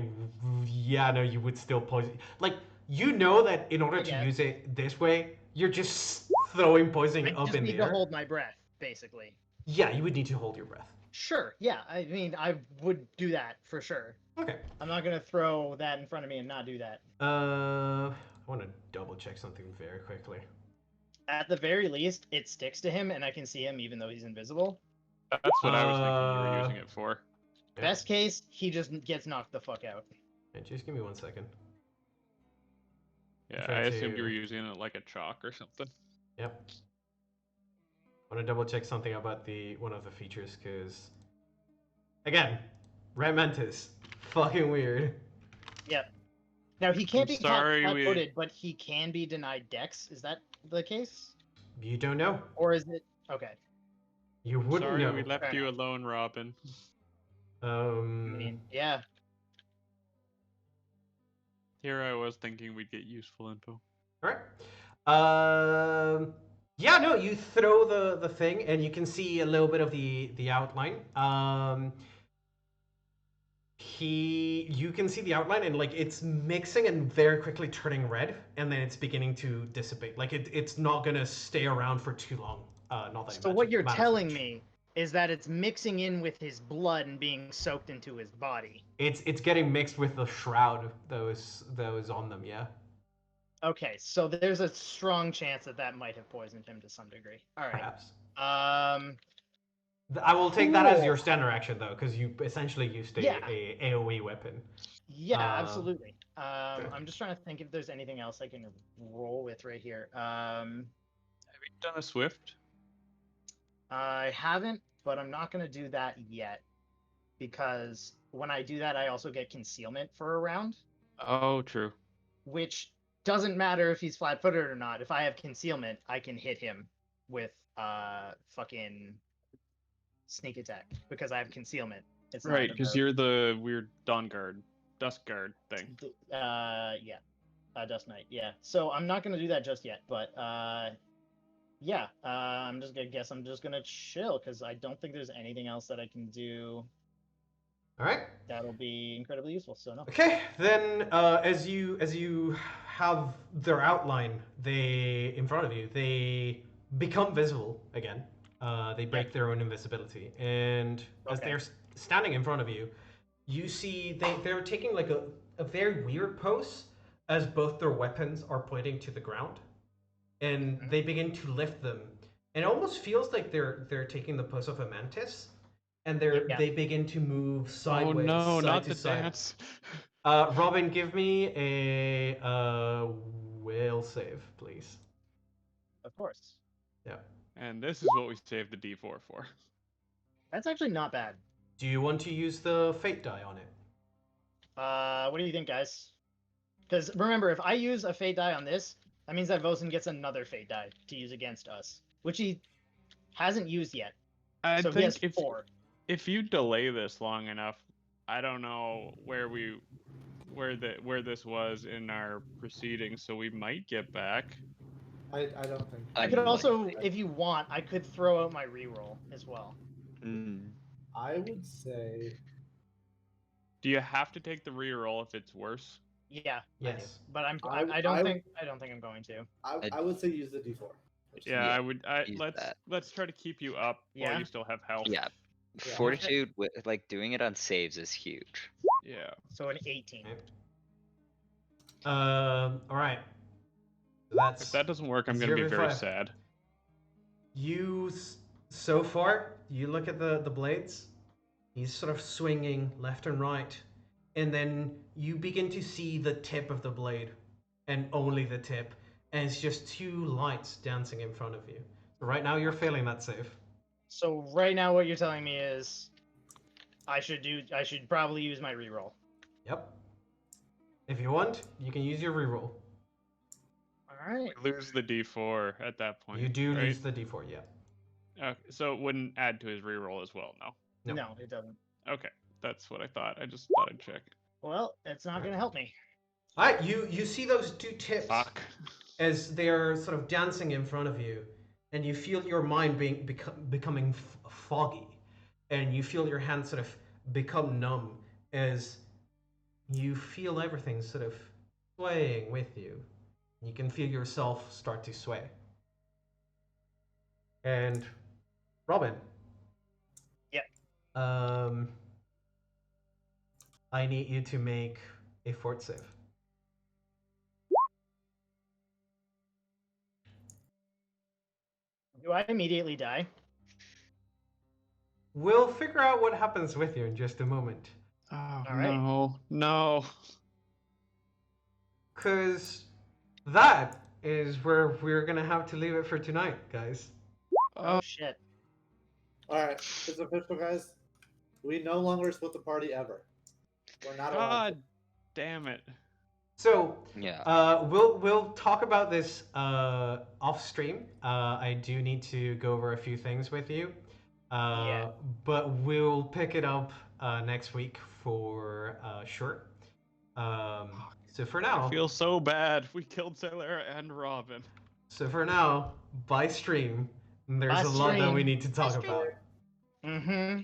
yeah, no, you would still poison. Like, you know that in order to guess. use it this way, you're just throwing poison I up just in need the to air. hold my breath, basically. Yeah, you would need to hold your breath. Sure, yeah. I mean, I would do that for sure. Okay. I'm not gonna throw that in front of me and not do that. I want to double check something very quickly. At the very least, it sticks to him, and I can see him even though he's invisible. That's what I was thinking you were using it for. Yeah. Best case, he just gets knocked the fuck out. Yeah, just give me 1 second. Yeah, Try I assumed to- you were using it like a chalk or something. Yep. I want to double check something about one of the features, because again, Red Mantis, fucking weird. Yep. Now he can't I'm be sorry, caught we- flat-footed, but he can be denied dex. Is that the case, You don't know. or is it okay? You wouldn't Sorry, know. we left Fair you alone, Robin. I mean, yeah. Here I was thinking we'd get useful info. All right. Yeah, no, you throw the thing, and you can see a little bit of the outline. You can see the outline, and like it's mixing and very quickly turning red, and then it's beginning to dissipate. Like it's not gonna stay around for too long. Not that it So what you're matters telling much. me is that it's mixing in with his blood and being soaked into his body. It's getting mixed with the shroud that was on them. Yeah. Okay, so there's a strong chance that that might have poisoned him to some degree. All right. Perhaps. Um, I will take that as your Cool. standard action though, because you essentially used Yeah. a AOE weapon. yeah, Um, absolutely. okay. I'm just trying to think if there's anything else I can roll with right here. Have you done a swift? I haven't, but I'm not gonna do that yet because when I do that, I also get concealment for a round, Oh, true. which doesn't matter if he's flat-footed or not. If I have concealment, I can hit him with fucking sneak attack because I have concealment. It's not Right, because about- you're the weird Dawn Guard, Dusk Guard thing. yeah, Dust Knight. Yeah. So I'm not gonna do that just yet, but yeah. I'm just gonna chill because I don't think there's anything else that I can do All right. that'll be incredibly useful. So no. Okay, then as you have their outline, in front of you, they become visible again. They break their own invisibility, and as Okay. they're standing in front of you, you see they're taking like a very weird pose as both their weapons are pointing to the ground, and Mhm. they begin to lift them. And it almost feels like they're taking the pose of a mantis, and Yeah. they begin to move Oh sideways, no, side not to the side. dance. Robin, give me a will save, please. Of course. Yeah. And this is what we saved the D4 for. That's actually not bad. Do you want to use the fate die on it? What do you think, guys? Because remember, if I use a fate die on this, that means that Vosen gets another fate die to use against us, which he hasn't used yet. I So he has think 4. if you delay this long enough, I don't know where this was in our proceedings, so we might get back. I don't think. I could also, if you want, I could throw out my reroll as well. Mm. I would say. Do you have to take the reroll if it's worse? Yeah. Yes. But I I don't would- think I'm going to. I would say use the D4. Yeah, Yeah, I would. use Let's that. let's try to keep you up while Yeah. you still have health. Yeah. Yeah. Fortitude, like doing it on saves is huge. Yeah. So an 18. All right. So that's If that doesn't work, I'm gonna 0 be to very 5. sad. So far, you look at the blades. He's sort of swinging left and right, and then you begin to see the tip of the blade, and only the tip, and it's just 2 lights dancing in front of you. So right now, you're failing that save. So right now, what you're telling me is, I should probably use my reroll. Yep. If you want, you can use your reroll. All right. We lose the D4 at that point. You do right? lose the d4, yeah. Okay, so it wouldn't add to his reroll as well, no? No. No, it doesn't. Okay, that's what I thought. I just thought I'd check. Well, it's not going to help me. All right, you see those 2 tips Fuck. as they're sort of dancing in front of you, and you feel your mind becoming foggy, and you feel your hands sort of become numb as you feel everything sort of swaying with you. You can feel yourself start to sway. And Robin. Yep. I need you to make a fort save. Do I immediately die? We'll figure out what happens with you in just a moment. Oh, All right. no. Because that is where we're going to have to leave it for tonight, guys. Oh, shit. Alright, it's official, guys. We no longer split the party ever. We're not allowed. God damn it. So, Yeah. we'll talk about this off stream. I do need to go over a few things with you. Yeah. But we'll pick it up next week for sure. So for now, I feel so bad. We killed Sailor and Robin. So for now, by stream, there's By a lot that we stream. need to talk stream. about. Mm-hmm.